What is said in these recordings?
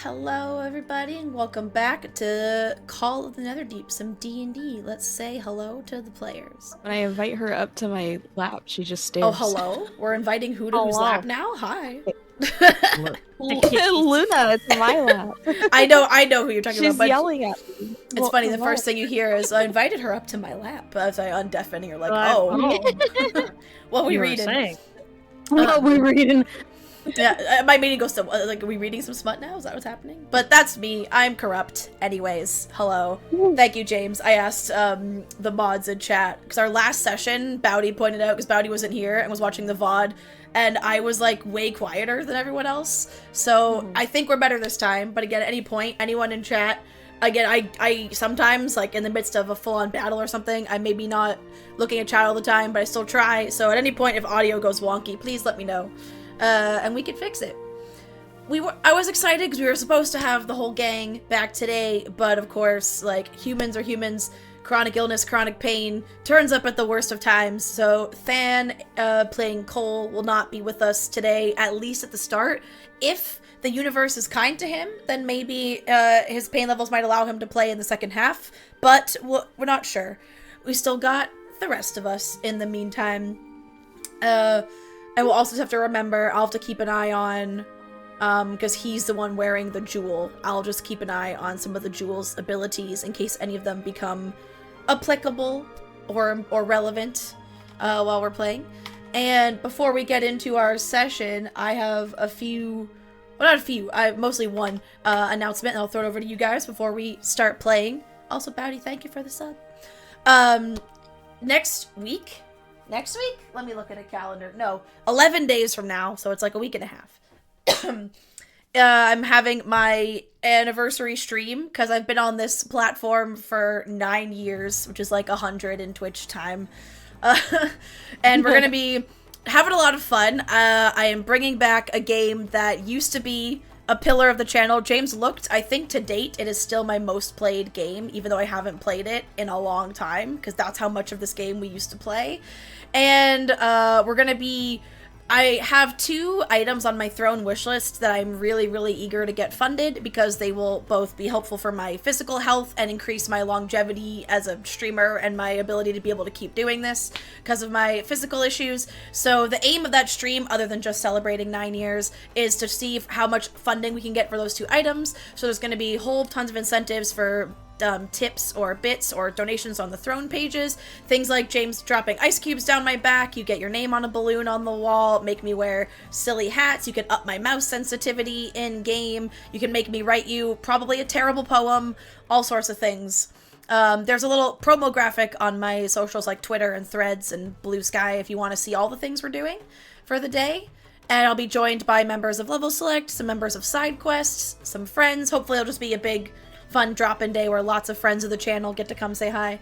Hello everybody and welcome back to Call of the Netherdeep, some D&D. Let's say hello to the players. When I invite her up to my lap, she just stares. Oh, hello? We're inviting who to whose lap now? Hi. Luna, it's my lap. I know who you're talking about, She's but yelling at me. it's funny, the first thing you hear is, I invited her up to my lap. As I undeafen and you're like, what were we reading? What were we reading? Yeah, my meeting goes to, like, are we reading some smut now? Is that what's happening? But that's me. I'm corrupt. Anyways, hello. Thank you, James. I asked the mods in chat, because our last session, Bowdy pointed out, because Bowdy wasn't here and was watching the VOD, and I was, like, way quieter than everyone else. So I think we're better this time. But again, at any point, anyone in chat, again, I sometimes, like, in the midst of a full-on battle or something, I may be not looking at chat all the time, but I still try. So at any point, if audio goes wonky, please let me know. And we could fix it. I was excited because we were supposed to have the whole gang back today, but of course, like, humans are humans, chronic illness, chronic pain, turns up at the worst of times, so Than, playing Cole, will not be with us today, at least at the start. If the universe is kind to him, then maybe his pain levels might allow him to play in the second half, but we're not sure. We still got the rest of us in the meantime. And we'll also have to remember, I'll have to keep an eye on, because he's the one wearing the jewel. I'll just keep an eye on some of the jewel's abilities in case any of them become applicable or relevant while we're playing. And before we get into our session, I have a few, well, not a few, mostly one announcement, and I'll throw it over to you guys before we start playing. Also, Bowdy, thank you for the sub. Next week? Let me look at a calendar. No, 11 days from now, so it's like a week and a half. I'm having my anniversary stream, because I've been on this platform for 9 years, which is like 100 in Twitch time. And we're going to be having a lot of fun. I am bringing back a game that used to be a pillar of the channel. James looked, I think to date, it is still my most played game, even though I haven't played it in a long time, because that's how much of this game we used to play. And we're gonna be, I have 2 items on my throne wish list that I'm really, really eager to get funded, because they will both be helpful for my physical health and increase my longevity as a streamer and my ability to be able to keep doing this because of my physical issues. So the aim of that stream, other than just celebrating 9 years, is to see how much funding we can get for those 2 items. So there's going to be whole tons of incentives for tips or bits or donations on the throne pages. Things like James dropping ice cubes down my back, you get your name on a balloon on the wall, make me wear silly hats, you can up my mouse sensitivity in game, you can make me write you probably a terrible poem, all sorts of things. There's a little promo graphic on my socials like Twitter and Threads and Blue Sky if you want to see all the things we're doing for the day. And I'll be joined by members of Level Select, some members of Side Quests, some friends. Hopefully it'll just be a big fun drop-in day where lots of friends of the channel get to come say hi.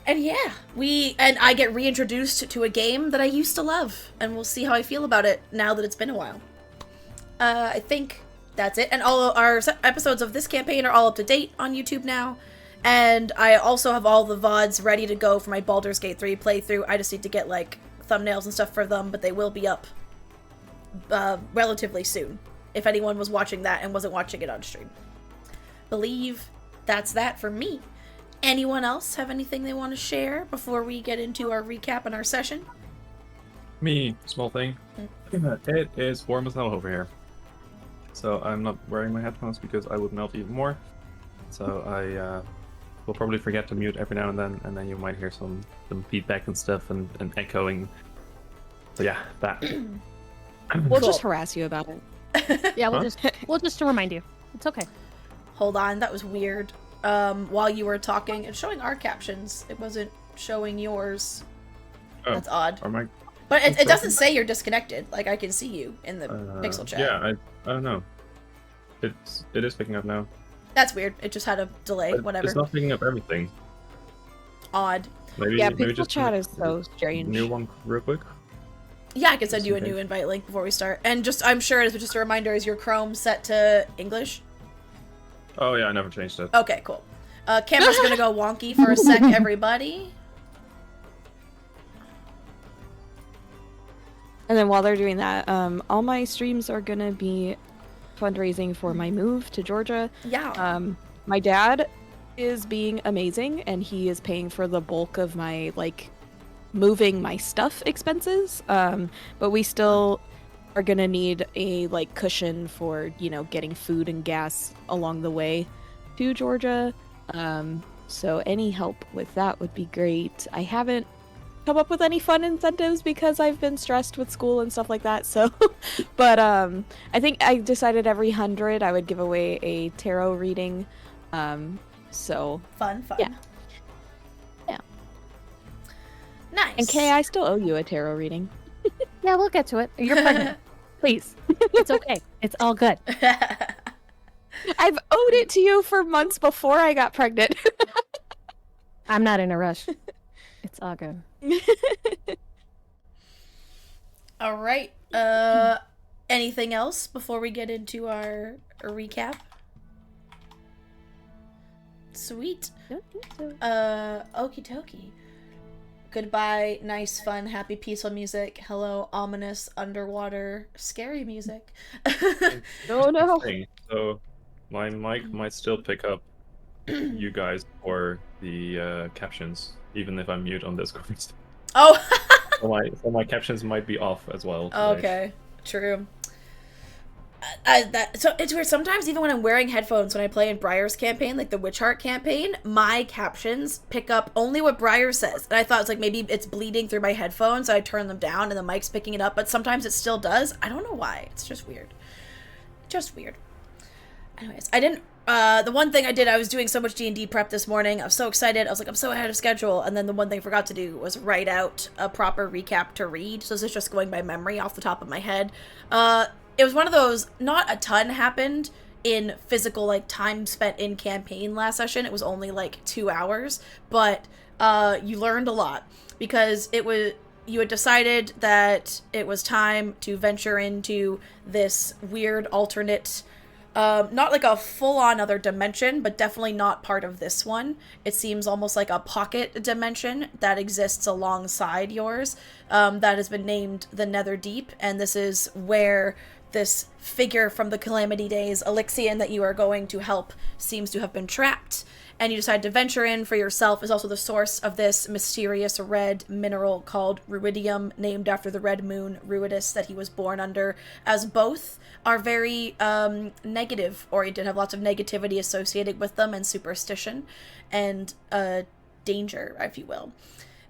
And yeah, I get reintroduced to a game that I used to love, and we'll see how I feel about it now that it's been a while. I think that's it. And all our episodes of this campaign are all up to date on YouTube now. And I also have all the VODs ready to go for my Baldur's Gate 3 playthrough. I just need to get, like, thumbnails and stuff for them, but they will be up relatively soon, if anyone was watching that and wasn't watching it on stream. Believe that's that for me. Anyone else have anything they want to share before we get into our recap and our session? Me, small thing. It is warm as hell over here. So I'm not wearing my headphones because I would melt even more. So I will probably forget to mute every now and then you might hear some feedback and stuff and echoing. So yeah, that. We'll just harass you about it. Yeah, we'll just to remind you. It's okay. Hold on, that was weird. While you were talking, it's showing our captions. It wasn't showing yours. Oh, that's odd. But it doesn't say you're disconnected. Like, I can see you in the pixel chat. Yeah, I don't know. It is picking up now. That's weird. It just had a delay. Whatever. It's not picking up everything. Odd. Maybe pixel chat is so strange. New one real quick. Yeah, I can send you a new invite link before we start. And I'm sure it's just a reminder, is your Chrome set to English? Oh yeah, I never changed it. Okay, cool. Camera's gonna go wonky for a sec, everybody. And then while they're doing that, all my streams are gonna be fundraising for my move to Georgia. Yeah. My dad is being amazing, and he is paying for the bulk of my, like, moving my stuff expenses. But we still are gonna need a, like, cushion for, you know, getting food and gas along the way to Georgia. So any help with that would be great. I haven't come up with any fun incentives because I've been stressed with school and stuff like that, so but I think I decided every 100 I would give away a tarot reading. So Fun. Yeah. Nice. And Kay, I still owe you a tarot reading. Yeah, we'll get to it. You're pregnant. Please. It's okay. It's all good. I've owed it to you for months before I got pregnant. I'm not in a rush. It's all good. All right. Anything else before we get into our recap? Sweet. Don't think so. Okie dokie. Goodbye, nice, fun, happy, peaceful music. Hello, ominous, underwater, scary music. No. So my mic might still pick up you guys for the captions, even if I'm mute on Discord. Oh. So my captions might be off as well today. Okay, true. So it's weird. Sometimes even when I'm wearing headphones when I play in Briar's campaign, like the Witch Heart campaign, my captions pick up only what Briar says. And I thought it's like maybe it's bleeding through my headphones, so I turn them down and the mic's picking it up, but sometimes it still does. I don't know why. It's just weird. Anyways, I didn't the one thing I did, I was doing so much D&D prep this morning. I was so excited. I was like, I'm so ahead of schedule. And then the one thing I forgot to do was write out a proper recap to read. So this is just going by memory off the top of my head. It was one of those, not a ton happened in physical, like, time spent in campaign last session. It was only, like, 2 hours. But you learned a lot. Because you had decided that it was time to venture into this weird alternate... not like a full-on other dimension, but definitely not part of this one. It seems almost like a pocket dimension that exists alongside yours, that has been named the Netherdeep, and this is where this figure from the Calamity Days, Alyxian, that you are going to help, seems to have been trapped. And you decide to venture in for yourself is also the source of this mysterious red mineral called ruidium, named after the red moon Ruidus that he was born under, as both are very negative oriented, have lots of negativity associated with them, and superstition, and danger, if you will.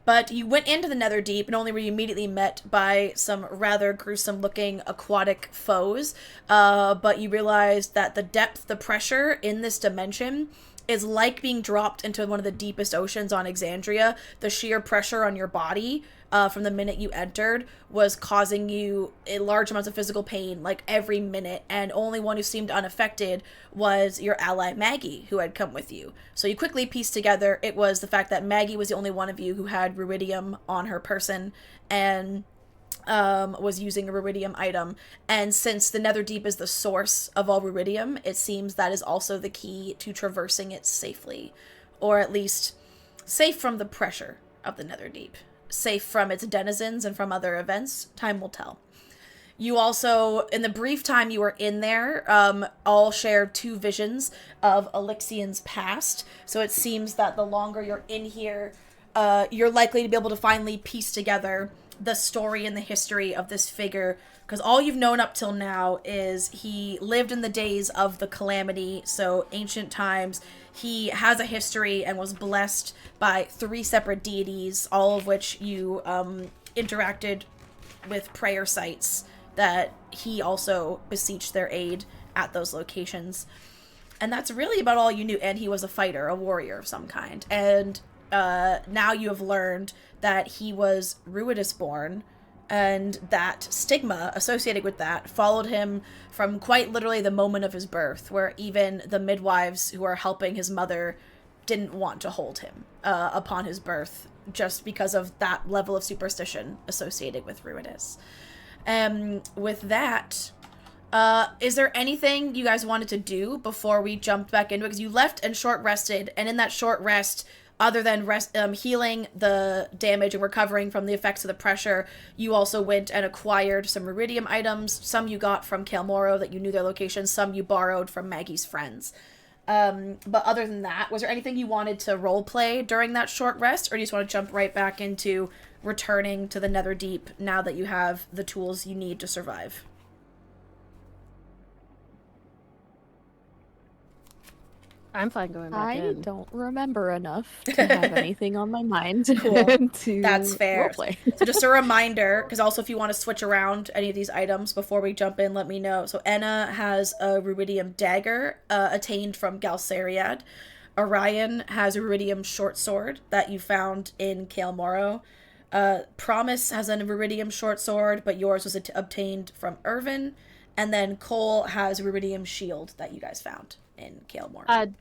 But you went into the Netherdeep, and only were you immediately met by some rather gruesome-looking aquatic foes, but you realized that the depth, the pressure in this dimension is like being dropped into one of the deepest oceans on Exandria. The sheer pressure on your body from the minute you entered was causing you a large amounts of physical pain, like every minute, and only one who seemed unaffected was your ally Maggie, who had come with you. So you quickly pieced together it was the fact that Maggie was the only one of you who had ruidium on her person, and was using a ruidium item, and since the Netherdeep is the source of all ruidium, it seems that is also the key to traversing it safely, or at least safe from the pressure of the Netherdeep, safe from its denizens and from other events. Time will tell. You also, in the brief time you were in there, all shared 2 visions of Alyxian's past, so it seems that the longer you're in here, you're likely to be able to finally piece together the story and the history of this figure, because all you've known up till now is he lived in the days of the Calamity, so ancient times. He has a history and was blessed by 3 separate deities, all of which you interacted with prayer sites that he also beseeched their aid at those locations. And that's really about all you knew. And he was a fighter, a warrior of some kind. And now you have learned that he was Ruidus born, and that stigma associated with that followed him from quite literally the moment of his birth, where even the midwives who are helping his mother didn't want to hold him upon his birth, just because of that level of superstition associated with Ruidus. With that, is there anything you guys wanted to do before we jumped back into it? Because you left and short rested, and in that short rest, other than healing the damage and recovering from the effects of the pressure, you also went and acquired some ruidium items. Some you got from Kael'Moro that you knew their location, some you borrowed from Maggie's friends. But other than that, was there anything you wanted to roleplay during that short rest, or do you just want to jump right back into returning to the Netherdeep now that you have the tools you need to survive? I'm fine going back I in. don't remember enough to have anything on my mind. Cool. To That's fair. roleplay. So just a reminder, because also if you want to switch around any of these items before we jump in, let me know. So Enna has a ruidium dagger attained from Galceriad. Orion has a ruidium short sword that you found in Kael'Moro. Promise has a ruidium short sword, but yours was obtained from Irvin. And then Cole has a ruidium shield that you guys found in Kael'Moro.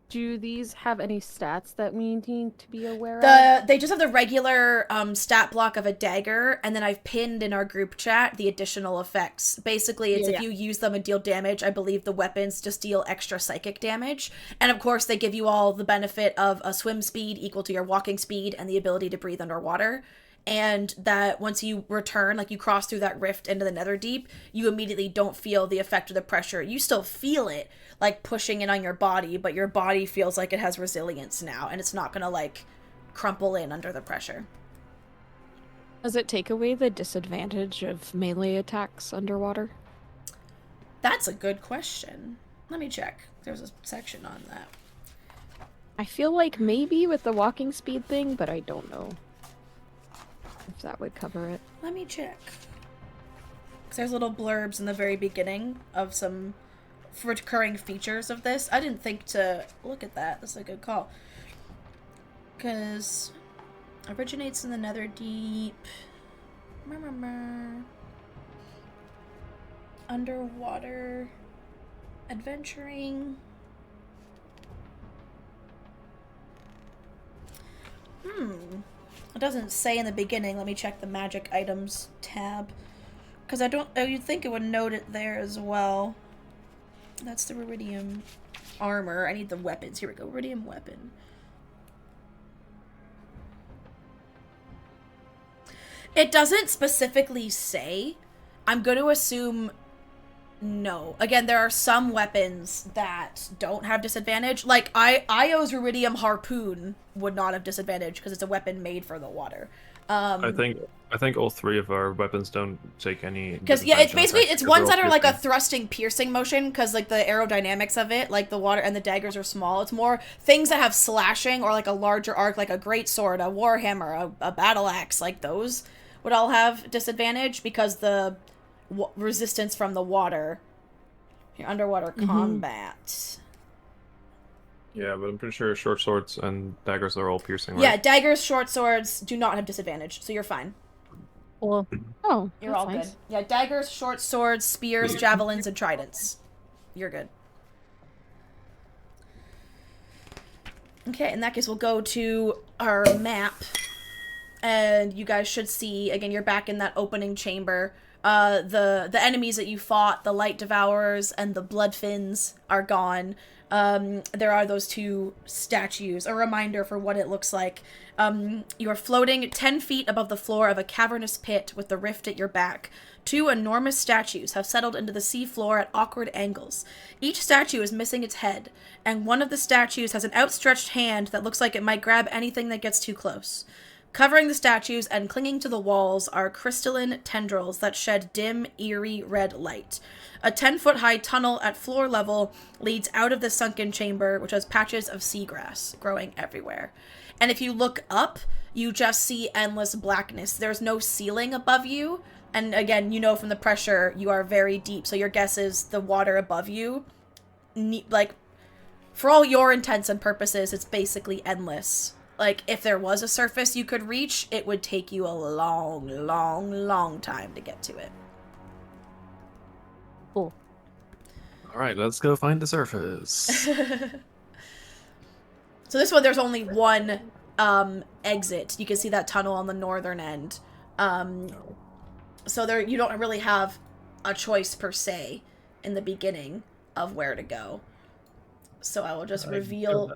Do these have any stats that we need to be aware of? They just have the regular stat block of a dagger, and then I've pinned in our group chat the additional effects. Basically, it's if you use them and deal damage, I believe the weapons just deal extra psychic damage. And of course, they give you all the benefit of a swim speed equal to your walking speed and the ability to breathe underwater. And that once you return, like you cross through that rift into the Netherdeep, you immediately don't feel the effect of the pressure. You still feel it, like pushing in on your body, but your body feels like it has resilience now, and it's not gonna like crumple in under the pressure. Does it take away the disadvantage of melee attacks underwater? That's a good question. Let me check. There's a section on that. I feel like maybe with the walking speed thing, but I don't know if that would cover it. Let me check. 'Cause there's little blurbs in the very beginning of some recurring features of this. I didn't think to look at that. That's a good call. Because originates in the Netherdeep. Underwater. Adventuring. It doesn't say in the beginning. Let me check the magic items tab. Because you'd think it would note it there as well. That's the ruidium armor. I need the weapons. Here we go. Ruidium weapon. It doesn't specifically say. I'm going to assume no. Again, there are some weapons that don't have disadvantage. Like, Io's ruidium harpoon would not have disadvantage because it's a weapon made for the water. I think all three of our weapons don't take any. Because it's basically it's ones that are like a thrusting, piercing motion. Because like the aerodynamics of it, like the water and the daggers are small. It's more things that have slashing or like a larger arc, like a great sword, a warhammer, a battle axe. Like those would all have disadvantage because the resistance from the water. Your underwater combat. Yeah, but I'm pretty sure short swords and daggers are all piercing, right? Yeah, daggers, short swords do not have disadvantage, so you're fine. Well, You're all nice. good. Yeah, daggers, short swords, spears, javelins, and tridents. You're good. Okay, in that case, we'll go to our map. And you guys should see, again, you're back in that opening chamber. The enemies that you fought, the light devourers and the bloodfins, are gone. There are those two statues, a reminder for what it looks like. You are floating 10 feet above the floor of a cavernous pit with the rift at your back. Two enormous statues have settled into the sea floor at awkward angles. Each statue is missing its head, and one of the statues has an outstretched hand that looks like it might grab anything that gets too close. Covering the statues and clinging to the walls are crystalline tendrils that shed dim, eerie red light. A 10-foot-high tunnel at floor level leads out of the sunken chamber, which has patches of seagrass growing everywhere. And if you look up, you just see endless blackness. There's no ceiling above you. And again, you know from the pressure, you are very deep. So your guess is the water above you, like, for all your intents and purposes, it's basically endless. Like, if there was a surface you could reach, it would take you a long, long, long time to get to it. Cool. All right, let's go find the surface. So this one, there's only one exit. You can see that tunnel on the northern end. So you don't really have a choice per se in the beginning of where to go. So I will just reveal...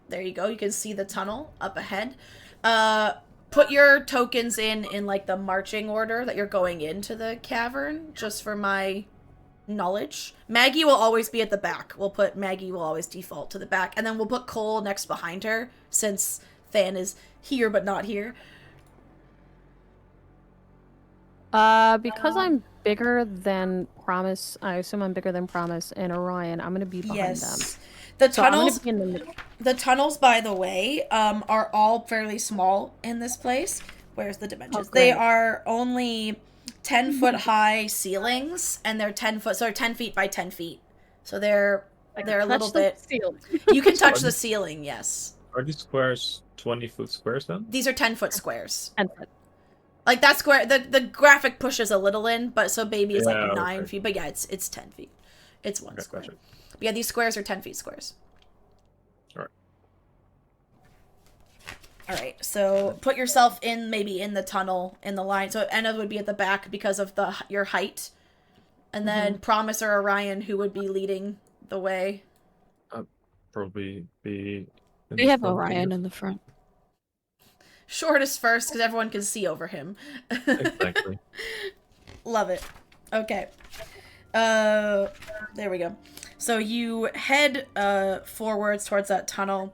There you go. You can see the tunnel up ahead. Put your tokens in like the marching order that you're going into the cavern, just for my knowledge. Maggie will always be at the back. Maggie will always default to the back, and then we'll put Cole next behind her, since Than is here but not here. Because I'm bigger than Promise, I assume I'm bigger than Promise and Orion, I'm gonna be behind them. The So I'm gonna tunnels, be in the middle. the tunnels, by the way, are all fairly small in this place. Where's the dimensions? great. They are only 10-foot high ceilings, and they're 10 feet by 10 feet. So they're a little bit. You can touch the ceiling, yes. Are these squares 20-foot squares then? These are 10-foot squares. 10 foot. Like that square, the graphic pushes a little in, but so baby is like 9 okay. feet. But yeah, it's 10 feet. It's one Okay, square. gotcha. But yeah, these squares are 10 feet squares. All right, so put yourself maybe in the tunnel, in the line. So Enna would be at the back because of your height. And then Promise or Orion, who would be leading the way. Probably be... We have Orion in the front. Shortest first, because everyone can see over him. Exactly. Love it. Okay. There we go. So you head forwards towards that tunnel.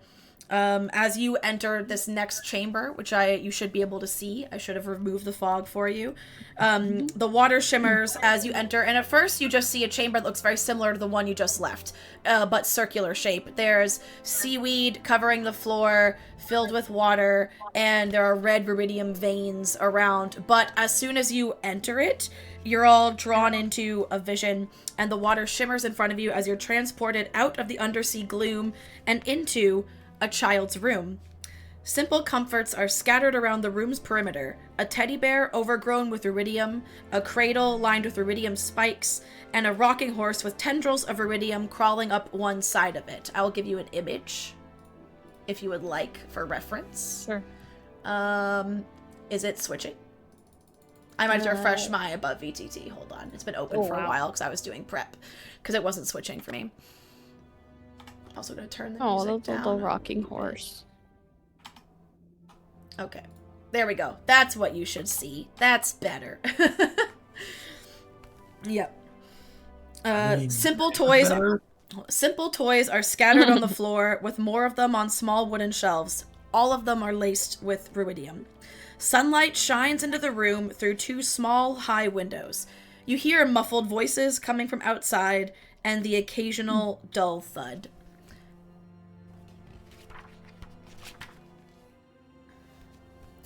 As you enter this next chamber, which you should be able to see. I should have removed the fog for you. The water shimmers as you enter, and at first you just see a chamber that looks very similar to the one you just left, but circular shape. There's seaweed covering the floor, filled with water, and there are red rubidium veins around. But as soon as you enter it, you're all drawn into a vision, and the water shimmers in front of you as you're transported out of the undersea gloom and into a child's room. Simple comforts are scattered around the room's perimeter. A teddy bear overgrown with iridium, a cradle lined with iridium spikes, and a rocking horse with tendrils of iridium crawling up one side of it. I will give you an image, if you would like, for reference. Sure. Is it switching? I might have to refresh my above VTT. Hold on. It's been open for a while because I was doing prep, because it wasn't switching for me. Also gonna turn the music down. The rocking horse. Okay, there we go. That's what you should see. That's better. Yep. Simple toys are scattered on the floor, with more of them on small wooden shelves. All of them are laced with ruidium. Sunlight shines into the room through two small, high windows. You hear muffled voices coming from outside and the occasional dull thud.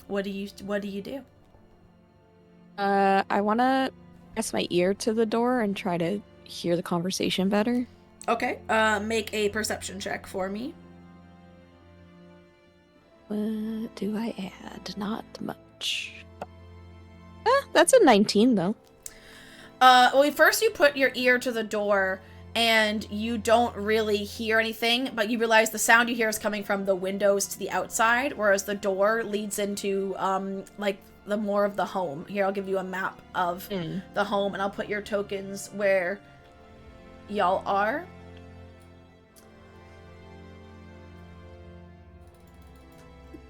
What do you do? I want to press my ear to the door and try to hear the conversation better. Okay. Make a perception check for me. What do I add? Not much. That's a 19 though. Well, first you put your ear to the door and you don't really hear anything, but you realize the sound you hear is coming from the windows to the outside, whereas the door leads into, like, the more of the home. Here, I'll give you a map of the home, and I'll put your tokens where y'all are.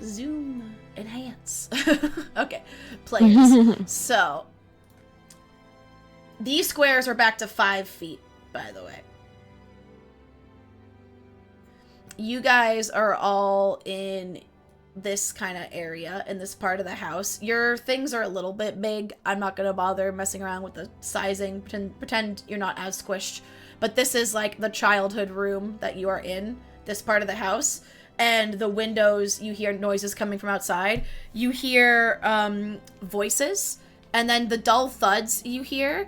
Zoom. Enhance. Okay. Players. So, these squares are back to 5 feet. By the way, you guys are all in this kind of area, in this part of the house. Your things are a little bit big. I'm not going to bother messing around with the sizing. Pretend you're not as squished. But this is like the childhood room that you are in, this part of the house. And the windows, you hear noises coming from outside. You hear voices. And then the dull thuds you hear,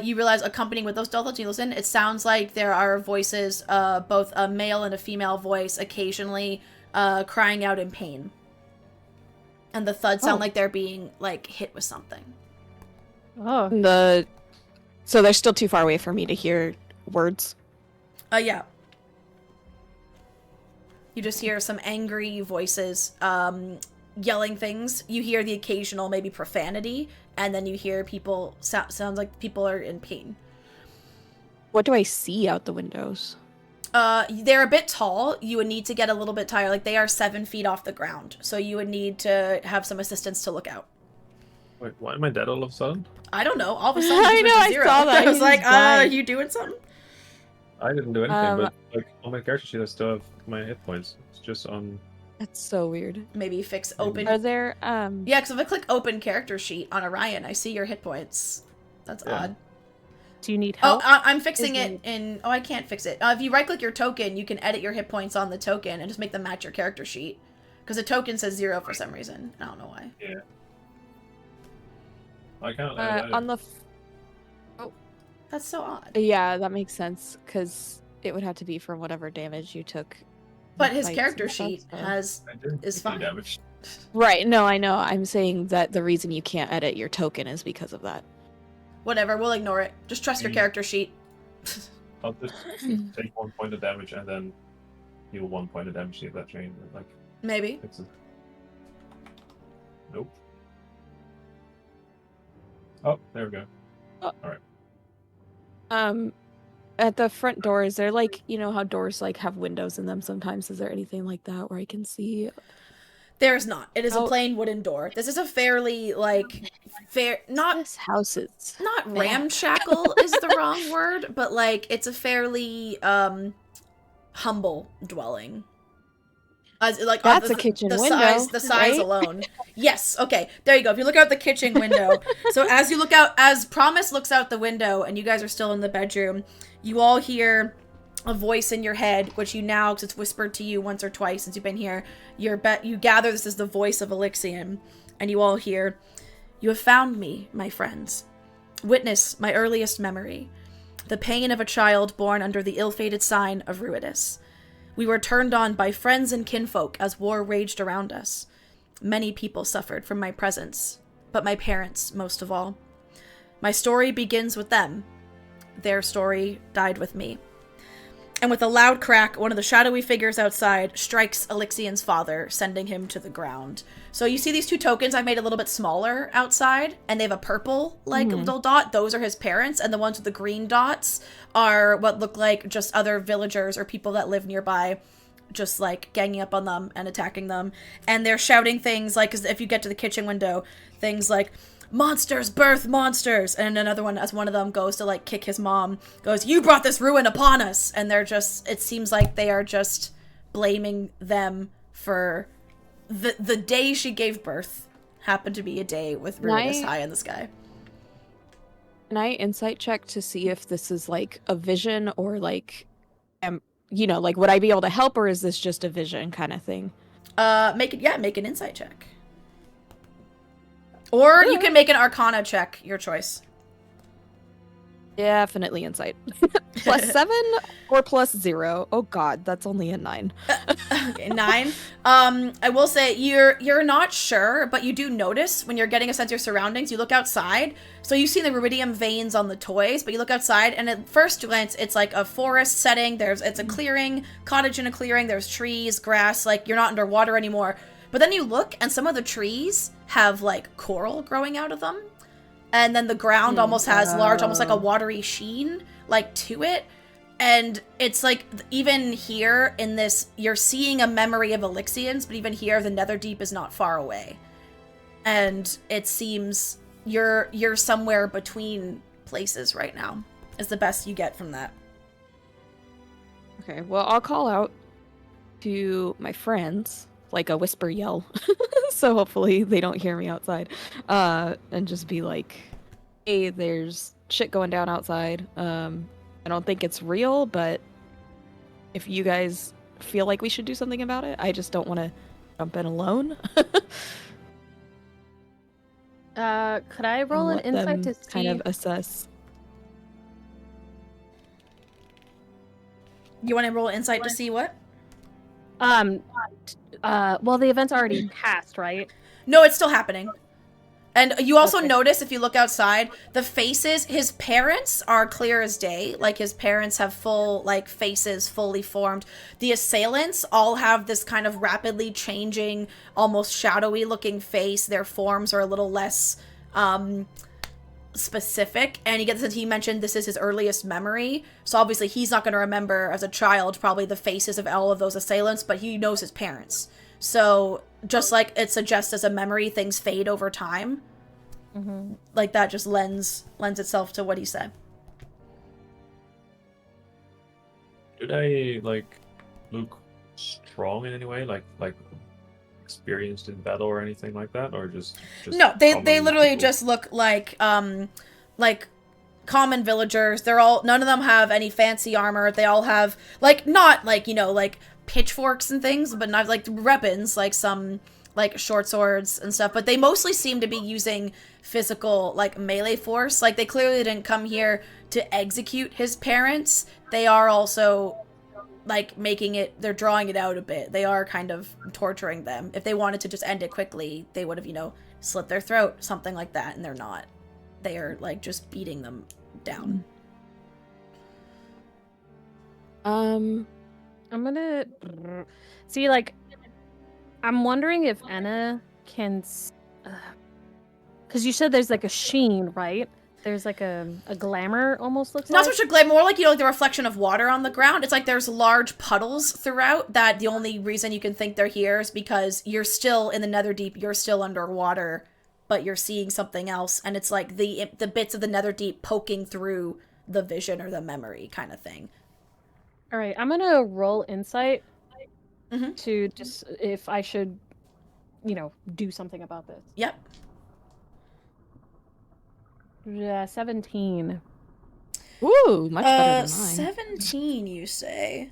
you realize accompanying with those dull thuds, you listen, it sounds like there are voices, both a male and a female voice, occasionally crying out in pain. And the thuds sound like they're being, like, hit with something. Oh. So they're still too far away for me to hear words? Yeah. You just hear some angry voices, yelling things. You hear the occasional, maybe, profanity, and then you hear people, sounds like people are in pain. What do I see out the windows? They're a bit tall. You would need to get a little bit higher. Like, they are 7 feet off the ground. So you would need to have some assistance to look out. Wait, why am I dead all of a sudden? I don't know. All of a sudden, I you know, went to I 0. saw that. I was He like, just died. you doing something? I didn't do anything, but like on my character sheet, I still have my hit points. It's just on. That's so weird. Maybe fix open. Are there Yeah, because if I click open character sheet on Orion, I see your hit points. That's odd. Do you need help? Oh, I'm fixing it in... Oh, I can't fix it. If you right-click your token, you can edit your hit points on the token and just make them match your character sheet. Because the token says 0 for some reason. I don't know why. Yeah. I can't. on the That's so odd. yeah, that makes sense because it would have to be from whatever damage you took. But his fights character and stuff, sheet so- is take any fine. damage. Right, no, I know. I'm saying that the reason you can't edit your token is because of that. Whatever, we'll ignore it. Just trust your character sheet. I'll just take 1 point of damage and then heal 1 point of damage to that chain. Like, Maybe. fix it. Nope. Oh, there we go. At the front door, is there like, you know how doors like have windows in them sometimes? Is there anything like that where I can see? There's not. It is a Oh. plain wooden door. This is a fairly, like, not This house is ramshackle is the wrong word, but, like, it's a fairly, humble dwelling. That's a kitchen window, The size right? alone. Yes, okay. There you go. If you look out the kitchen window. So as you look out, as Promise looks out the window, and you guys are still in the bedroom, you all hear a voice in your head, which you now, because it's whispered to you once or twice since you've been here, you gather this is the voice of Alyxian, and you all hear, "You have found me, my friends. Witness my earliest memory, the pain of a child born under the ill-fated sign of Ruidus. We were turned on by friends and kinfolk as war raged around us. Many people suffered from my presence, but my parents most of all. My story begins with them. Their story died with me." And with a loud crack, one of the shadowy figures outside strikes Alyxian's father, sending him to the ground. So you see these 2 tokens I made a little bit smaller outside, and they have a purple, little dot. Those are his parents, and the ones with the green dots are what look like just other villagers or people that live nearby, just, like, ganging up on them and attacking them. And they're shouting things like, 'cause if you get to the kitchen window, things like, "Monsters birth monsters," and another one, as one of them goes to, like, kick his mom, goes, "You brought this ruin upon us," and they're just, it seems like they are just blaming them for the day she gave birth happened to be a day with Ruinous high in the sky. Can I insight check to see if this is like a vision or like, you know, like would I be able to help or is this just a vision kind of thing? Make an insight check. Or you can make an Arcana check, your choice. Definitely insight. +7 or +0? Oh god, that's only a 9. Okay, 9. I will say you're not sure, but you do notice when you're getting a sense of your surroundings. You look outside, so you see the rubidium veins on the toys, but you look outside, and at first glance, it's like a forest setting. It's a clearing, cottage in a clearing. There's trees, grass. Like you're not underwater anymore. But then you look, and some of the trees have like coral growing out of them. And then the ground almost has large, almost like a watery sheen, like, to it. And it's like, even here in this, you're seeing a memory of Alyxians, but even here, the Netherdeep is not far away. And it seems you're somewhere between places right now, is the best you get from that. Okay, well, I'll call out to my friends, like a whisper yell, so hopefully they don't hear me outside, and just be like, hey, there's shit going down outside. I don't think it's real, but if you guys feel like we should do something about it, I just don't want to jump in alone. Could I roll an insight to see? Kind of assess. You want to roll insight to see what? Well, the event's already passed, right? No, it's still happening. And you also Okay. notice, if you look outside, the faces, his parents are clear as day. Like, his parents have full, like, faces fully formed. The assailants all have this kind of rapidly changing, almost shadowy looking face. Their forms are a little less, specific, and you get the sense he mentioned this is his earliest memory, so obviously he's not going to remember as a child probably the faces of all of those assailants, but he knows his parents. So just like it suggests as a memory, things fade over time. Like that just lends itself to what he said. Did I like look strong in any way, like experienced in battle or anything like that, or just no? They common literally people? just look like common villagers. They're all, none of them have any fancy armor. They all have like, not like, you know, like pitchforks and things, but not like weapons, like some like short swords and stuff, but they mostly seem to be using physical like melee force. Like they clearly didn't come here to execute his parents. They are also like making it, they're drawing it out a bit. They are kind of torturing them. If they wanted to just end it quickly, they would have, you know, slit their throat, something like that, and they're not. They are like just beating them down. I'm gonna see, like, I'm wondering if Anna can, because you said there's like a sheen, right? There's like a glamour, almost looks Not like. so much a glamour, more like, you know, like the reflection of water on the ground. It's like there's large puddles throughout that the only reason you can think they're here is because you're still in the Netherdeep, you're still underwater, but you're seeing something else, and it's like the bits of the Netherdeep poking through the vision or the memory kind of thing. All right, I'm gonna roll insight Mm-hmm. to just if I should, you know, do something about this. Yep. Yeah, 17. Ooh, much better than mine. 17, you say.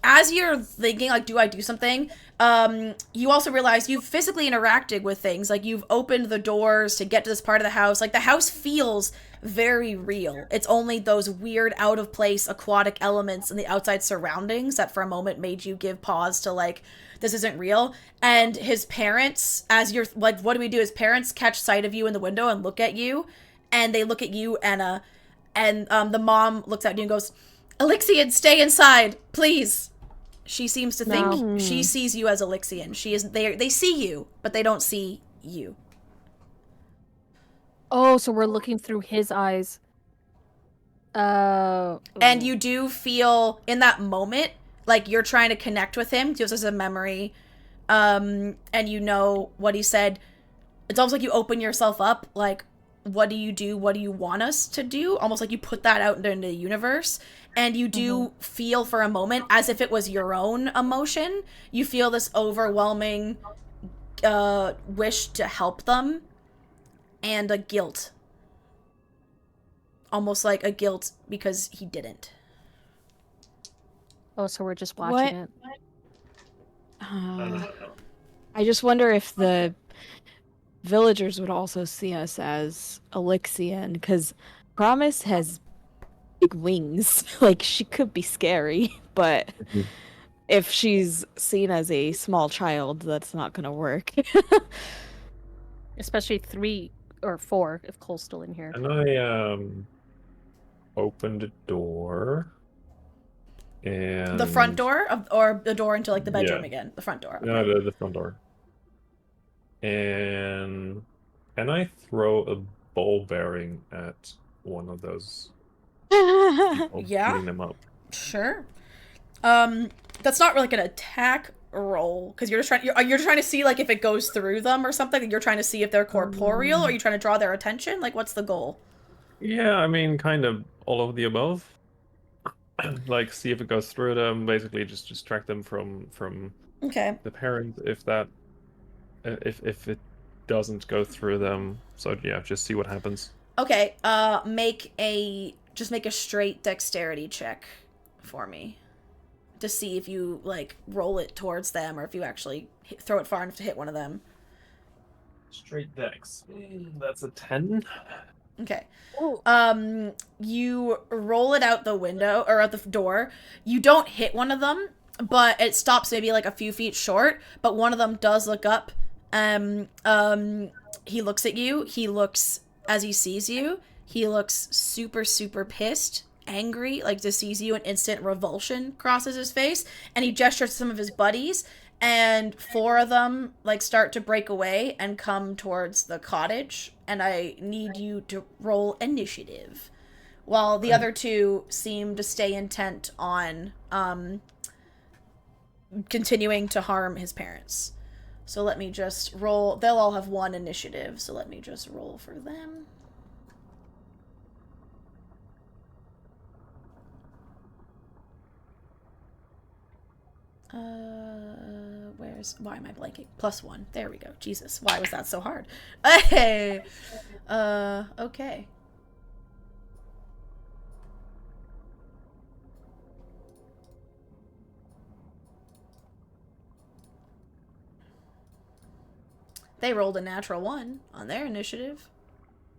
As you're thinking, like, do I do something? You also realize you've physically interacted with things. Like, you've opened the doors to get to this part of the house. Like, the house feels very real. It's only those weird, out-of-place aquatic elements in the outside surroundings that for a moment made you give pause to, like, this isn't real. And his parents, as you're, like, what do we do? His parents catch sight of you in the window and look at you. And they look at you, Anna. And the mom looks at you and goes, Alyxian, stay inside, please. She seems to think she sees you as Alyxian. She is, they see you, but they don't see you. Oh, so we're looking through his eyes. And you do feel in that moment like you're trying to connect with him just as a memory. And you know what he said. It's almost like you open yourself up, like, what do you do? What do you want us to do? Almost like you put that out into the universe. And you do feel for a moment as if it was your own emotion. You feel this overwhelming wish to help them and a guilt. Almost like a guilt because he didn't. Oh, so we're just watching it. I just wonder if the villagers would also see us as Alyxian, because Promise has big wings. Like, she could be scary, but if she's seen as a small child, that's not gonna work. Especially 3 or 4 if Cole's still in here. And I opened a door. And The front door? Or the door into, like, the bedroom Yeah. again? The front door. Okay. No, the front door. And can I throw a ball bearing at one of those people, Yeah. beating them up? Sure. That's not really like an attack roll, because you're trying to see, like, if it goes through them or something. You're trying to see if they're corporeal, or are you trying to draw their attention? Like, what's the goal? Yeah, I mean, kind of all of the above. Like, see if it goes through them. Basically, just distract them from Okay. the parent. If it doesn't go through them, so yeah, just see what happens. Okay. Make a straight dexterity check for me to see if you, like, roll it towards them or if you actually throw it far enough to hit one of them. Straight dex. That's a 10. Okay. Ooh. You roll it out the window or out the door. You don't hit one of them, but it stops maybe like a few feet short. But one of them does look up. He looks at you. He looks, as he sees you, he looks super, super pissed, angry, like, to sees you. An instant revulsion crosses his face, and he gestures to some of his buddies, and 4 of them like start to break away and come towards the cottage, and I need you to roll initiative, while the other 2 seem to stay intent on continuing to harm his parents. So let me just roll. They'll all have 1 initiative, so let me just roll for them. Why am I blanking? +1. There we go. Jesus, why was that so hard? Hey! Okay. They rolled a natural 1 on their initiative.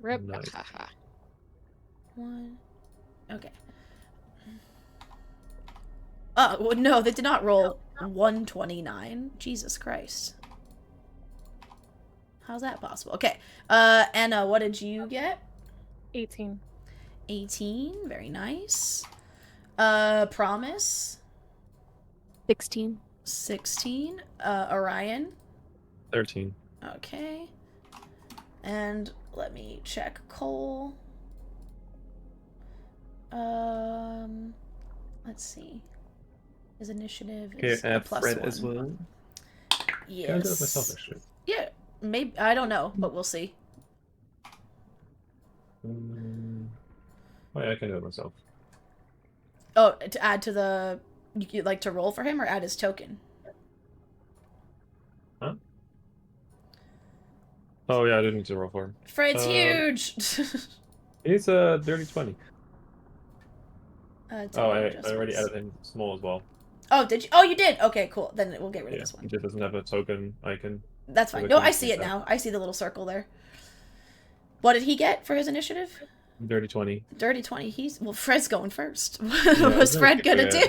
Rip. Nice. 1. Okay. Well, no, they did not roll 129. Jesus Christ. How's that possible? Okay. Anna, what did you get? 18. 18. Very nice. Promise. 16. 16. Orion. 13. Okay. And let me check Cole. Let's see. His initiative is a Fred +1. as well. Yes. Can I do it myself, actually? Yeah, maybe. I don't know, but we'll see. Oh, yeah, I can do it myself. Oh, to add to the... You'd like to roll for him or add his token? Huh? Oh, yeah, I didn't need to roll for him. Fred's huge! He's a dirty 20. I Token already adjustments. added him small as well. Oh, did you? Oh, you did? Okay, cool. Then we'll get rid of Yeah, this one. he just doesn't have a token icon. That's fine. No, I see it now. I see the little circle there. What did he get for his initiative? Dirty 20. Dirty 20. Well, Fred's going first. Yeah, What's Fred gonna do?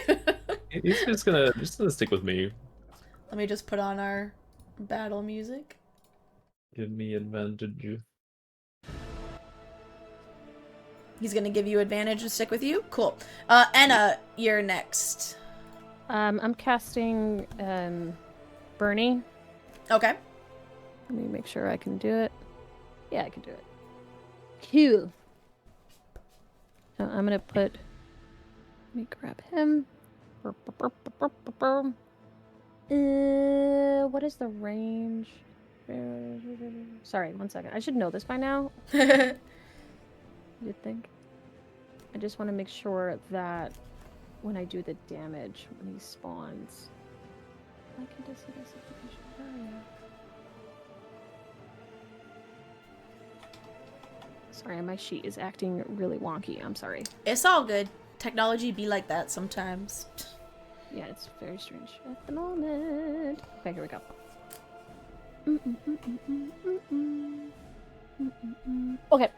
He's just gonna stick with me. Let me just put on our battle music. Give me advantage. He's gonna give you advantage to stick with you? Cool. Anna, you're next. I'm casting Bernie. Okay. Let me make sure I can do it. Yeah, I can do it. Cool. So I'm gonna put. Let me grab him. What is the range? Sorry, 1 second. I should know this by now. You'd think. I just want to make sure that when I do the damage when he spawns. Why can't I see this area? Sorry, my sheet is acting really wonky. I'm sorry. It's all good. Technology be like that sometimes. Yeah, it's very strange at the moment. Okay, here we go. Okay.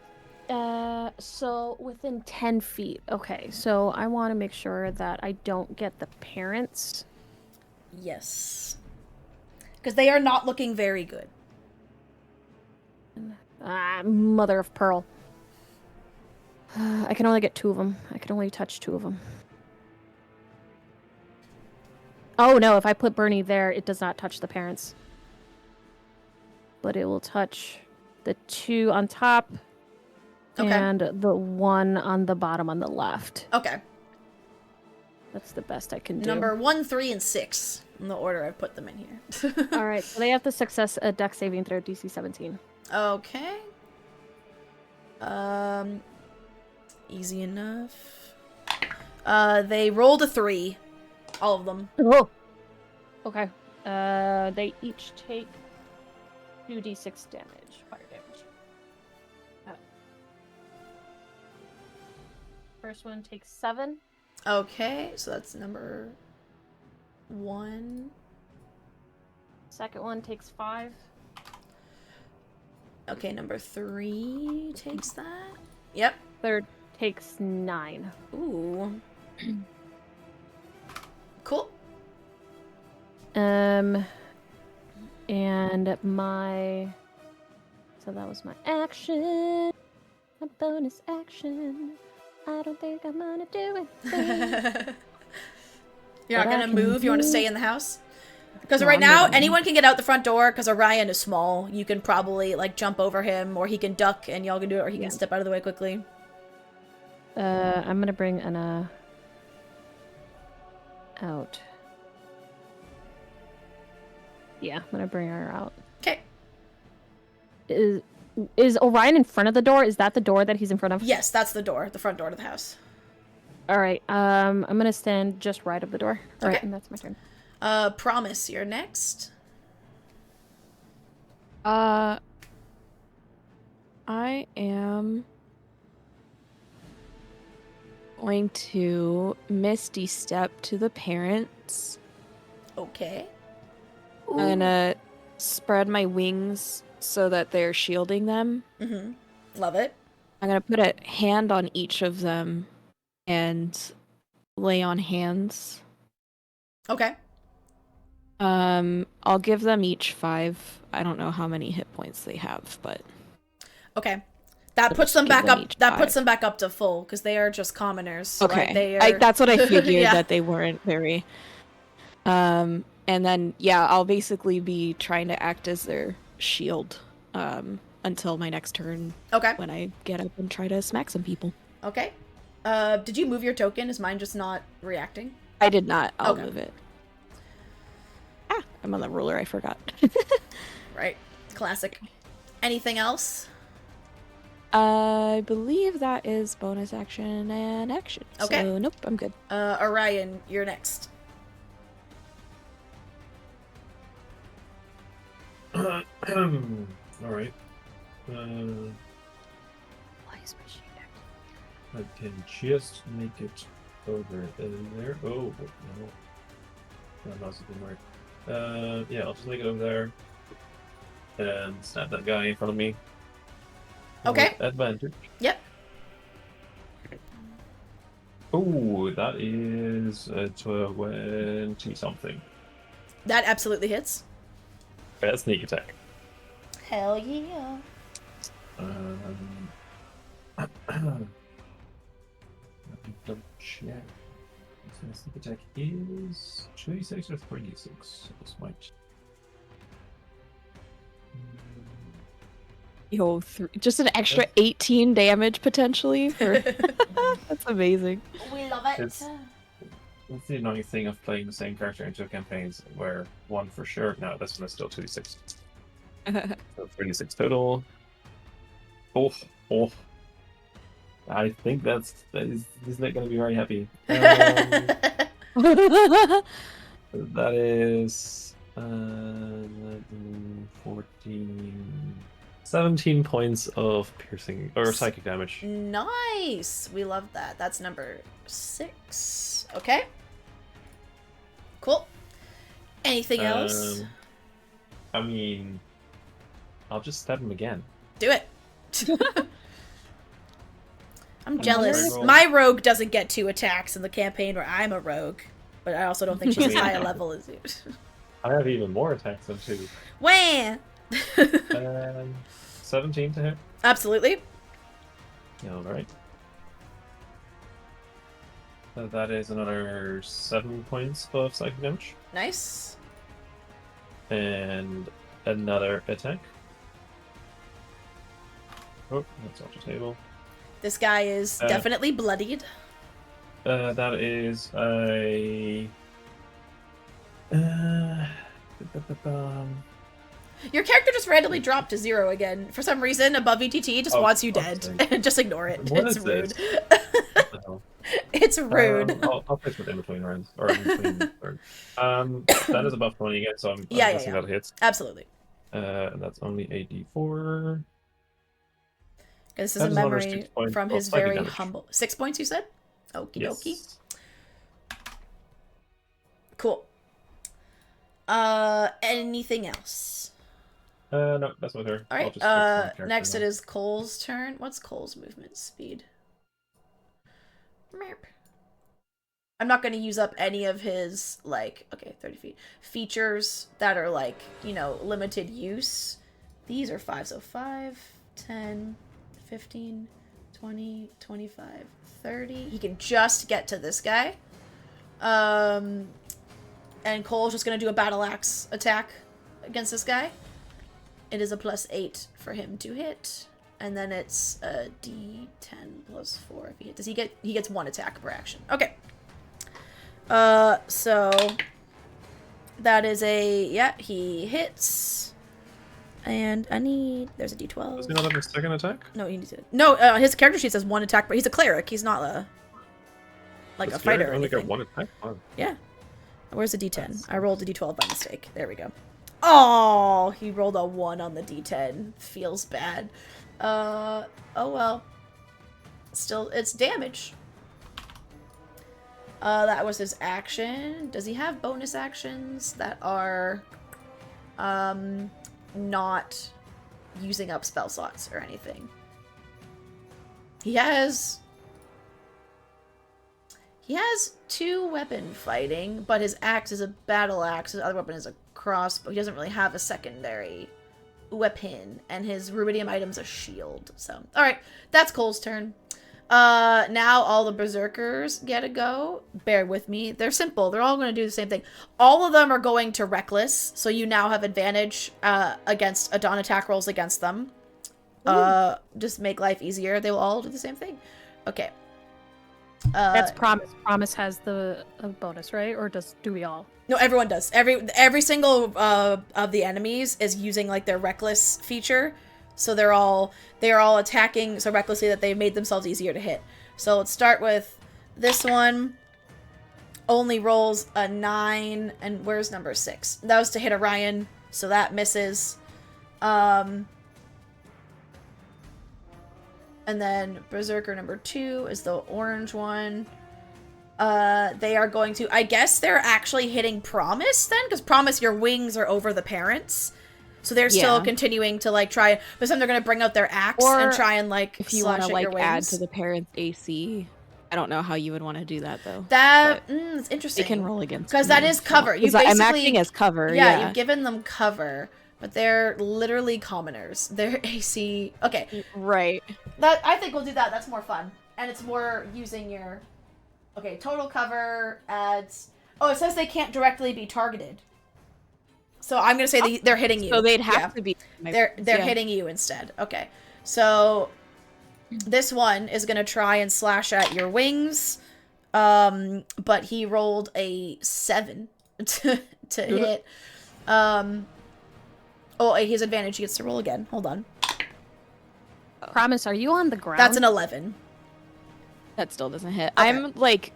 So within 10 feet. Okay, so I want to make sure that I don't get the parents. Yes. Because they are not looking very good. Mother of pearl. I can only get 2 of them. I can only touch 2 of them. Oh no, if I put Bernie there, it does not touch the parents. But it will touch the 2 on top. Okay. And the 1 on the bottom on the left. Okay. That's the best I can do. Number 1, 3, and 6 in the order I've put them in here. All right, so they have to success a dex saving throw DC 17. Okay. Easy enough. They rolled a 3. All of them. Oh. Okay. They each take 2d6 damage. Fire damage. First one takes 7. Okay, so that's number 1. Second one takes 5. Okay, number 3 takes that. Yep. Third takes 9. Ooh. Cool. And my... So that was my action. My bonus action. I don't think I'm gonna do it. You're not gonna move? You want to stay in the house? Because No, right I'm now, moving in. anyone can get out the front door because Orion is small. You can probably, like, jump over him, or he can duck and y'all can do it, or he can step out of the way quickly. I'm gonna bring Anna out. Yeah, I'm gonna bring her out. Okay. Is Orion in front of the door? Is that the door that he's in front of? Yes, that's the door, the front door to the house. All right. I'm gonna stand just right of the door. All right, Okay. and that's my turn. Promise, you're next. I am going to Misty Step to the parents. Okay. I'm gonna spread my wings so that they're shielding them. Mm-hmm. Love it. I'm gonna put a hand on each of them and lay on hands. Okay. I'll give them each 5. I don't know how many hit points they have, but Okay. That I'll puts just them give back them up. each That 5. puts them back up to full because they are just commoners. Okay. Like, they are... That's what I figured, Yeah. that they weren't very. And then, yeah, I'll basically be trying to act as their shield until my next turn Okay. when I get up and try to smack some people. Okay. Did you move your token? Is mine just not reacting? I did not. I'll Okay. move it. I'm on the ruler. I forgot. Right. Classic. Anything else? I believe that is bonus action and action. Okay. So, nope, I'm good. Orion, you're next. All right. Why is my sheet active? I can just make it over there. Oh no, that mouse didn't work. Yeah, I'll just make it over there and snap that guy in front of me. Okay. With advantage. Yep. Oh, that is 20 something. That absolutely hits. That's sneak attack. Hell yeah. Let me double check. So sneak attack is 26 or 36. This might. Yo, just an extra 18 damage potentially. That's amazing. We love it. It's the annoying thing of playing the same character in 2 campaigns, where one for sure. No, this one is still 2d6. So 36 total. Oh. I think he's not going to be very happy. That is 14, 17 points of piercing or psychic damage. Nice. We love that. That's number 6. Okay. Cool. Anything else? I mean, I'll just stab him again. Do it. I'm jealous. roll. My rogue doesn't get 2 attacks in the campaign where I'm a rogue, but I also don't think she's as high a level as you. I have even more attacks than 2. Wah! 17 to hit. Absolutely. Alright. So that is another 7 points of psychic damage. Nice. And another attack. Oh, that's off the table. This guy is definitely bloodied. That is a... Your character just randomly dropped to 0 again. For some reason, above ETT just wants you dead. Just ignore it. What It's is rude. this? What the hell? It's rude. I'll fix it in between rounds. Or in between turns. That is above 20 again, so I'm guessing that hits. Absolutely. That's only a d4. This is That a is another memory 6 points from of his psychic very damage. humble... 6 points, you said? Okie dokie. Yes. Cool. Anything else? No, that's my turn. All I'll right. just fix my character Next now. it is Cole's turn. What's Cole's movement speed? Merp. I'm not going to use up any of his, like, okay, 30 feet, features that are, like, you know, limited use. These are 5, so 5, 10, 15, 20, 25, 30. He can just get to this guy. And Cole's just gonna do a battle axe attack against this guy. It is a +8 for him to hit. And then it's a D10 +4 if he hit. Does he get... He gets 1 attack per action. Okay. So... That is a... Yeah, he hits. And I need... There's a D12. Does he not have a second attack? No, he needs it. No, his character sheet says 1 attack, but he's a cleric. He's not a... Like Does a fighter or only anything. got 1 attack? Oh. Yeah. Where's the D10? I rolled a D12 by mistake. There we go. Oh, he rolled a 1 on the D10. Feels bad. Oh well. Still, it's damage. That was his action. Does he have bonus actions that are, not using up spell slots or anything? He has 2 weapon fighting, but his axe is a battle axe. His other weapon is a crossbow. He doesn't really have a secondary weapon, and his rubidium item's a shield. So, alright, that's Cole's turn. Now all the berserkers get a go. Bear with me. They're simple. They're all going to do the same thing. All of them are going to reckless, so you now have advantage against dawn attack rolls against them. Just make life easier. They will all do the same thing. Okay. That's Promise. Promise has the bonus, right? Or do we all? No, everyone does. Every single of the enemies is using like their reckless feature, so they are all attacking so recklessly that they've made themselves easier to hit. So let's start with this one. Only rolls a 9, and where's number 6? That was to hit Orion, so that misses. And then Berserker number 2 is the orange one. They are going to... I guess they're actually hitting Promise then? Because Promise, your wings are over the parents. So they're still continuing to, like, try... But then they're going to bring out their axe and try and, like, if you slash want to, at your like, wings. add to the parents' AC. I don't know how you would want to do that, though. It's interesting. They can roll against because that is cover. You basically... I'm acting as cover, Yeah, you've given them cover. But they're literally commoners. Their AC... Okay. Right. I think we'll do that. That's more fun. And it's more using your... Okay, total cover adds... Oh, it says they can't directly be targeted. So I'm going to say they're hitting you. So they'd have to be... They're hitting you instead. Okay. So this one is going to try and slash at your wings. But he rolled a 7 to hit. Oh, he has advantage. He gets to roll again. Hold on. Promise, are you on the ground? That's an 11. That still doesn't hit. Okay.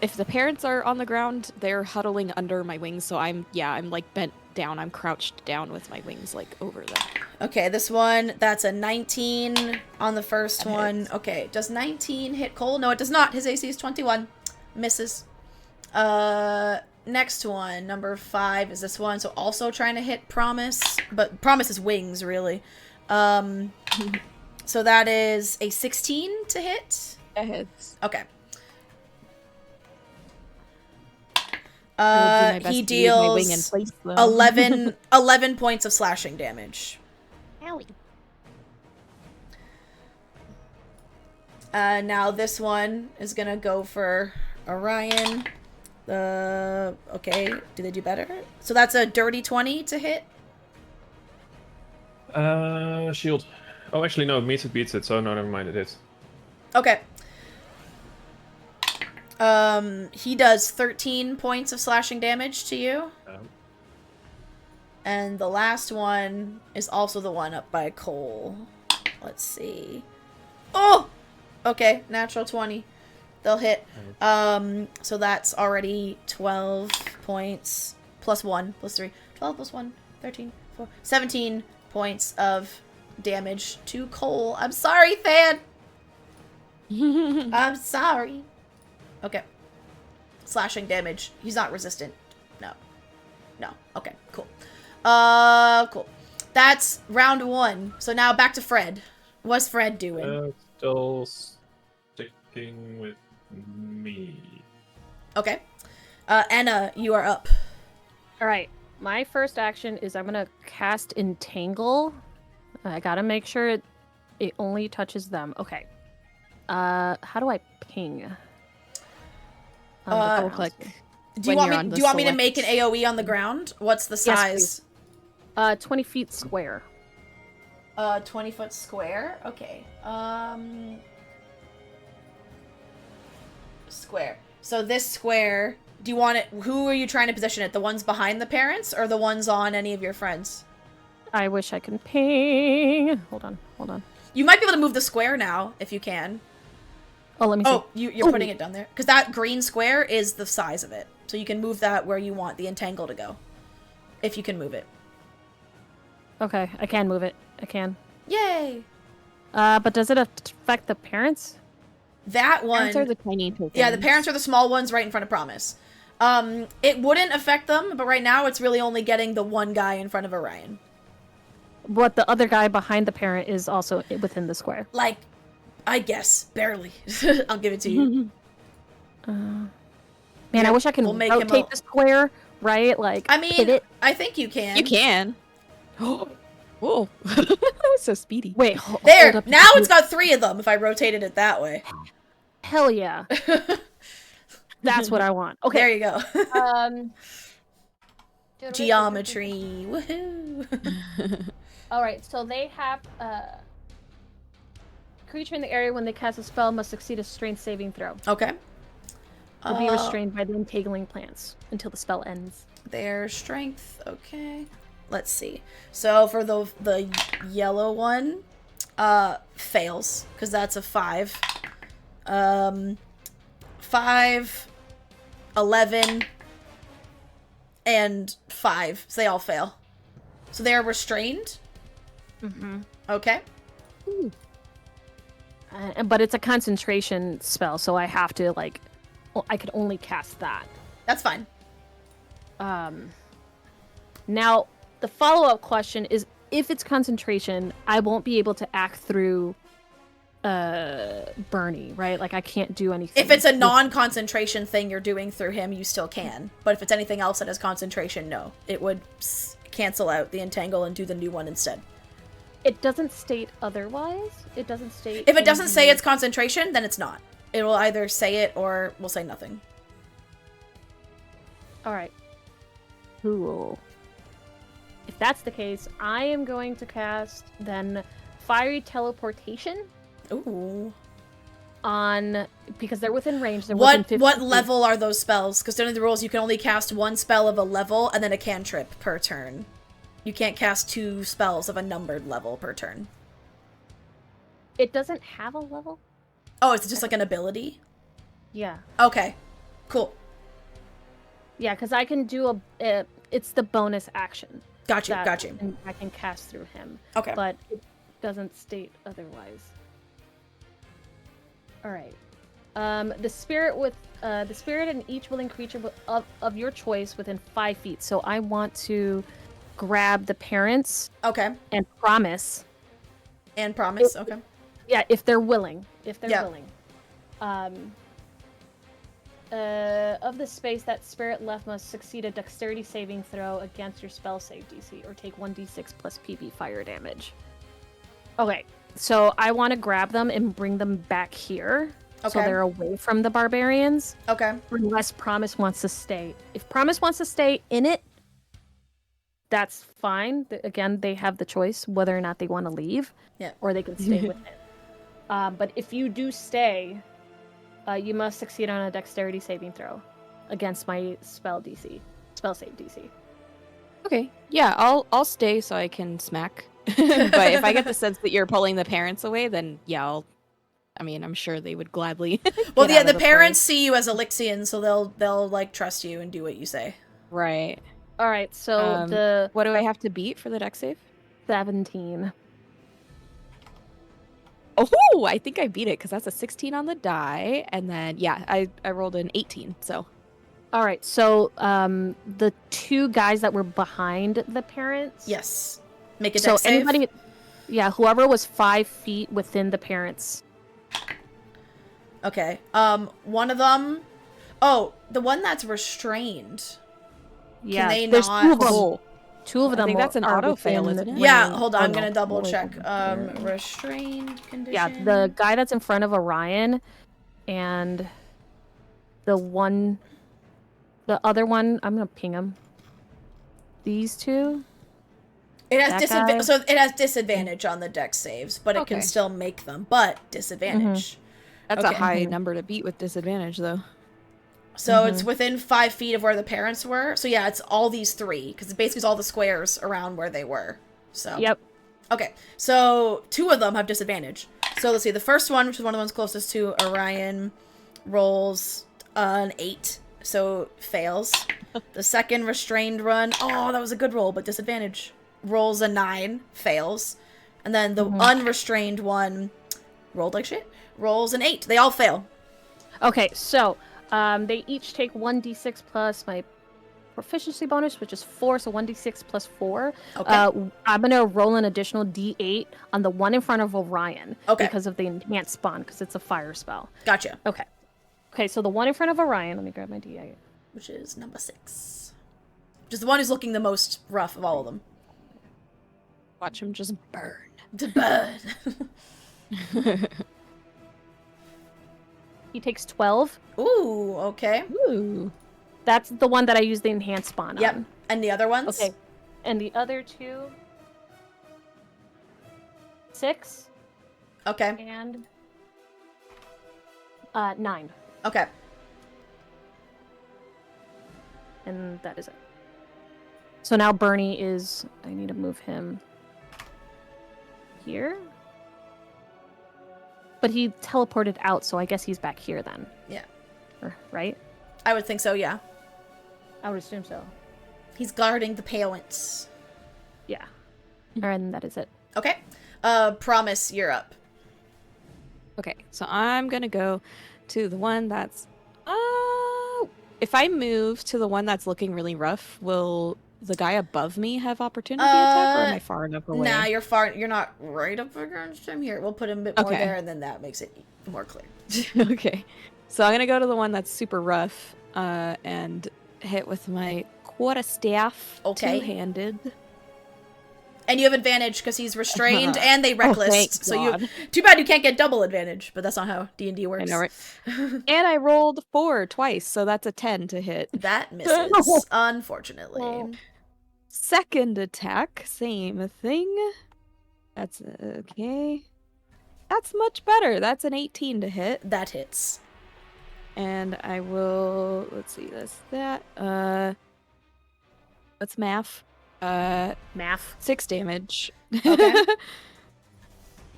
If the parents are on the ground, they're huddling under my wings, so I'm like bent down. I'm crouched down with my wings like over them. Okay, this one, that's a 19 on the first That one. hits. Okay, does 19 hit Cole? No, it does not. His AC is 21. Misses. Next one, number 5 is this one. So also trying to hit Promise, but Promise is wings, really. So that is a 16 to hit. That hits. Okay. I will do my best He to use my wing in deals place, though. 11 points of slashing damage. Owie. Now this one is gonna go for Orion. Okay, do they do better? So that's a dirty 20 to hit. Shield. Oh, actually, no. Meets it, beats it. So no, never mind. It is. Okay. He does 13 points of slashing damage to you. And the last one is also the one up by Cole. Let's see. Oh! Okay, natural 20. They'll hit. So that's already 12 points. Plus 1, plus 3. 12 plus 1, 13, 4, 17 points of damage to Cole. I'm sorry, Than! I'm sorry. Okay. Slashing damage. He's not resistant. No. No. Okay, cool. Cool. That's round 1. So now back to Fred. What's Fred doing? Still sticking with me. Okay. Anna, you are up. All right. My first action is I'm gonna cast Entangle. I gotta make sure it only touches them. Okay. How do I ping? Double click. Do you want me to make an AoE on the ground? What's the size? Yes, 20 feet square. 20 foot square. Okay. Square. So this square. Do you want it? Who are you trying to position it? The ones behind the parents, or the ones on any of your friends? I wish I could ping. Hold on. You might be able to move the square now if you can. Oh, let me see. Oh, you're putting it down there because that green square is the size of it, so you can move that where you want the entangle to go, if you can move it. Okay, I can move it. I can. Yay! But does it affect the parents? That one. Parents are the tiny tokens. Yeah, the parents are the small ones right in front of Promise. It wouldn't affect them, but right now it's really only getting the one guy in front of Orion. But the other guy behind the parent is also within the square. Like, I guess barely. I'll give it to you. Man, I wish I could make rotate the square, right? Like, I mean, pivot. I think you can. You can. Whoa. That was so speedy. Wait, there. hold up. Now it's got 3 of them if I rotated it that way. Hell yeah. That's what I want. Okay. There you go. Geometry. Woohoo. All right, so they have creature in the area when they cast a spell must succeed a strength saving throw. Okay. Will be restrained by the entangling plants until the spell ends. Their strength. Okay. Let's see. So for the yellow one, fails because that's a 5. 5, 11, and 5. So they all fail. So they are restrained. Mm-hmm. Okay. But it's a concentration spell, so I have to I could only cast that. That's fine. Now the follow-up question is, if it's concentration, I won't be able to act through Bernie, right? Like, I can't do anything. If it's a non-concentration thing you're doing through him, you still can. But if it's anything else that has concentration, no. It would cancel out the entangle and do the new one instead. It doesn't state otherwise. It doesn't state... If it doesn't say it's concentration, then it's not. It will either say it or will say nothing. Alright. Cool. If that's the case, I am going to cast, then, Fiery Teleportation. Ooh. Because they're within range. They're within 50 What feet. level are those spells? Because under the rules, you can only cast 1 spell of a level and then a cantrip per turn. You can't cast 2 spells of a numbered level per turn. It doesn't have a level? Oh, it's just like an ability? Yeah. Okay. Cool. Yeah, because I can do it's the bonus action. Got you. I can cast through him. Okay. But it doesn't state otherwise. All right. The spirit and each willing creature of your choice within 5 feet. So I want to grab the parents. Okay. And promise. Okay. Yeah, if they're willing. Yeah. Willing. Of the space that spirit left must succeed a dexterity saving throw against your spell save DC or take 1d6 plus PB fire damage. Okay, so I want to grab them and bring them back here. Okay. So they're away from the barbarians. Okay. Unless Promise wants to stay. If Promise wants to stay in it, that's fine. Again, they have the choice whether or not they want to leave. Yeah. Or they can stay with it. But if you do stay, you must succeed on a dexterity saving throw against my spell save DC. Okay. Yeah, I'll stay so I can smack. But if I get the sense that you're pulling the parents away, then yeah, I'm sure they would gladly. Well, yeah, the parents see you as Alyxian, so they'll like trust you and do what you say. Right. All right. So what do I have to beat for the dex save? 17. Oh, I think I beat it because that's a 16 on the die, and then yeah, I rolled an 18. So. All right. So the 2 guys that were behind the parents. Yes. Make a dex save. Anybody, whoever was 5 feet within the parents. Okay. One of them. Oh, the one that's restrained. Yeah. Can they there's not? 2 of them. 2 of them. I think that's an auto fail, isn't it? Yeah. Hold on. I'm gonna double check. Restrained condition. Yeah. The guy that's in front of Orion, and the one The other one, I'm gonna ping him. These two. It has That disadvantage. guy? So it has disadvantage on the dex saves, but it can Okay. still make them. But disadvantage. That's a Okay. high number to beat with disadvantage, though. So it's within 5 feet of where the parents were. So yeah, it's all these 3 because it basically is all the squares around where they were. So Yep. Okay, so 2 of them have disadvantage. So let's see. The first one, which is one of the ones closest to Orion, rolls an 8, so fails. The second restrained one, oh, that was a good roll, but disadvantage. Rolls a 9, fails. And then the unrestrained one rolled like shit. Rolls an 8. They all fail. Okay, so they each take 1d6 plus my proficiency bonus, which is 4, so 1d6 plus 4. Okay. I'm gonna roll an additional d8 on the one in front of Orion Okay. because of the enhanced spawn, because it's a fire spell. Gotcha. Okay. Okay, so the one in front of Orion, let me grab my d8. Which is number 6. Which is the one who's looking the most rough of all of them. Watch him just burn. To burn. He takes 12. Ooh, okay. Ooh. That's the one that I used the enhanced spawn Yep. on. And the other ones? Okay. And the other 2, 6 Okay. and 9. Okay. And that is it. So now Bernie is... I need to move him here. But he teleported out, so I guess he's back here then. Yeah. Right? I would think so, yeah. I would assume so. He's guarding the parents. Yeah. And that is it. Okay. Promise, you're up. Okay, so I'm gonna go to the one that's. If I move to the one that's looking really rough, will the guy above me have opportunity attack, or am I far enough away? Nah, you're far. You're not right up against him. Here, we'll put him a bit more Okay. there, and then that makes it more clear. Okay, so I'm gonna go to the one that's super rough, and hit with my quarterstaff, Okay. two-handed. And you have advantage because he's restrained and they reckless. thank So God. you. Too bad you can't get double advantage, but that's not how D&D I works. know, right? And I rolled 4 twice, so that's a 10 to hit. That misses, unfortunately. Second attack, same thing. That's okay. That's much better. That's an 18 to hit. That hits. And I will, let's see, that's math. Math. 6 damage. Okay.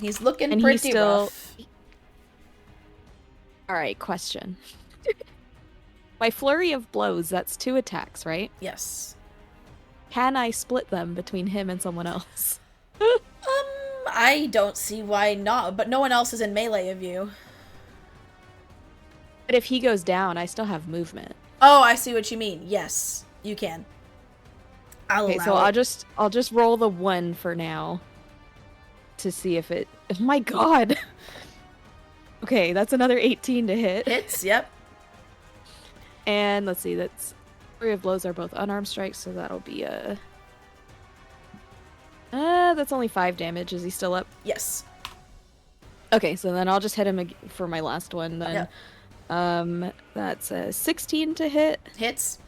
He's looking And pretty he's still... rough. Alright, question. My flurry of blows, that's 2 attacks, right? Yes. Can I split them between him and someone else? I don't see why not, but no one else is in melee of you. But if he goes down, I still have movement. Oh, I see what you mean. Yes, you can. Okay, so I'll just roll the 1 for now to see if it. Oh my god. Okay, that's another 18 to hit. Hits, yep. And let's see, that's 3 of blows are both unarmed strikes, so that'll be a. That's only 5 damage. Is he still up? Yes. Okay, so then I'll just hit him for my last one then. Yep. That's a 16 to hit. Hits.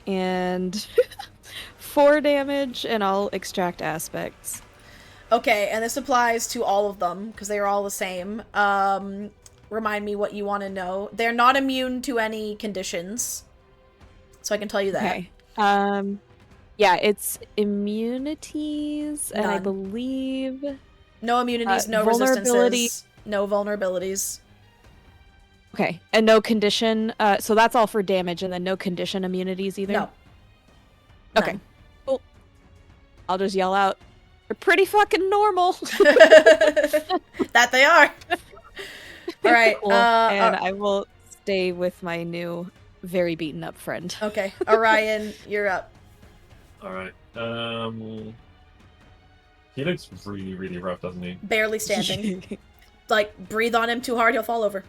And 4 damage, and I'll extract aspects. Okay, and this applies to all of them, because they are all the same. Remind me what you want to know. They're not immune to any conditions. So I can tell you that. Okay. Yeah, it's immunities, and I None. believe... No immunities, no vulnerability. resistances, no vulnerabilities. Okay, and no condition, so that's all for damage, and then no condition immunities either? No. Okay, None. cool. I'll just yell out, "You're pretty fucking normal!" That they are. All right. Cool. And I will stay with my new, very beaten up friend. Okay. Orion, you're up. Alright. He looks really, really rough, doesn't he? Barely standing. Like, breathe on him too hard, he'll fall over.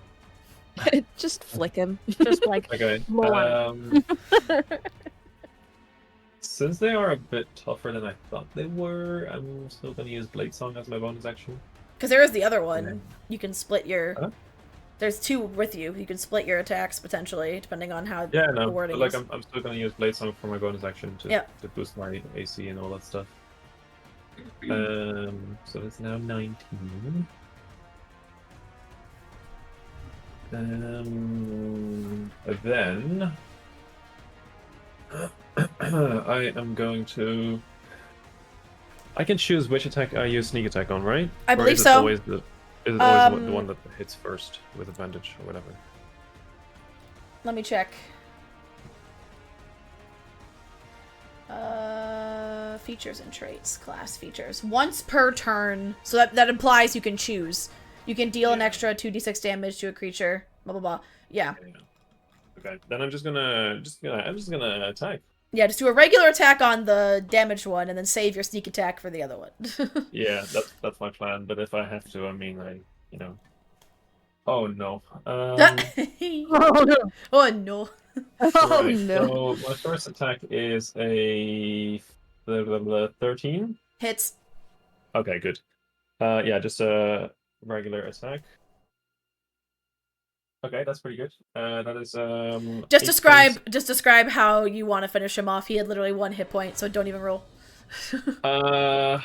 Just flick him. Just like Okay. more. Since they are a bit tougher than I thought they were, I'm still going to use Blade Song as my bonus action. Because there is the other one. You can split your... Huh? There's 2 with you. You can split your attacks potentially, depending on how Yeah, the no, wording but like is. I'm still gonna use Blade Song for my bonus action to Yeah. boost my AC and all that stuff. So it's now 19. Then I am going to. I can choose which attack I use sneak attack on, right? I Or believe is it so. always the one that hits first with advantage or whatever? Let me check. Features and traits, class features. Once per turn, so that implies you can choose. You can deal an extra 2d6 damage to a creature. Blah blah blah. Yeah. Okay. Then I'm just gonna attack. Yeah, just do a regular attack on the damaged one, and then save your sneak attack for the other one. Yeah, that's my plan. But if I have to, I mean, Oh no. Oh no! Oh no. Oh Right. no! So my first attack is a 13. Hits. Okay, good. Yeah, just a regular attack. Okay, that's pretty good. That is Just 8 describe points. just describe how you want to finish him off. He had literally 1 hit point, so don't even roll. I'll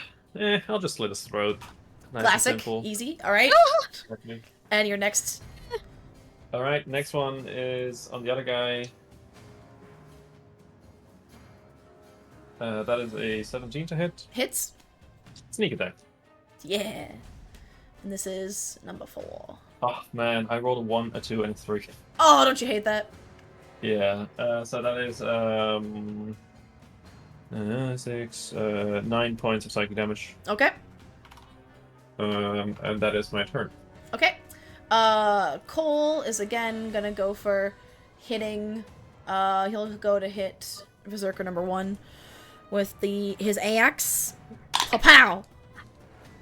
just slit his throat. Nice and Classic, simple. easy. All right. Okay. And your next. All right, next one is on the other guy. That is a 17 to hit. Hits. Sneak attack. Yeah. And this is number 4. Oh man, I rolled a 1, a 2, and a 3. Oh, don't you hate that? Yeah. So that is 9 points of psychic damage. Okay. And that is my turn. Okay. Cole is again gonna go for hitting. He'll go to hit Berserker number 1 with his axe. Pow!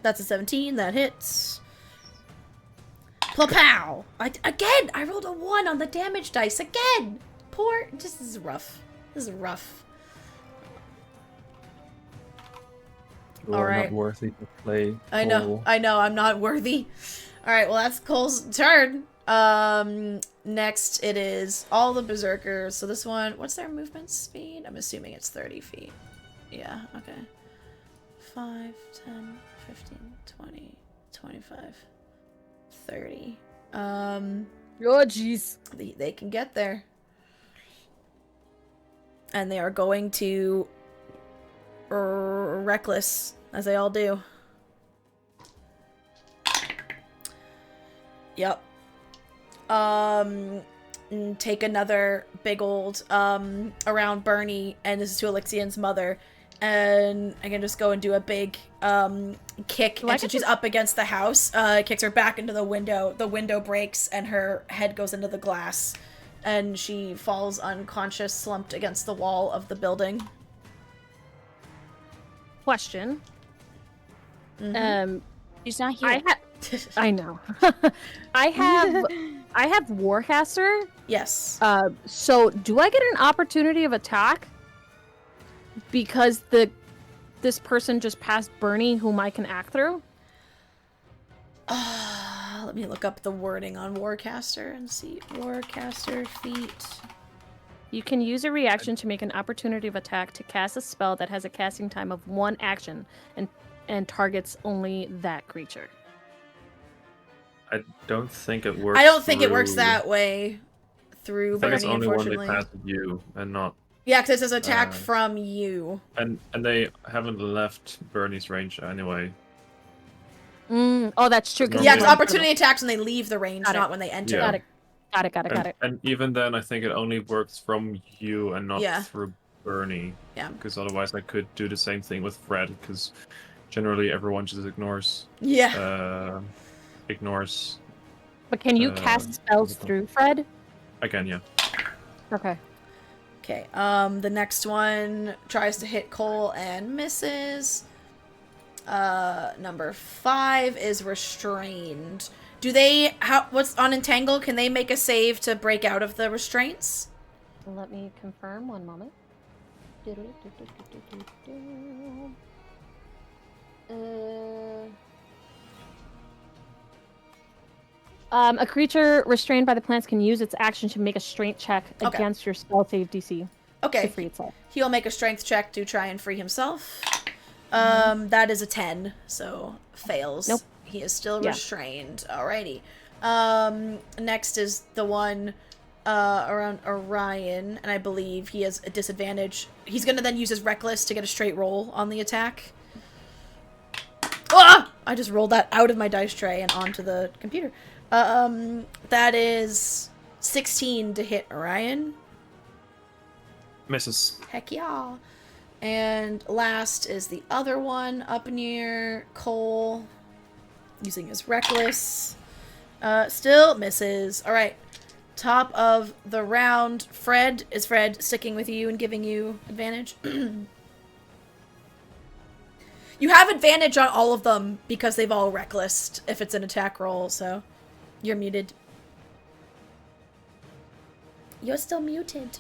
That's a 17. That hits. Pow! I rolled a 1 on the damage dice again. This is rough. This is rough. You All are right. not worthy to play. I know. I'm not worthy. All right. Well, that's Cole's turn. Next it is all the berserkers. So this one, what's their movement speed? I'm assuming it's 30 feet. Yeah. Okay. 5, 10, 15, 20, 25, 30. Oh jeez. They can get there. And they are going to reckless, as they all do. Yep. Take another big old around Bernie, and this is to Alyxian's mother. And I can just go and do a big kick, and since she's up against the house, kicks her back into the window. The window breaks, and her head goes into the glass, and she falls unconscious, slumped against the wall of the building. Question. Mm-hmm. She's not here. I know. I have Warcaster. Yes. So do I get an opportunity of attack? Because this person just passed Bernie, whom I can act through? Let me look up the wording on Warcaster and see. Warcaster feat. You can use a reaction to make an opportunity of attack to cast a spell that has a casting time of 1 action and targets only that creature. I don't think it works. I don't think it works that way through I think it's Bernie, only when they unfortunately. pass you and not. Yeah, because it says attack from you. And they haven't left Bernie's range anyway. Oh, that's true. No, Yeah, yeah. because opportunity attacks when they leave the range, Got it. not when they enter. Yeah. Got it. And even then, I think it only works from you and not Yeah. through Bernie. Yeah. Because otherwise, I could do the same thing with Fred. Because generally, everyone just ignores. Yeah. Ignores. But can you cast spells through Fred? I can, yeah. Okay. Okay, the next one tries to hit Cole and misses. Number 5 is restrained. What's on Entangle? Can they make a save to break out of the restraints? Let me confirm, one moment. A creature restrained by the plants can use its action to make a strength check Okay. against your spell save DC to Okay. free itself. He'll make a strength check to try and free himself. That is a 10, so fails. Nope. He is still Yeah. restrained. Alrighty. Next is the one around Orion, and I believe he has a disadvantage. He's gonna then use his Reckless to get a straight roll on the attack. Ah! I just rolled that out of my dice tray and onto the computer. That is 16 to hit Orion. Misses. Heck yeah. And last is the other one up near Cole, using his Reckless. Still misses. Alright. Top of the round. Fred. Is Fred sticking with you and giving you advantage? You have advantage on all of them because they've all Reckless if it's an attack roll, so you're muted. You're still muted.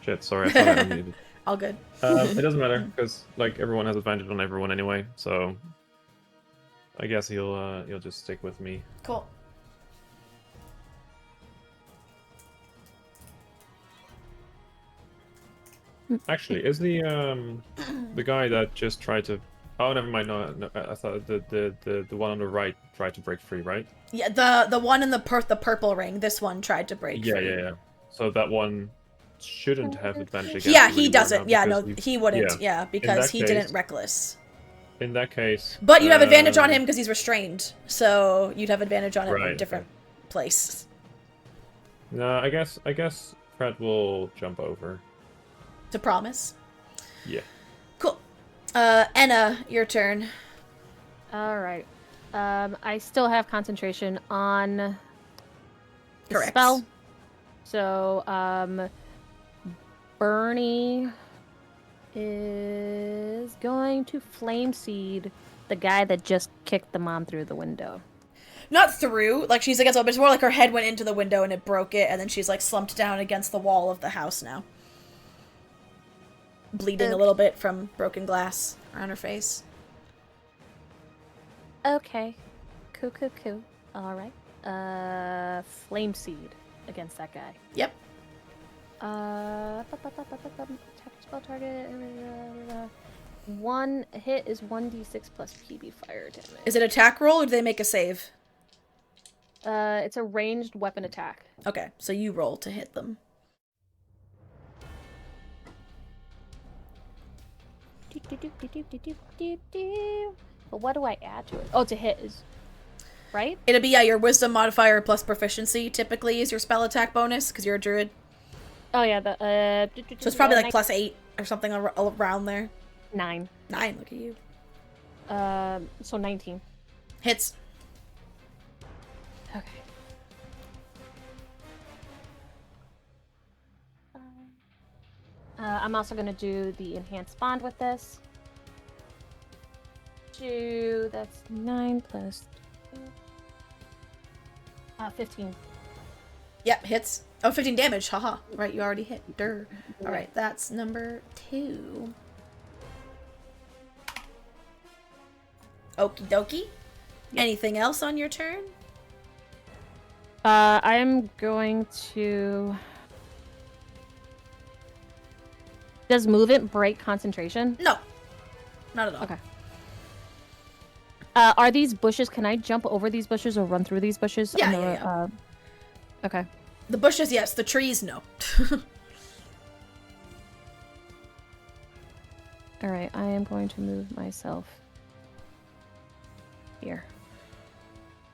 Shit, sorry, I thought I unmuted. All good. It doesn't matter, because, like, everyone has advantage on everyone anyway, so... I guess he'll just stick with me. Cool. Actually, is the guy that just tried to... Oh, never mind, no, I thought the one on the right tried to break free, right? Yeah, the one in the purple ring, this one tried to break free. Yeah. So that one shouldn't have advantage against Yeah, you he anymore doesn't. now Yeah, because no, he wouldn't. Yeah, because he didn't case- Reckless. In that case... But you'd have advantage on him because he's restrained, so you'd have advantage on him in a Right, different place. No, I guess Fred will jump over. To promise. Yeah. Cool. Enna, your turn. All right. I still have concentration on the Correct. spell. So, Bernie is going to flame seed the guy that just kicked the mom through the window. Not through, like she's against it, but it's more like her head went into the window and it broke it, and then she's like slumped down against the wall of the house now. Bleeding a little bit from broken glass around her face. Okay. Cool. All right. Flame seed against that guy. Yep. Attack spell target. One hit is 1d6 plus PB fire damage. Is it attack roll or do they make a save? It's a ranged weapon attack. Okay, so you roll to hit them. But what do I add to it? Oh, to hit is... Right? It'll be, yeah, your wisdom modifier plus proficiency typically is your spell attack bonus, because you're a druid. Oh, yeah, the... So it's probably like plus 8 or something around there. 9. 9, look at you. So 19. Hits. Okay. I'm also going to do the enhanced bond with this. 2, that's 9 plus 15. Yep, hits. Oh, 15 damage, haha. Right, you already hit. Durr. Alright, that's number 2. Okie dokie. Anything else on your turn? I'm going to... Does movement break concentration? No. Not at all. Okay. Are these bushes? Can I jump over these bushes or run through these bushes? Yeah, on the, yeah. Okay. The bushes, yes. The trees, no. All right. I am going to move myself here.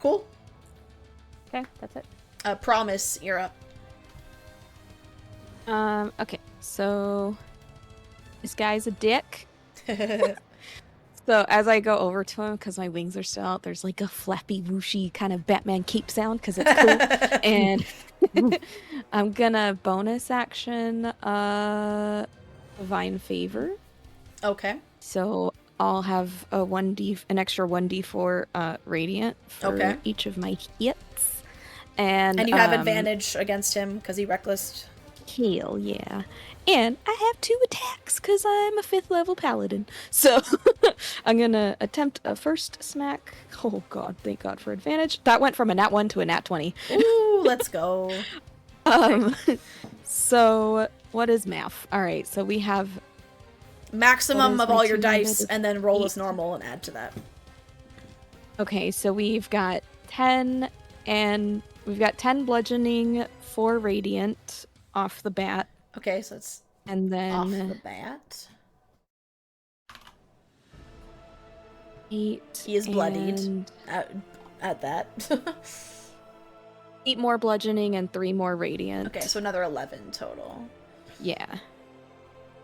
Cool. Okay, that's it. Promise, you're up. Okay, so this guy's a dick. So as I go over to him, because my wings are still out, there's like a flappy, whooshy kind of Batman cape sound, because it's cool. And I'm gonna bonus action Divine Favor. Okay. So I'll have an extra 1d4 radiant for each of my hits. And you have advantage against him because he reckless. Heal, yeah. And I have 2 attacks because I'm a 5th level paladin. So I'm going to attempt a first smack. Oh god, thank god for advantage. That went from a nat 1 to a nat 20. Ooh, let's go. So what is math? All right, so we have Maximum of my all your two-handed dice, and then roll as 8. normal and add to that. Okay, so we've got 10 and we've got 10 bludgeoning, 4 radiant off the bat. Okay, so it's And then off the bat. 8. He is bloodied and at that. 8 more bludgeoning and 3 more radiant. Okay, so another 11 total. Yeah.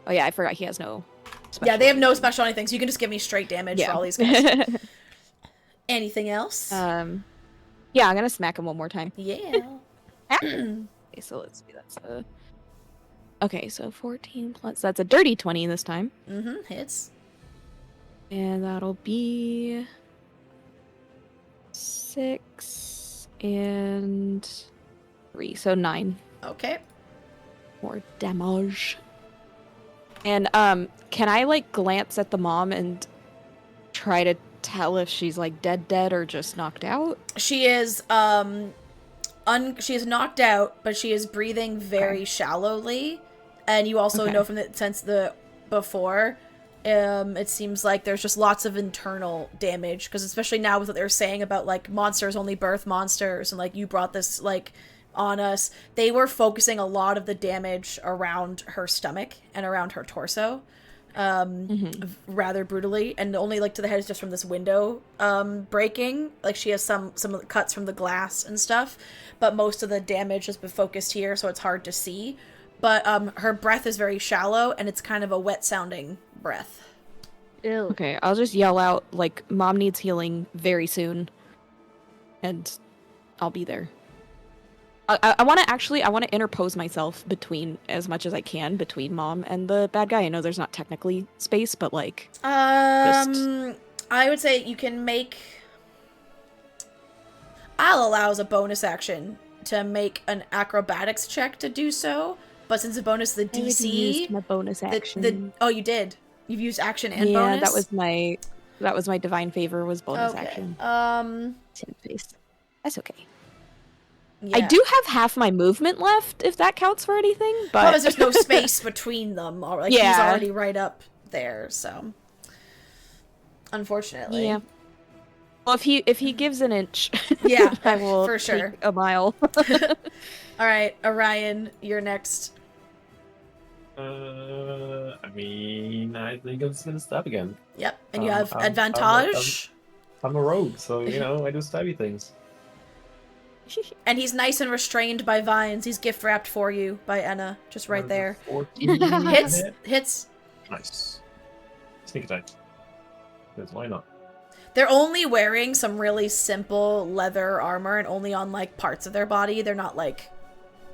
Oh yeah, I forgot he has no special. Yeah, they have no special anything, so you can just give me straight damage for all these guys. Anything else? Yeah, I'm gonna smack him one more time. Yeah. Okay, so let's see. That's okay. So 14 plus. That's a dirty 20 this time. Hits. And that'll be 6 and 3, so 9 Okay. more damage. And can I like glance at the mom and try to tell if she's like dead or just knocked out? She is she is knocked out, but she is breathing very shallowly, and you also know from the before, it seems like there's just lots of internal damage, because especially now with what they're saying about like monsters only birth monsters, and like you brought this like on us, they were focusing a lot of the damage around her stomach and around her torso, rather brutally, and only like to the head is just from this window breaking. Like she has some of the cuts from the glass and stuff, but most of the damage has been focused here, so it's hard to see. But her breath is very shallow, and it's kind of a wet sounding breath. Ew. Okay, I'll just yell out like mom needs healing very soon, and I'll be there. I want to interpose myself between, as much as I can, between mom and the bad guy. I know there's not technically space, but like I would say you can make, I'll allow as a bonus action to make an acrobatics check to do so, but since the bonus the DC, used my bonus action. oh, you did, you've used action and bonus. Yeah, that was my divine favor was bonus action. That's okay. Yeah. I do have half my movement left, if that counts for anything, but... Because there's no space between them. Or, like, he's already right up there, so... Unfortunately. Yeah. Well, if he gives an inch, yeah, I will for sure. take a mile. Alright, Orion, you're next. I mean, I think I'm just gonna stab again. Yep, and you have advantage. I'm a rogue, so, you know, I do stabby things. And he's nice and restrained by vines. He's gift wrapped for you by Enna, just right there. 14 Hits. Nice. Sneak attack. Because why not? They're only wearing some really simple leather armor, and only on like parts of their body. They're not like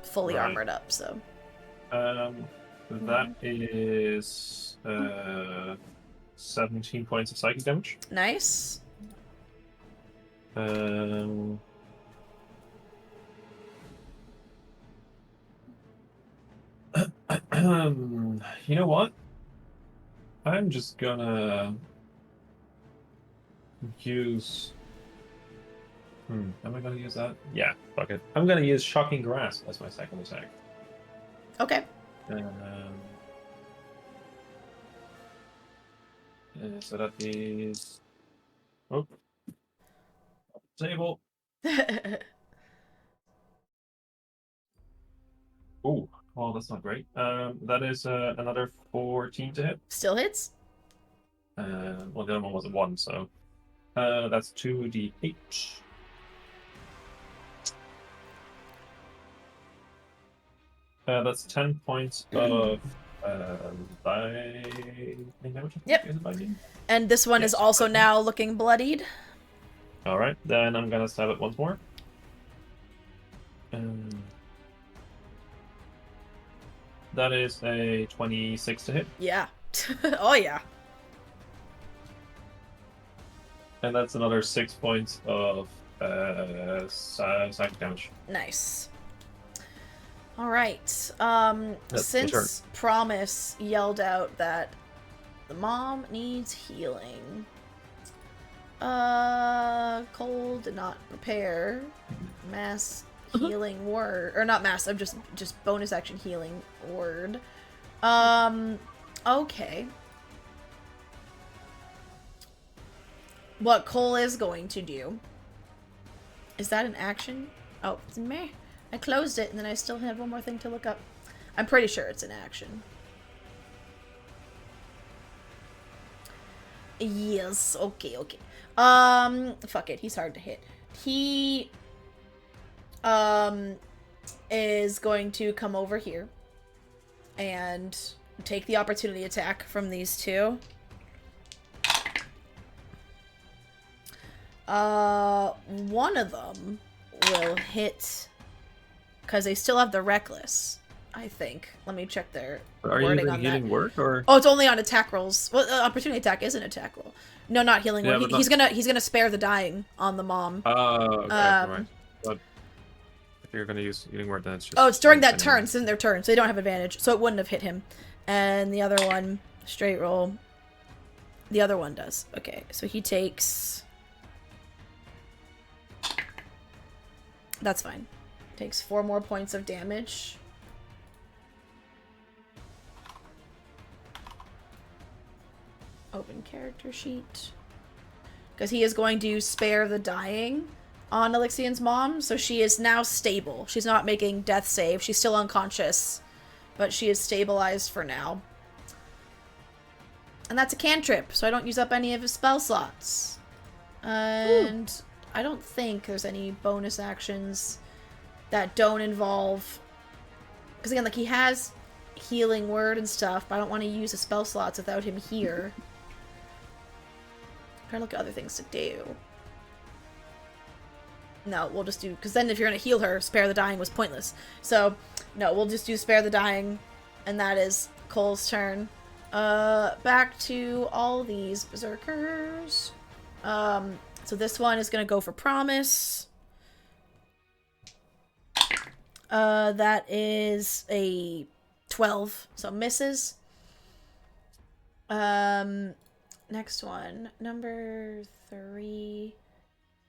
fully armored up. So. That is 17 points of psychic damage. Nice. You know what? I'm just gonna use... am I gonna use that? Yeah, fuck it. I'm gonna use Shocking Grasp as my second attack. Okay. So that is... Oh. Off the table. Oh. Well, that's not great. That is another 14 to hit. Still hits. Well, the other one was a 1, so that's 2d8. That's 10 points of lightning damage. Yep. Is it lightning? And this one is also now looking bloodied. All right, then I'm gonna stab it once more. That is a 26 to hit. Yeah. Oh, yeah. And that's another 6 points of psychic damage. Nice. All right. That's my turn. Since Promise yelled out that the mom needs healing, Cole did not prepare mass healing word, or not mass. I'm just bonus action healing word. Okay. What Cole is going to do. Is that an action? Oh, it's meh. I closed it, and then I still have one more thing to look up. I'm pretty sure it's an action. Yes, okay. Fuck it, he's hard to hit. He, is going to come over here and take the opportunity attack from these two. One of them will hit because they still have the reckless, I think. Let me check their wording on that. Healing word or? Oh, it's only on attack rolls. Well, opportunity attack is an attack roll. No, not healing word. He's gonna spare the dying on the mom. Oh, okay, right. But if you're gonna use healing word, then it's just. Oh, it's during that turn. It's in their turn, so they don't have advantage. So it wouldn't have hit him. And the other one, straight roll. The other one does. Okay, so he takes. That's fine. Takes 4 more points of damage. Open character sheet. Because he is going to spare the dying on Alyxian's mom, so she is now stable. She's not making death save. She's still unconscious, but she is stabilized for now. And that's a cantrip, so I don't use up any of his spell slots. And I don't think there's any bonus actions that don't involve... Because again, like, he has healing word and stuff, but I don't want to use the spell slots without him here. I'm trying to look at other things to do. No, we'll just do... Because then if you're going to heal her, Spare the Dying was pointless. So, no, we'll just do Spare the Dying, and that is Cole's turn. Back to all these berserkers. So this one is going to go for Promise. That is a 12, so misses. Next one, number 3,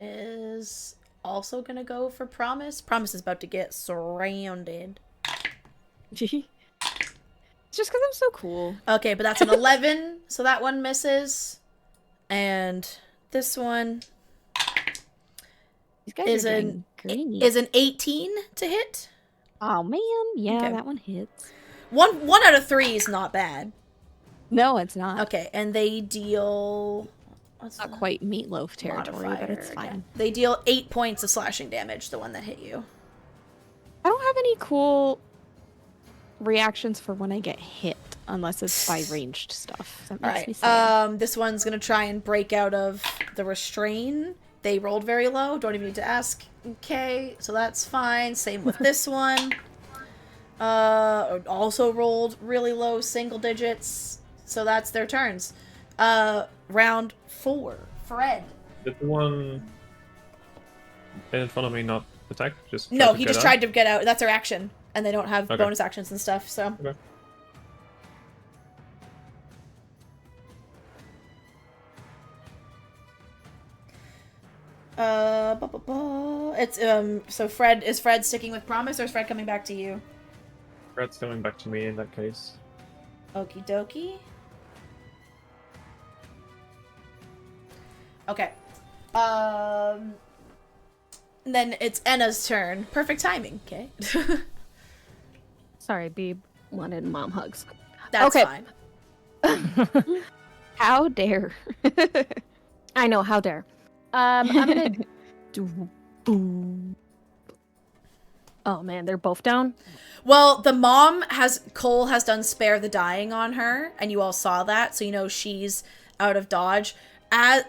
is also going to go for Promise. Promise is about to get surrounded. It's just because I'm so cool. Okay, but that's an 11, so that one misses. And this one These guys is are an green. is an 18 to hit. Oh man, yeah, Okay. that one hits. One out of 3 is not bad. No, it's not. Okay, and they deal... What's Not the quite meatloaf territory, but modifier? it's fine. Okay. They deal 8 points of slashing damage, the one that hit you. I don't have any cool reactions for when I get hit, unless it's by ranged stuff. That makes me sad. This one's gonna try and break out of the restrain. They rolled very low, don't even need to ask. Okay, so that's fine. Same with this one. Also rolled really low, single digits. So that's their turns. Round 4. Fred. Did the one in front of me not attack? No, he just tried to get out. That's their action. And they don't have Okay. bonus actions and stuff, so. Okay. It's, so Fred, is Fred sticking with Promise, or is Fred coming back to you? Fred's coming back to me in that case. Okie dokie. Okay. Then it's Enna's turn. Perfect timing, okay? Sorry, Beeb wanted mom hugs. That's Okay. fine. How dare? I know, how dare. I'm gonna do boom. Oh man, they're both down. Well, the mom Cole has done Spare the Dying on her, and you all saw that, so you know she's out of dodge.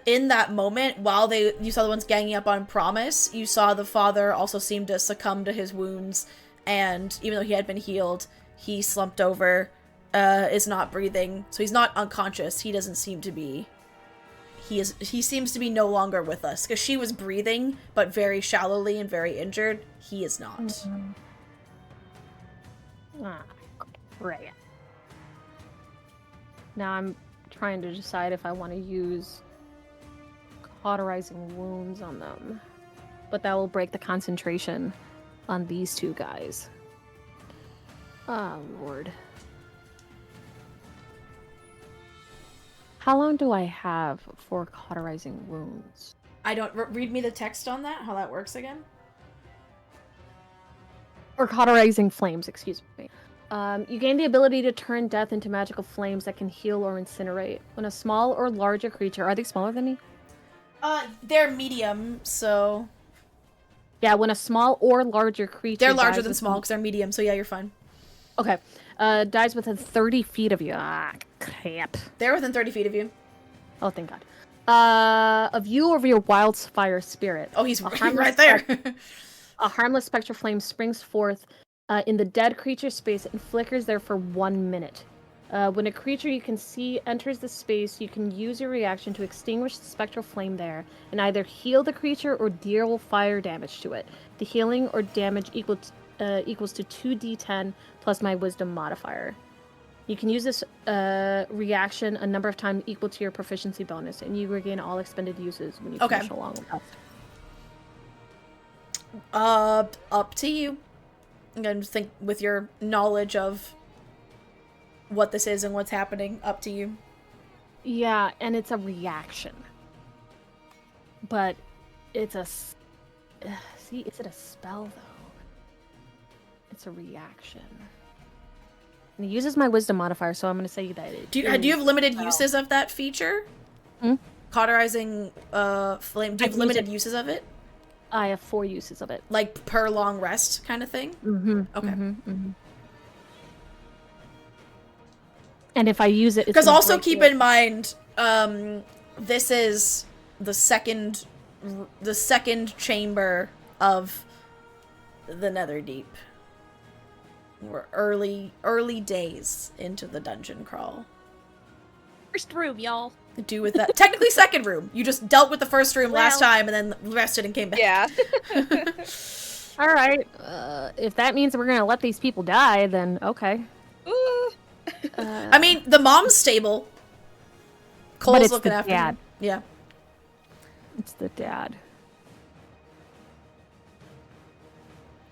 In that moment, while you saw the ones ganging up on Promise, you saw the father also seem to succumb to his wounds, and even though he had been healed, he slumped over, is not breathing, so he's not unconscious. He doesn't seem to be. He seems to be no longer with us, because she was breathing, but very shallowly and very injured. He is not. Ah, great. Now I'm trying to decide if I want to use cauterizing wounds on them. But that will break the concentration on these two guys. Oh, Lord. How long do I have for cauterizing wounds? I don't... read me the text on that, how that works again? Or cauterizing flames, excuse me. You gain the ability to turn death into magical flames that can heal or incinerate. When a small or larger creature... Are they smaller than me? They're medium, so... Yeah, when a small or larger creature... They're larger than small, because they're medium, so yeah, you're fine. Okay. Dies within 30 feet of you. Ah, crap. They're within 30 feet of you. Oh, thank God. Of you or of your wildfire spirit. Oh, he's right there. A harmless spectral flame springs forth in the dead creature's space and flickers there for 1 minute. When a creature you can see enters the space, you can use your reaction to extinguish the spectral flame there and either heal the creature or deal fire damage to it. The healing or damage equals to 2d10 plus my wisdom modifier. You can use this reaction a number of times equal to your proficiency bonus, and you regain all expended uses when you finish a long rest. Up to you. I'm gonna think with your knowledge of what this is and what's happening, up to you. Yeah, and it's a reaction. But it's a... See, is it a spell, though? It's a reaction. And it uses my wisdom modifier, so I'm going to say that it... Do you have limited uses of that feature? Hmm? Cauterizing flame. Do you have limited uses of it? I have 4 uses of it. Like per long rest kind of thing? Mm-hmm. Okay. Mm-hmm, mm-hmm. And if I use it, because also keep in mind, this is the second chamber of the Netherdeep. We're early days into the dungeon crawl. First room, y'all. Do with that. Technically second room. You just dealt with the first room last time and then rested and came back. Yeah. All right. If that means we're gonna let these people die, then okay. I mean, the mom's stable. Cole's looking after dad. him. Yeah. It's the dad.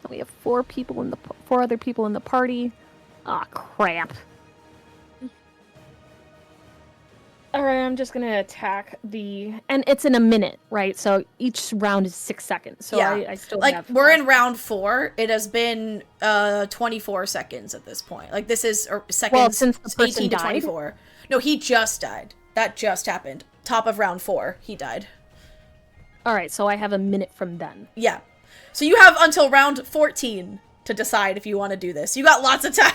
We have 4 other people in the party. Ah, crap. Alright, I'm just gonna attack and it's in a minute, right? So each round is 6 seconds. So yeah. I still like, have... we're in round 4. It has been 24 seconds at this point. Like, this is seconds, well, since the person 18 to died? 24. No, he just died. That just happened. Top of round 4, he died. Alright, so I have a minute from then. Yeah. So you have until round 14 to decide if you want to do this. You got lots of time.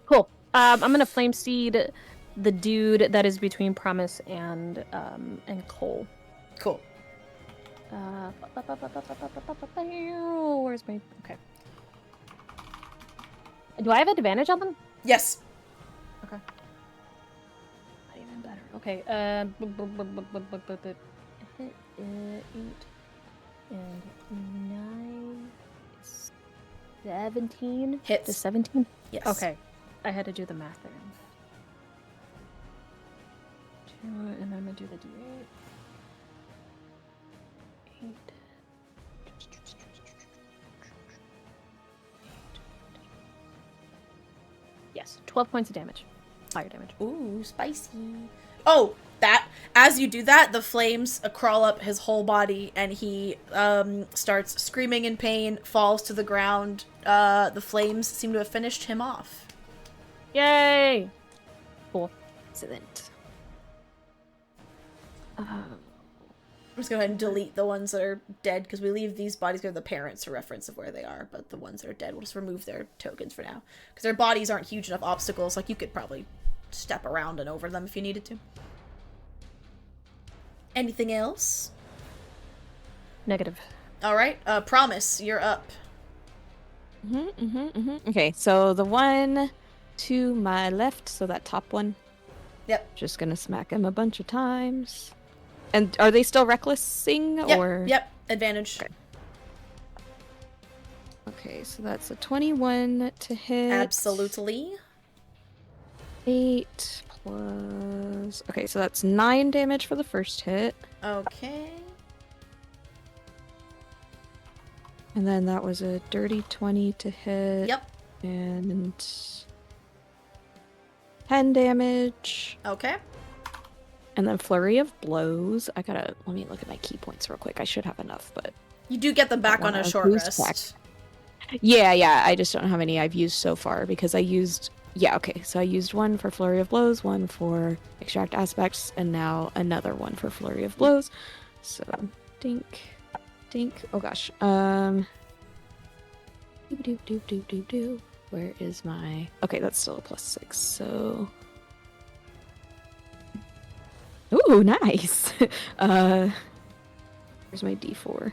Cool. I'm gonna flame seed the dude that is between Promise and Cole. Cool. Where's my... Okay. Do I have advantage on them? Yes. Okay. Not even better. Okay, 8 and 9... 17? Hits. To 17? Yes. Okay. I had to do the math there. 2, and I'm gonna do the d8. 8. Yes, 12 points of damage. Fire damage. Ooh, spicy. Oh, as you do that, the flames crawl up his whole body, and he starts screaming in pain, falls to the ground. The flames seem to have finished him off. Yay! Cool. Excellent. I'm just going to go ahead and delete the ones that are dead, because we leave these bodies give the parents a reference of where they are, but the ones that are dead, we'll just remove their tokens for now. Because their bodies aren't huge enough obstacles, like you could probably step around and over them if you needed to. Anything else? Negative. Alright, Promise, you're up. Okay, so the one to my left, so that top one. Yep. Just gonna smack him a bunch of times. And are they still recklessing, Yep, or? Yep, advantage. Okay. Okay, so that's a 21 to hit. Absolutely. 8 plus... Okay, so that's 9 damage for the first hit. Okay. And then that was a dirty 20 to hit. Yep. And 10 damage. Okay. And then flurry of blows. Let me look at my key points real quick. I should have enough, but... You do get them back on a short boost rest. Yeah, I just don't know how many I've used so far because I used... Yeah, okay, so I used one for flurry of blows, one for extract aspects, and now another one for flurry of blows. So, dink. Oh gosh. Where is my... Okay, that's still a +6, so... Ooh, nice! Where's my d4?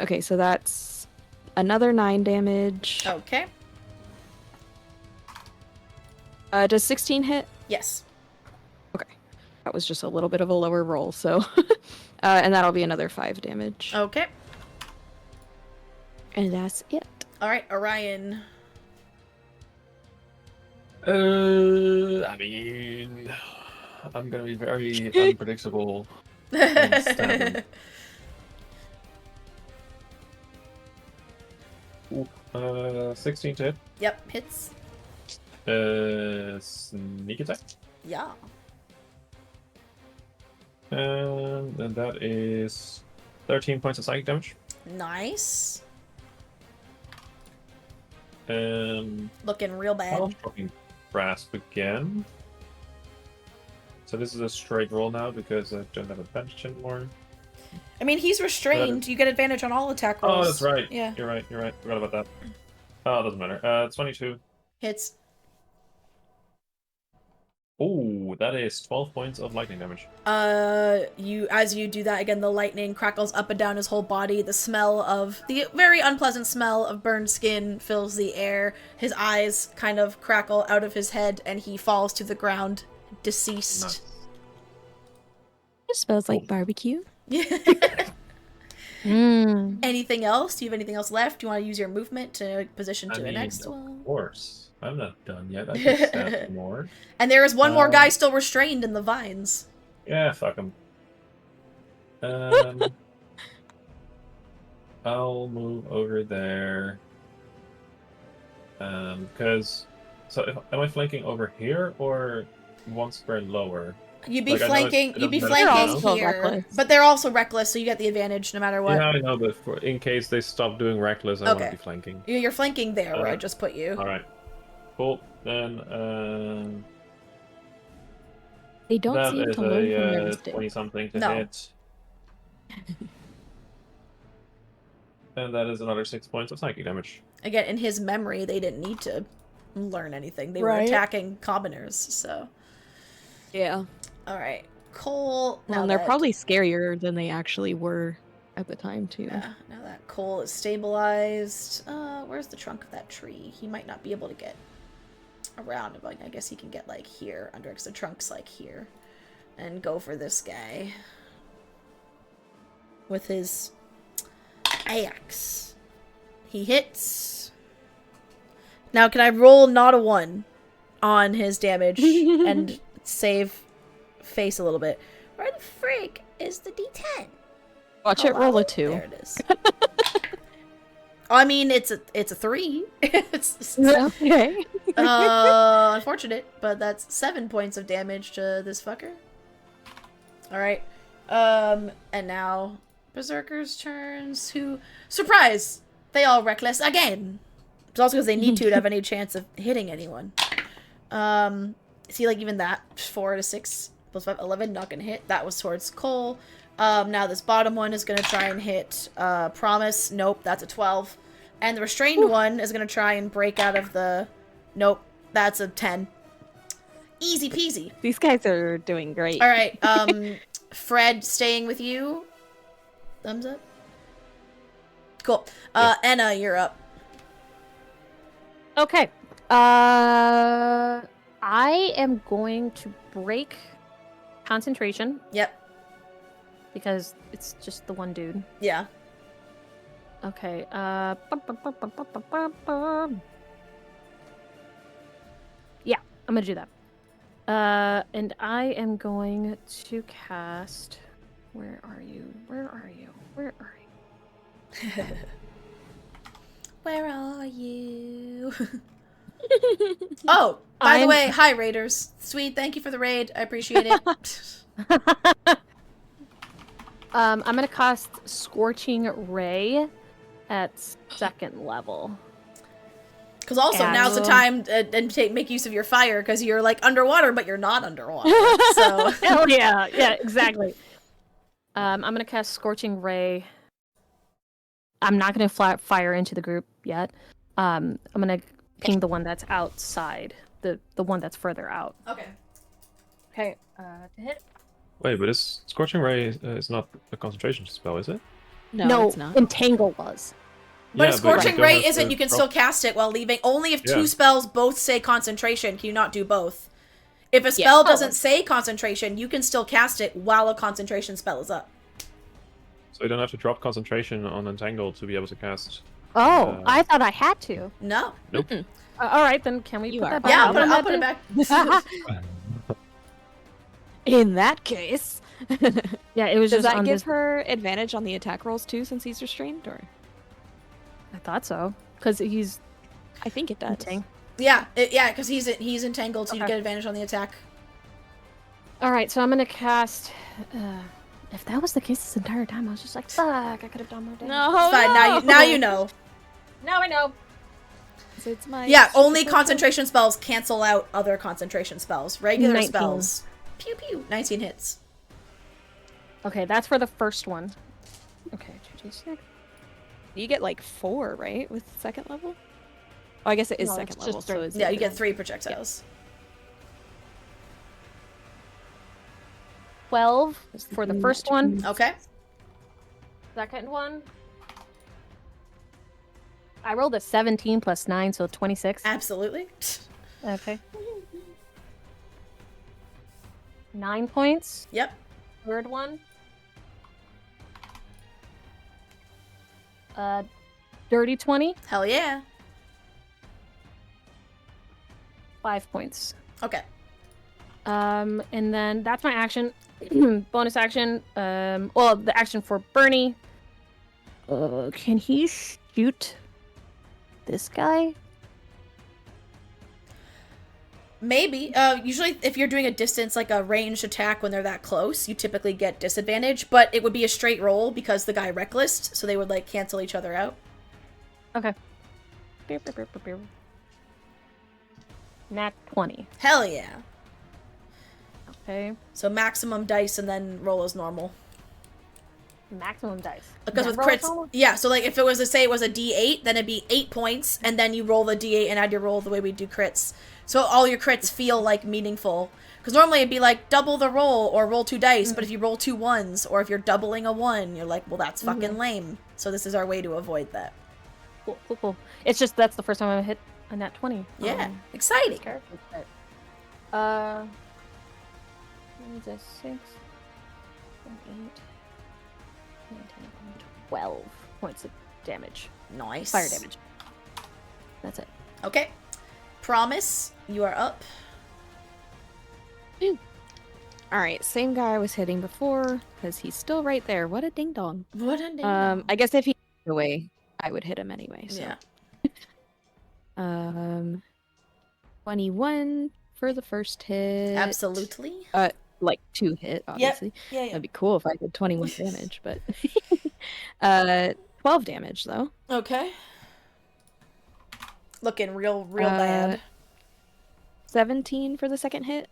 Okay, so that's another 9 damage. Okay. Does 16 hit? Yes. Okay. That was just a little bit of a lower roll, so... and that'll be another 5 damage. Okay. And that's it. Alright, Orion. I mean... I'm gonna be very unpredictable. and stubborn. Ooh, 16 to hit. Yep, hits. Sneak attack. Yeah. And then that is 13 points of psychic damage. Nice. Looking real bad. I'll fucking grasp again. So this is a straight roll now because I don't have advantage anymore. I mean, he's restrained. You get advantage on all attack rolls. Oh, that's right. Yeah. You're right. Forgot about that. Oh, it doesn't matter. 22. Hits. Oh, that is 12 points of lightning damage. As you do that again, the lightning crackles up and down his whole body. The very unpleasant smell of burned skin fills the air. His eyes kind of crackle out of his head, and he falls to the ground, deceased. Nice. It smells like barbecue. Anything else? Do you have anything else left? Do you want to use your movement to position to the next one? Of course. I'm not done yet. I can stab more. And there is one more guy still restrained in the vines. Yeah, fuck him. I'll move over there. Am I flanking over here or one square lower? You'd be Like, flanking. You'd be They're flanking also here, reckless. but they're also reckless, so you get the advantage no matter what. Yeah, I know, but in case they stop doing reckless, I want to be flanking. You're flanking there, where I just put you. All right. Cool. Then They don't that seem is to learn from their a mistakes. 20-something to No. hit. And that is another 6 points of psychic damage. Again, in his memory, they didn't need to learn anything. They were Right. attacking commoners, so. Yeah. Alright. Cole. Well, and they're probably scarier than they actually were at the time, too. Yeah, now that Cole is stabilized. Where's the trunk of that tree? He might not be able to get around. But I guess he can get, like, here, under, because the trunk's, like, here. And go for this guy. With his axe. He hits. Now, can I roll not a 1 on his damage and save face a little bit? Where the frig is the D10? Watch it roll a 2. There it is. I mean, it's a 3. It's Okay. unfortunate, but that's 7 points of damage to this fucker. Alright. And now Berserker's turns. Surprise! They all reckless again. It's also because they need to have any chance of hitting anyone. See, like, even that 4 to 6 plus 5, 11, not gonna hit. That was towards Cole. Now this bottom one is gonna try and hit Promise. Nope, that's a 12. And the restrained one is gonna try and break out of the... Nope, that's a 10. Easy peasy. These guys are doing great. Alright, Fred, staying with you. Thumbs up. Cool. Enna, you're up. Okay. I am going to break concentration Yep. because it's just the one dude. Yeah. Okay. Yeah, I'm gonna do that. And I am going to cast. Where are you? Where are you? Where are you? Where are you? Oh, by the way, hi Raiders. Sweet, thank you for the raid. I appreciate it. I'm gonna cast Scorching Ray at 2nd level. Because also now's the time and make use of your fire because you're like underwater, but you're not underwater. So Hell yeah, yeah, exactly. I'm gonna cast Scorching Ray. I'm not gonna fire into the group yet. I'm gonna ping the one that's outside, the one that's further out. okay. Okay. To hit. Wait, but this Scorching Ray is not a concentration spell, is it? No, it's not. Entangle was. But Yeah, a Scorching you Ray don't have isn't. to You can drop- still cast it while leaving. Only if two Yeah. spells both say concentration can you not do both. If a spell doesn't say concentration, you can still cast it while a concentration spell is up. So you don't have to drop concentration on Entangle to be able to cast. Oh, I thought I had to. No. Nope. All right, then can we You put are. that back? Yeah, on I'll put it back. In that case, Yeah, it was does just that on give this. her advantage on the attack rolls too, since he's restrained? Or I thought so, because he's I think it does. Yeah, because he's entangled, so you Okay. get advantage on the attack. All right, so I'm gonna cast. If that was the case this entire time, I was just like, "Fuck! I could have done more damage." No, It's fine. Now you know. Now I know. So it's my Yeah, only super concentration spells cancel out other concentration spells. Regular 19. spells. Pew pew. 19 hits. Okay, that's for the first one. Okay, 2d6. You get like 4, right, with 2nd level? Oh, I guess it is No, 2nd it's just level, so straight- it's Yeah, you get 3 projectiles. 12 for the first one. Okay. Second one. I rolled a 17 plus 9, so 26. Absolutely. Okay. 9 points. Yep. Third one. Dirty 20. Hell yeah. 5 points. Okay. And then that's my action. Bonus action. Well, the action for Bernie. Can he shoot this guy? Maybe. Usually if you're doing a distance, like a ranged attack when they're that close, you typically get disadvantage, but it would be a straight roll because the guy reckless, so they would, like, cancel each other out. Okay. Nat 20. Hell yeah. Okay. So maximum dice and then roll as normal. Maximum dice. Because Then with roll as crits, normal? yeah, so like if it was to say it was a D8, then it'd be 8 points, and then you roll the D8 and add your roll the way we do crits. So all your crits feel like meaningful. Because normally it'd be like double the roll or roll 2 dice, but if you roll 2 ones, or if you're doubling a 1, you're like, well, that's fucking lame. So this is our way to avoid that. Cool. It's just that's the first time I hit a nat 20. Yeah, exciting. This character set. What is this? 6, 7, 8, 9, 10, 12 points of damage. Nice. Fire damage. That's it. Okay. Promise, you are up. Alright, same guy I was hitting before, because he's still right there. What a ding dong. What a I guess if he moved away, I would hit him anyway. So. Yeah. 21 for the first hit. Absolutely. Like 2 hit, obviously. Yeah, That'd be cool if I did 21 damage, but 12 damage though. Okay. Looking real bad. 17 for the second hit,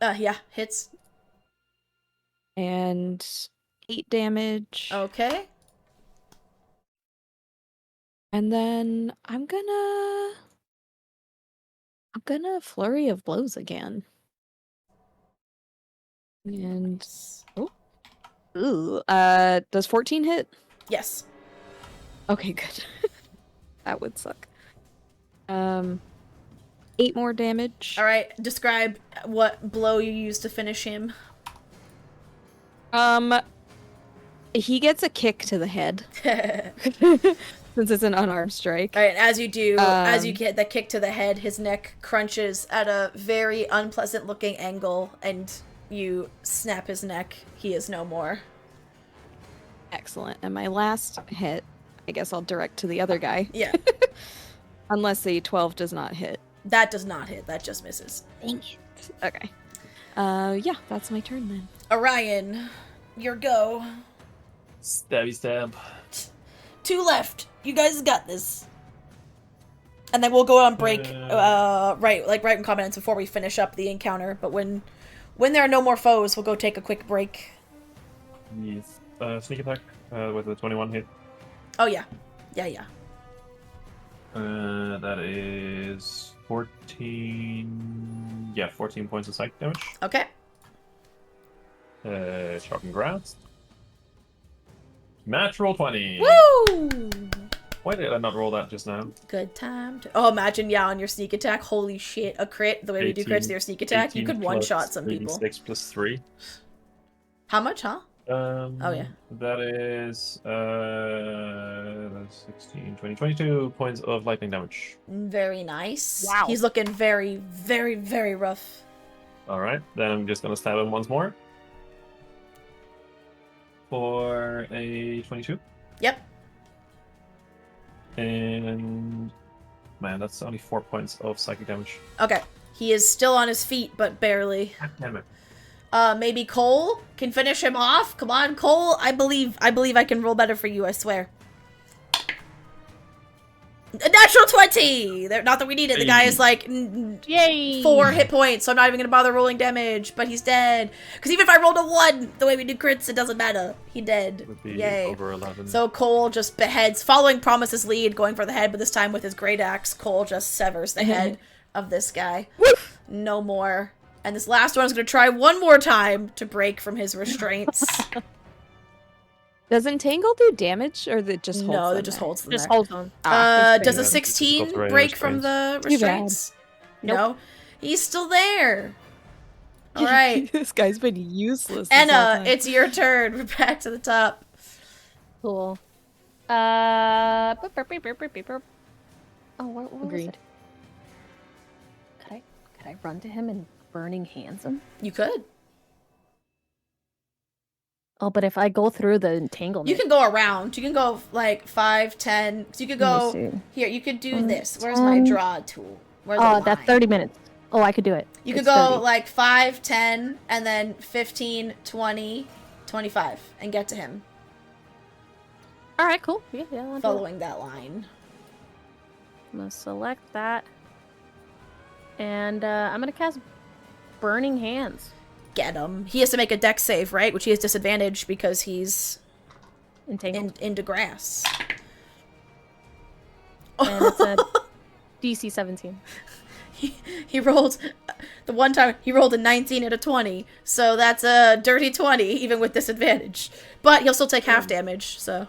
Yeah, hits. and 8 damage. Okay. And then I'm gonna flurry of blows again. And does 14 hit? Yes. Okay, good. That would suck. 8 more damage. All right. Describe what blow you used to finish him. He gets a kick to the head since it's an unarmed strike. All right, as you do, as you Um, get the kick to the head, his neck crunches at a very unpleasant-looking angle, and you snap his neck. He is no more. Excellent. And my last hit, I guess I'll direct to the other guy. Yeah, Unless a 12 does not hit. that does not hit. That just misses. Thank you. Okay. Yeah, that's my turn then. Orion, your go. Stabby stab. 2 left. You guys got this. And then we'll go on break, right in comments before we finish up the encounter. But when there are no more foes, we'll go take a quick break. Yes. Sneak attack with a 21 hit. Oh yeah, yeah. That is 14. Yeah, 14 points of psychic damage. Okay. Shock and grasp. Natural 20. Woo! Why did I not roll that just now? Good time to. Oh, imagine on your sneak attack. Holy shit, a crit. The way we do crits with your sneak attack, you could one shot some people. 6 plus 3. How much, huh? Oh yeah. That is 16, 20, 22 points of lightning damage. Very nice. Wow. He's looking very, very, very rough. Alright, then I'm just gonna stab him once more. For a 22. Yep. And man, that's only 4 points of psychic damage. Okay. He is still on his feet, but barely. God damn it. Maybe Cole can finish him off. Come on, Cole. I believe I can roll better for you, I swear. A natural 20! Not that we need it. The guy is like Yay! 4 hit points, so I'm not even gonna bother rolling damage, but he's dead. Because even if I rolled a 1, the way we do crits, it doesn't matter. He dead. Would be Yay. over 11. So Cole just beheads, following Promise's lead, going for the head, but this time with his great axe, Cole just severs the head of this guy. No more. And this last one is going to try one more time to break from his restraints. Does Entangle do damage, or it just holds No, them it just there? holds them Just there. hold on. Does a Yeah, 16 it's got break from the Too bad. restraints? Nope. No? He's still there. All right. This guy's been useless. This whole Anna, time. it's your turn. We're back to the top. Cool. Oh, what was Agreed. it? Could I run to him and burning hands him? You could. Oh, but if I go through the entanglement, You can go around. You can go like 5, 10. So you could Let me go see. here. You could do 1, this. Where's my 10. draw tool? Where's the Oh, that's line? 30 minutes. Oh, I could do it. You could It's go 30. like 5, 10, and then 15, 20, 25, and get to him All right, cool. Yeah, I'll do it. following that line. I'm gonna select that, and I'm gonna cast Burning Hands. Get him. He has to make a dex save, right? Which he has disadvantage because he's Entangled. into grass. And it's a DC 17. He rolled the one time he rolled a 19 and a 20, so that's a dirty 20 even with disadvantage. But he'll still take half damage. So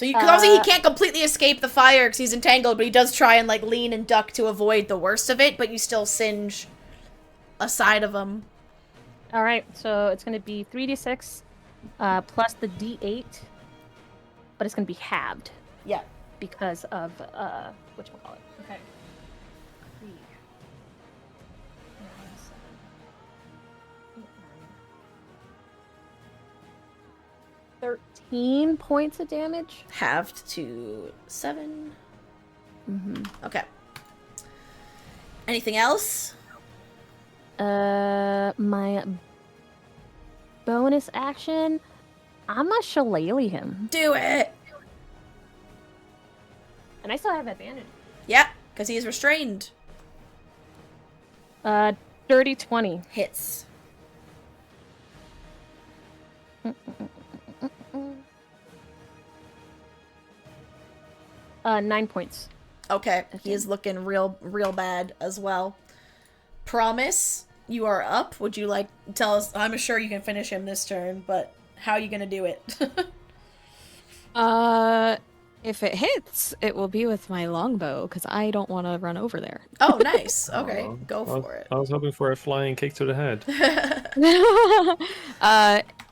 you cause obviously he can't completely escape the fire because he's entangled, but he does try and like lean and duck to avoid the worst of it. But you still singe a side of him. All right, so it's gonna be 3d6 plus the d8, but it's gonna be halved Yeah. because of whatchamacallit. Okay. 3, 9, 7, 8, 9. 13 points of damage. Halved to 7. Mm-hmm. Okay. Anything else? My bonus action, I'm gonna shillelagh him. Do it. And I still have advantage. Yeah, because he is restrained. Dirty 20. Hits. 9 points. Okay, he is looking real bad as well. Promise, you are up. Would you like tell us? I'm sure you can finish him this turn, but how are you gonna do it? If it hits, it will be with my longbow, because I don't want to run over there. Oh, nice. Okay, Aw. go for it. I was hoping for a flying kick to the head.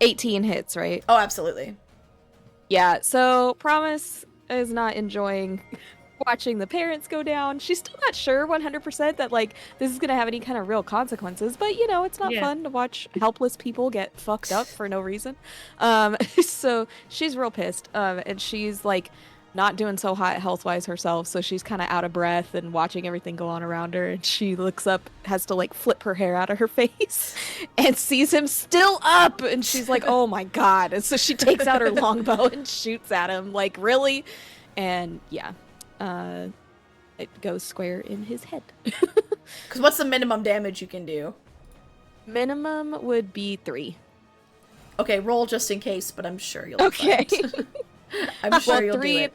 18 hits, right? Oh, absolutely. Yeah, so Promise is not enjoying watching the parents go down. She's still not sure 100% that, like, this is gonna have any kind of real consequences, but, you know, it's not fun to watch helpless people get fucked up for no reason. So she's real pissed, and she's, like, not doing so hot health-wise herself, so she's kind of out of breath and watching everything go on around her, and she looks up, has to, like, flip her hair out of her face, and sees him still up, and she's like, oh my god, and so she takes out her longbow and shoots at him, like, really? And, yeah, it goes square in his head. Because what's the minimum damage you can do? Minimum would be 3. Okay, roll just in case, but I'm sure you'll be Okay. fine. I'm sure you'll 3 do it.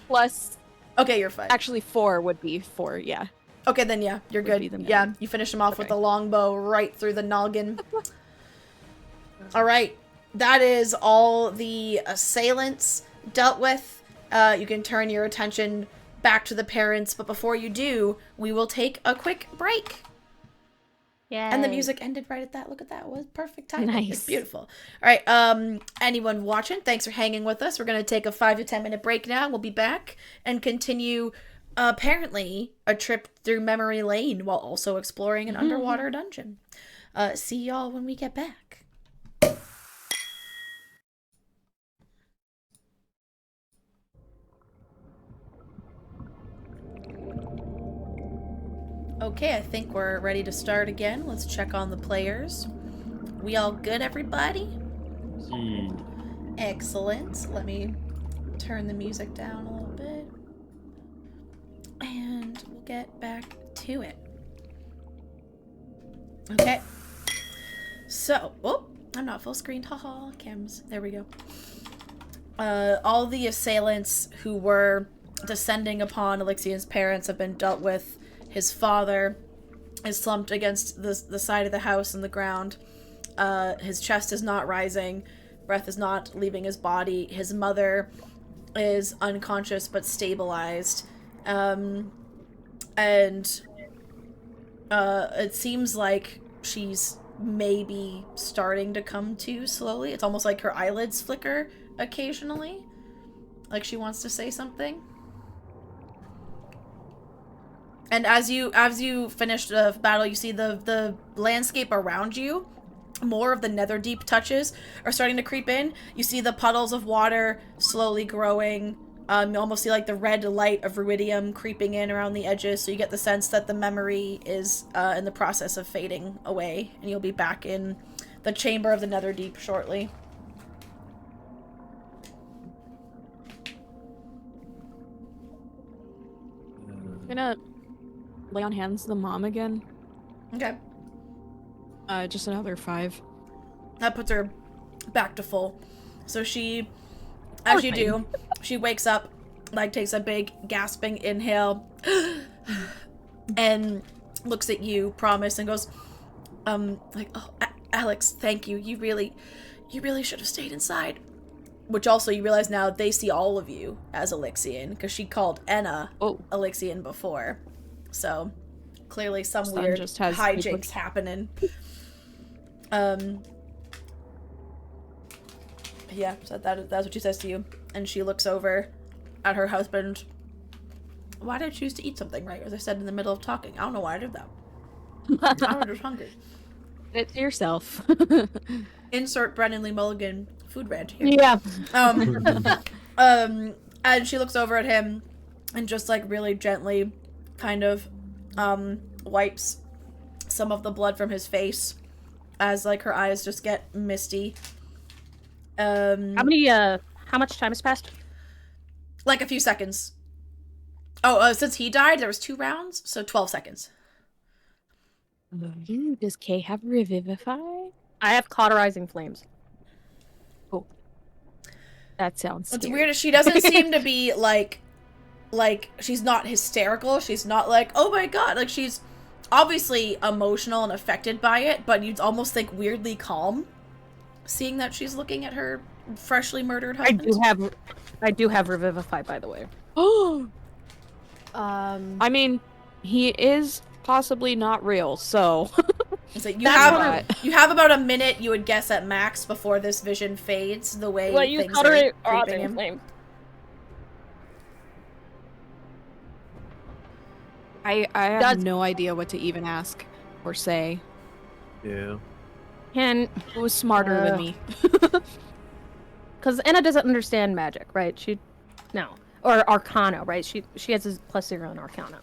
plus... Okay, you're fine. Actually, 4 would be 4, yeah. Okay, then yeah, you're Would be good. the Yeah, minimum. you finish him off with Okay. the longbow right through the noggin. All right, that is all the assailants dealt with. You can turn your attention back to the parents, but before you do, we will take a quick break. Yeah. And the music ended right at that. Look at that. It was perfect timing. It's Nice. beautiful. All right. Anyone watching, thanks for hanging with us. We're going to take a 5 to 10 minute break now. We'll be back and continue, apparently, a trip through memory lane while also exploring an underwater dungeon. See y'all when we get back. Okay, I think we're ready to start again. Let's check on the players. We all good, everybody? Excellent. Let me turn the music down a little bit. And we'll get back to it. Okay. So, oh, I'm not full screened. Haha, cams. There we go. All the assailants who were descending upon Alyxian's parents have been dealt with. His father is slumped against the side of the house on the ground. His chest is not rising. Breath is not leaving his body. His mother is unconscious but stabilized. And it seems like she's maybe starting to come to slowly. It's almost like her eyelids flicker occasionally. Like she wants to say something. And as you finish the battle, you see the landscape around you. More of the Netherdeep touches are starting to creep in. You see the puddles of water slowly growing. You almost see like the red light of ruidium creeping in around the edges. So you get the sense that the memory is in the process of fading away. And you'll be back in the chamber of the Netherdeep shortly. I'm gonna lay on hands to the mom again. Okay. Just another 5. That puts her back to full. So she, as you do, she wakes up, like takes a big gasping inhale, and looks at you, Promise, and goes, like, oh, Alex, thank you. You really should have stayed inside. Which also you realize now they see all of you as Alyxian, because she called Enna Alyxian before. So clearly some Sun weird just has hijinks happening. Yeah, so that's what she says to you. And she looks over at her husband. Why did I choose to eat something, right? As I said in the middle of talking. I don't know why I did that. I was just hungry. It to yourself. Insert Brennan Lee Mulligan food rant here. Yeah. And she looks over at him and just like really gently kind of wipes some of the blood from his face as like her eyes just get misty. How much time has passed? Like a few seconds. Oh, since he died, there was 2 rounds, so 12 seconds. Does Kay have Revivify? I have cauterizing flames. Oh. That sounds What's scary. weird is she doesn't seem to be like she's not hysterical. She's not like, oh my god. Like she's obviously emotional and affected by it, but you'd almost think weirdly calm. seeing that she's looking at her freshly murdered I husband? do have Revivify, by the way. Oh. I mean, he is possibly not real, so. So you That's have about a minute, you would guess at max, before this vision fades. The way Well, you things color are it creeping in him. flame. I have no idea what to even ask or say. Yeah. Who's smarter than me? Because Anna doesn't understand magic, right? Or Arcana, right? She has a +0 on Arcana.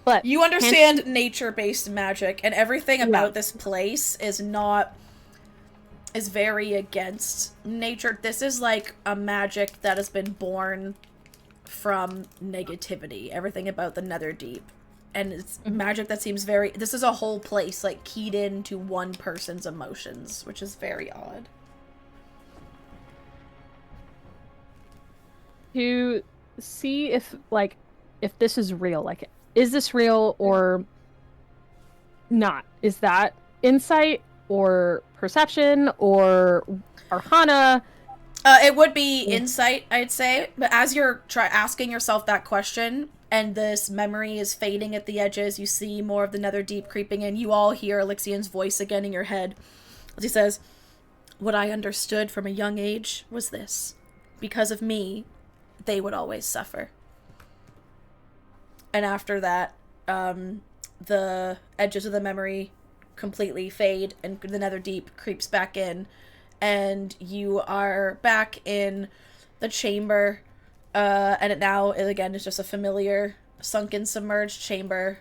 But You understand nature-based magic, and everything about this place is very against nature. This is like a magic that has been born from negativity. Everything about the Netherdeep. And it's magic that seems very... This is a whole place, like, keyed into one person's emotions, which is very odd. To see if this is real, like, is this real or not? Is that insight or perception or Arcana? It would be insight, I'd say. But as you're asking yourself that question, and this memory is fading at the edges, you see more of the Netherdeep creeping in. You all hear Alyxian's voice again in your head as he says, "What I understood from a young age was this. Because of me, they would always suffer." And after that, the edges of the memory completely fade, and the Netherdeep creeps back in, and you are back in the chamber, and it now, again, is just a familiar, sunken, submerged chamber.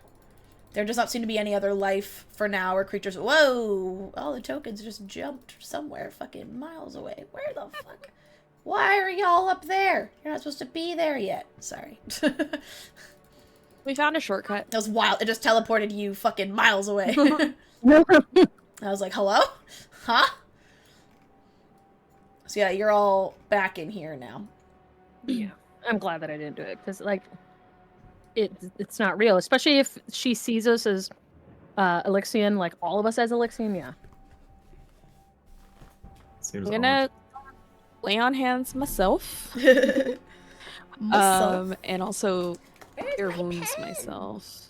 There does not seem to be any other life for now, or creatures. Whoa! All the tokens just jumped somewhere fucking miles away. Where the fuck? Why are y'all up there? You're not supposed to be there yet. Sorry. We found a shortcut. That was wild. It just teleported you fucking miles away. I was like, hello? Huh? So yeah, you're all back in here now. Yeah. I'm glad that I didn't do it, because, like, it's not real. Especially if she sees us as Alyxian, like, all of us as Alyxian, yeah. Seems I'm gonna lay on hands myself. And also cure wounds myself.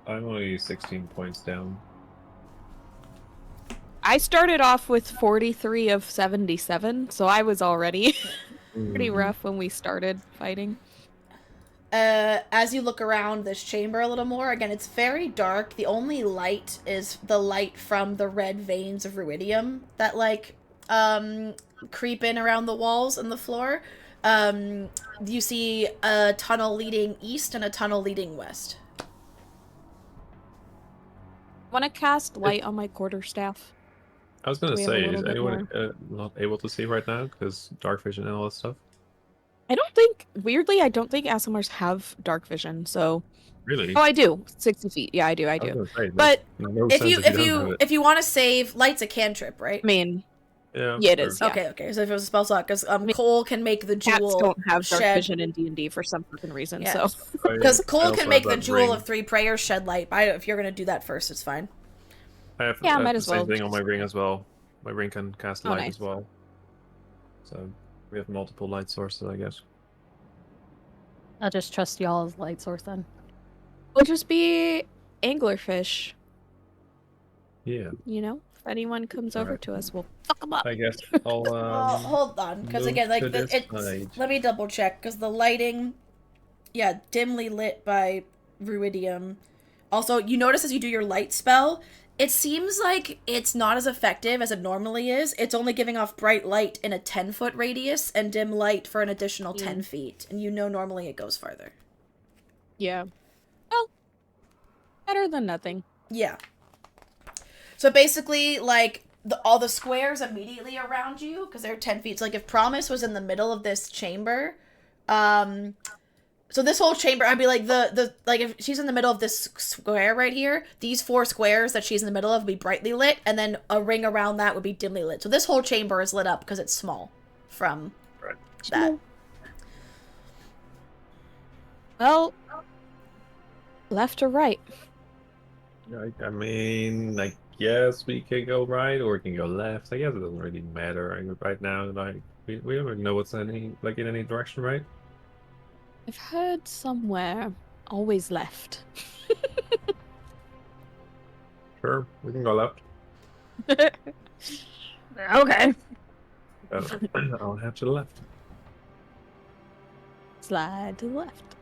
I'm only 16 points down. I started off with 43 of 77, so I was already pretty rough when we started fighting. As you look around this chamber a little more, again, it's very dark. The only light is the light from the red veins of ruidium that, like, creep in around the walls and the floor. You see a tunnel leading east and a tunnel leading west. Want to cast light on my quarterstaff? I was gonna say, is anyone more? not able to see right now because dark vision and all that stuff? I don't think ASMRs have dark vision, so... Really? Oh, I do. 60 feet. Yeah, I do. But if you want to save, light's a cantrip, right? I mean, yeah, it is. Yeah. Okay. So if it was a spell slot, because Cole can make the jewel. Cats don't have dark shed... vision in D&D for some fucking reason. Yeah. So because Cole can make the jewel of 3 prayers shed light. If you're gonna do that first, it's fine. I have might the as well. same thing on my ring as well. My ring can cast light nice. as well. So we have multiple light sources, I guess. I'll just trust y'all's light source then. We'll just be anglerfish. Yeah. You know, if anyone comes over to us, we'll fuck them up. I guess I'll. Well, hold on, because again, like let me double check, because the lighting, dimly lit by ruidium. Also, you notice as you do your light spell, it seems like it's not as effective as it normally is. It's only giving off bright light in a 10-foot radius and dim light for an additional 10 feet. And you know normally it goes farther. Yeah. Well, better than nothing. Yeah. So basically, like, all the squares immediately around you, because they're 10 feet. So, like, if Promise was in the middle of this chamber, so this whole chamber, I'd be like, like, if she's in the middle of this square right here, these 4 squares that she's in the middle of would be brightly lit, and then a ring around that would be dimly lit. So this whole chamber is lit up because it's small from that. Well, left or right? I mean, I guess we can go right or we can go left. I guess it doesn't really matter right now. Like we don't really know what's in any direction, right? I've heard somewhere always left. Sure, we can go left. Okay. I'll have to the left. Slide to the left.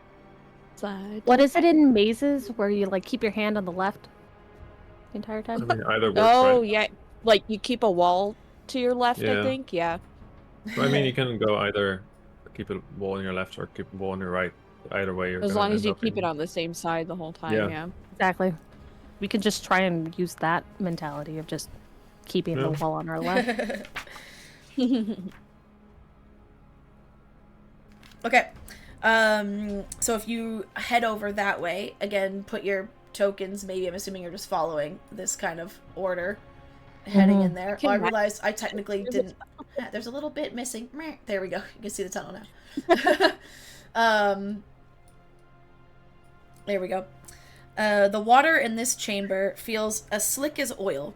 Slide. What is it in mazes where you like keep your hand on the left the entire time? I mean, either works, Oh, right? yeah. Like you keep a wall to your left, I Yeah. think. Yeah. So, I mean, you can go either keep a wall on your left or keep a wall on your right. Either way, you're As gonna long as end you up keep in... it on the same side the whole time, Yeah. yeah. Exactly. We could just try and use that mentality of just keeping the wall on our left. Okay. So if you head over that way, again, put your tokens, maybe I'm assuming you're just following this kind of order, heading in there. Oh, I realized I technically didn't... There's a little bit missing. There we go. You can see the tunnel now. There we go. The water in this chamber feels as slick as oil.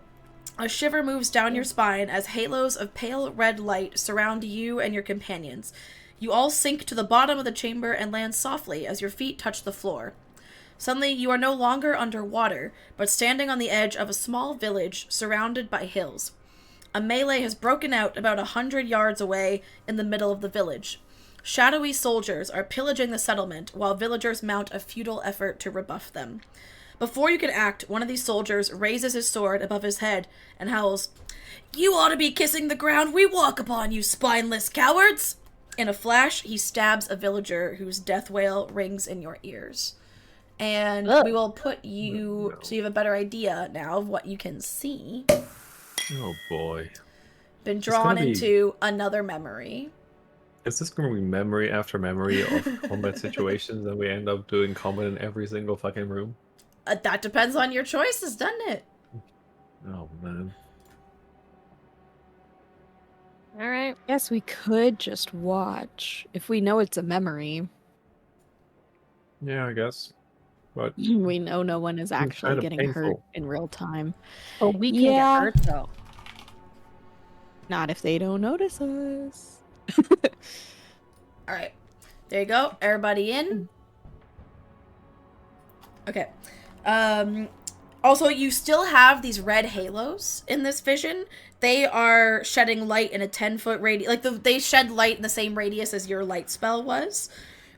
A shiver moves down your spine as halos of pale red light surround you and your companions. You all sink to the bottom of the chamber and land softly as your feet touch the floor. Suddenly, you are no longer underwater, but standing on the edge of a small village surrounded by hills. A melee has broken out about 100 yards away in the middle of the village. Shadowy soldiers are pillaging the settlement while villagers mount a futile effort to rebuff them. Before you can act, one of these soldiers raises his sword above his head and howls, "You ought to be kissing the ground we walk upon, you spineless cowards!" In a flash, he stabs a villager whose death wail rings in your ears. And we will put you, so you have a better idea now of what you can see. Oh boy. Been drawn into another memory. Is this going to be memory after memory of combat situations and we end up doing combat in every single fucking room? That depends on your choices, doesn't it? Oh, man. Alright. Guess we could just watch. If we know it's a memory. Yeah, I guess. But we know no one is actually kind of getting hurt painful. in real time. Oh, we can get hurt, though. Not if they don't notice us. Alright. There you go. Everybody in. Okay. Also, you still have these red halos in this vision. They are shedding light in a 10-foot radius. Like, they shed light in the same radius as your light spell was.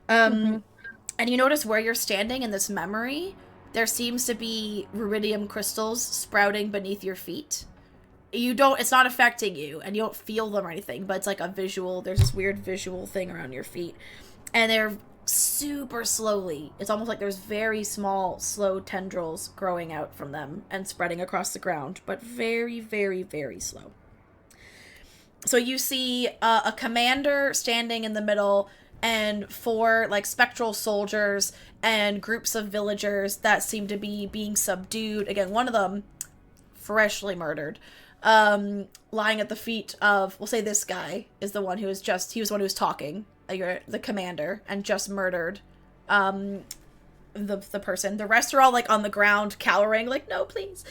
And you notice where you're standing in this memory, there seems to be rubidium crystals sprouting beneath your feet. It's not affecting you, and you don't feel them or anything, but it's like a visual, there's this weird visual thing around your feet. And they're super slowly. It's almost like there's very small, slow tendrils growing out from them and spreading across the ground, but very, very, very slow. So you see a commander standing in the middle and 4 like spectral soldiers and groups of villagers that seem to be being subdued. Again, one of them freshly murdered. Lying at the feet of, we'll say this guy is the one who was he was the one who was talking, the commander, and just murdered, the person. The rest are all, like, on the ground, cowering, like, no, please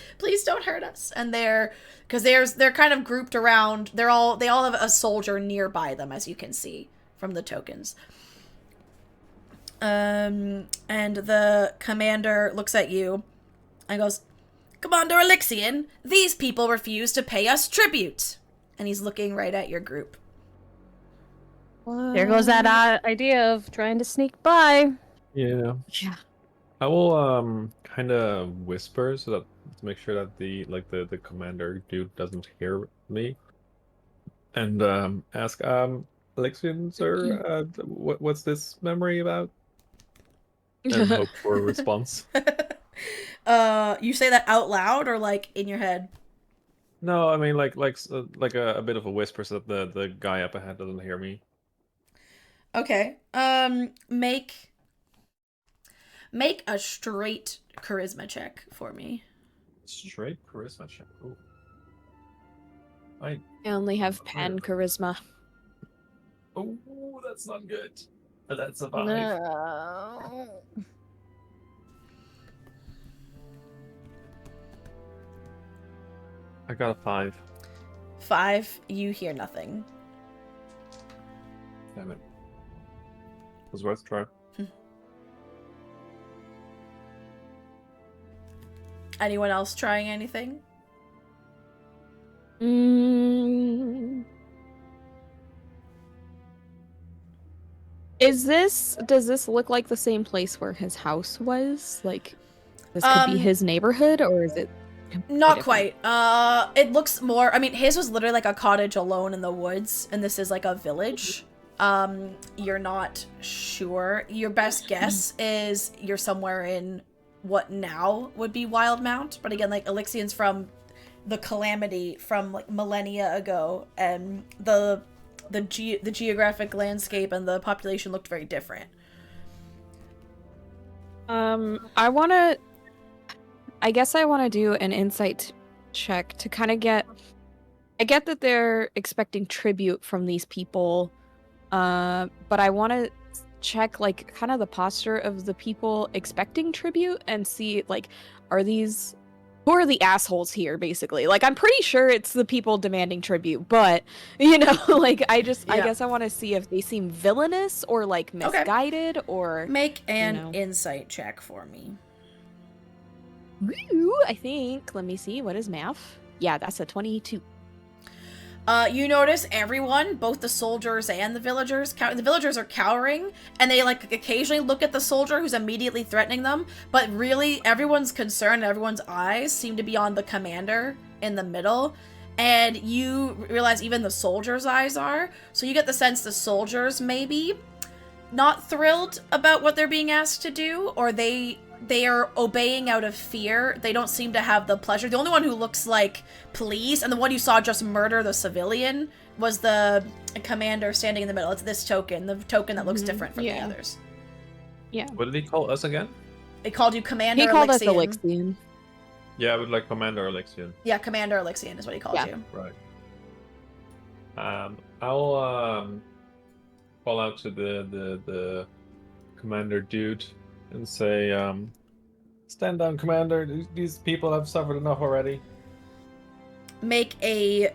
don't hurt us. And they're kind of grouped around, they all have a soldier nearby them, as you can see from the tokens. And the commander looks at you and goes, "Commander Alyxian, these people refuse to pay us tribute." And he's looking right at your group. There goes that idea of trying to sneak by. Yeah. Yeah. I will kind of whisper so that to make sure that the commander dude doesn't hear me, and ask Alyxian, sir, what's this memory about? And hope for a response. You say that out loud or like in your head? No, I mean like a bit of a whisper so that the guy up ahead doesn't hear me. Okay. Make a straight charisma check for me. Straight charisma check. Ooh. I only have pen charisma. Oh, that's not good. That's a 5. No. I got a 5. 5, you hear nothing. Damn it. Was worth a try. Anyone else trying anything? Does this look like the same place where his house was? Like, this could be his neighborhood, or is it not quite? It looks more, I mean, his was literally like a cottage alone in the woods, and this is like a village. You're not sure. Your best guess is you're somewhere in what now would be Wildmount, but again, like, Alyxian's from the calamity from like millennia ago, and the geographic landscape and the population looked very different. I guess I want to do an insight check to kind of get. I get that they're expecting tribute from these people, but I want to check like kind of the posture of the people expecting tribute and see like, who are the assholes here, basically? Like, I'm pretty sure it's the people demanding tribute, but, you know, like, I guess I want to see if they seem villainous or, like, misguided or... Make an insight check for me. Woo, I think. Let me see. What is math? Yeah, that's a 22. You notice everyone, both the soldiers and the villagers are cowering, and they like occasionally look at the soldier who's immediately threatening them, but really everyone's concern, everyone's eyes seem to be on the commander in the middle, and you realize even the soldiers' eyes are, so you get the sense the soldiers maybe not thrilled about what they're being asked to do, or they are obeying out of fear. They don't seem to have the pleasure. The only one who looks like pleased, and the one you saw just murder the civilian, was the commander standing in the middle. It's this token, the token that looks different from the others. Yeah. What did he call us again? He called you Commander Alyxian. He called us Alyxian. Yeah, I would like Commander Alyxian. Yeah, Commander Alyxian is what he called you. Right. I'll call out to the commander dude and say, stand down, Commander. These people have suffered enough already. Make a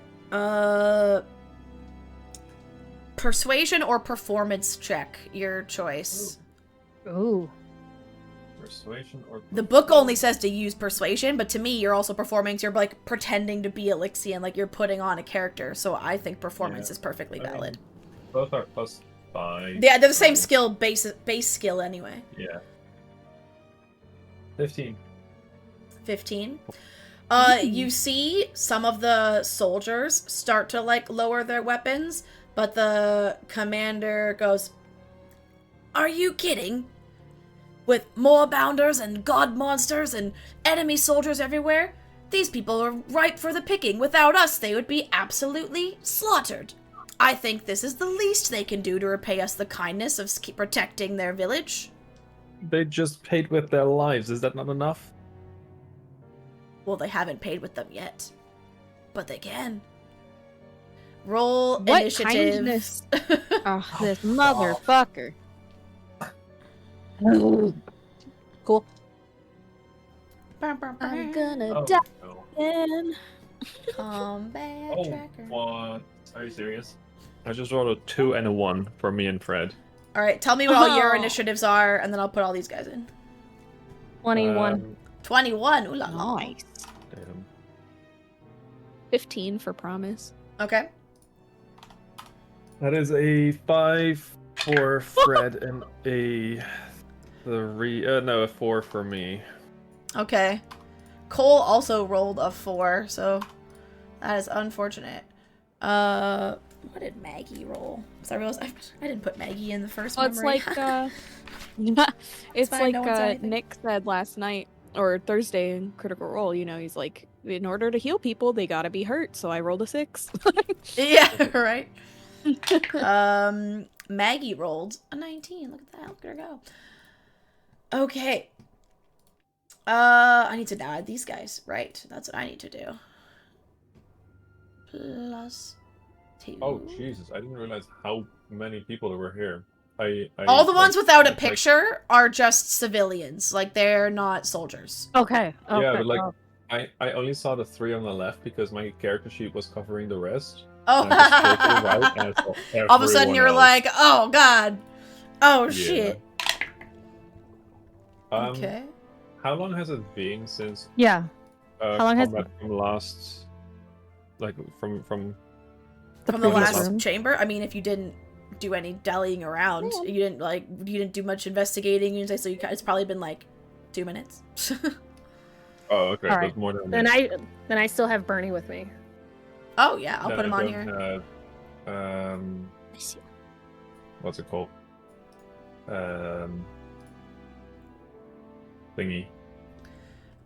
persuasion or performance check, your choice. Ooh. Persuasion or... The book only says to use persuasion, but to me, you're also performing, so you're like pretending to be Alyxian, like you're putting on a character, so I think performance is perfectly valid. Both are +5. Yeah, they're the same skill, base skill anyway. Yeah. 15. 15. You see some of the soldiers start to like lower their weapons, but the commander goes, "Are you kidding? With moorbounders and god monsters and enemy soldiers everywhere, these people are ripe for the picking. Without us, they would be absolutely slaughtered. I think this is the least they can do to repay us the kindness of protecting their village." They just paid with their lives. Is that not enough? Well, they haven't paid with them yet. But they can. Roll what initiative. Kindness? Oh, this motherfucker. Cool. I'm gonna die again. Combat tracker. What? Are you serious? I just rolled a 2 and a 1 for me and Fred. Alright, tell me what all your initiatives are, and then I'll put all these guys in. 21. 21, ooh la la. Nice. Damn. 15 for promise. Okay. That is a 5 for Fred and a 4 for me. Okay. Cole also rolled a 4, so that is unfortunate. What did Maggie roll? Because I realized I didn't put Maggie in the first Well, memory. It's fine, like no one said anything. Nick said last night or Thursday in Critical Role. You know, he's like, in order to heal people, they gotta be hurt. So I rolled a 6. Yeah, right. Maggie rolled a 19. Look at that. Look at her go. Okay. I need to add these guys. Right. That's what I need to do. +2. Oh, Jesus. I didn't realize how many people there were here. All the ones without a picture are just civilians. Like, they're not soldiers. Okay. Yeah, but like, I only saw the 3 on the left because my character sheet was covering the rest. Oh, And I just scrolled to the right and I saw all of a sudden everyone you're else. like, oh god, oh Yeah. shit. Okay. How long has it been since Yeah. How long has combat from last, like from From the previous last room? chamber? I mean, if you didn't do any dallying around, you didn't do much investigating. You didn't say so. It's probably been like 2 minutes. Oh, okay, All that's right. more than Then I still have Bernie with me. Oh yeah, I'll Then put him I on don't here. have, what's it called? Thingy.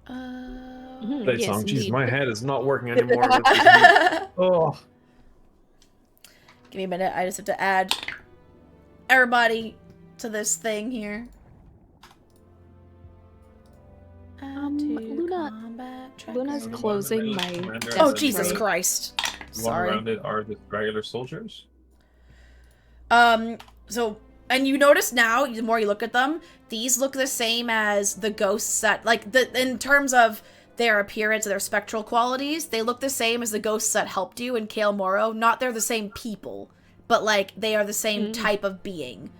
Play Yes, song. Jeez, indeed. my head is not working anymore. Oh. Give me a minute. I just have to add everybody to this thing here. Luna's closing my desk. Oh Jesus right? Christ! The one Sorry. around it are the regular soldiers. So, and you notice now, the more you look at them, these look the same as the ghosts that, like, in terms of their appearance and their spectral qualities, they look the same as the ghosts that helped you in Kael Morrow. Not they're the same people, but, like, they are the same type of being.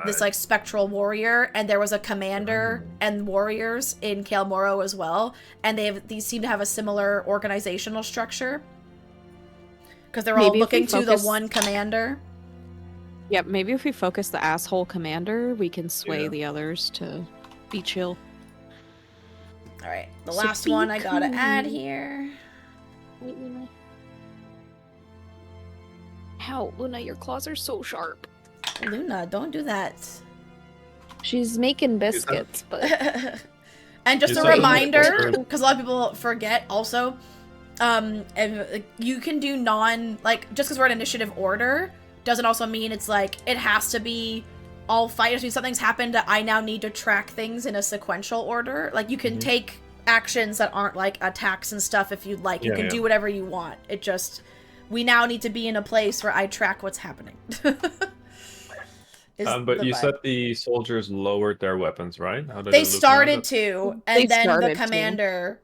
This, like, spectral warrior, and there was a commander and warriors in Kael Morrow as well, and these seem to have a similar organizational structure. Because they're all looking to the one commander. Yep, maybe if we focus the asshole commander, we can sway the others to be chill. Alright, the So last be one I gotta cool. add here. Wait, Luna. How, Luna, your claws are so sharp. Luna, don't do that. She's making biscuits, but And just You a said it reminder, before. because a lot of people forget also, and you can do just because we're in initiative order, doesn't also mean it's like, it has to be all fight. If something's happened, I now need to track things in a sequential order. Like, you can take actions that aren't, like, attacks and stuff if you'd like. You can do whatever you want. It just, we now need to be in a place where I track what's happening. But you said the soldiers lowered their weapons, right? How did They it look started now? to, They and then the started to. commander,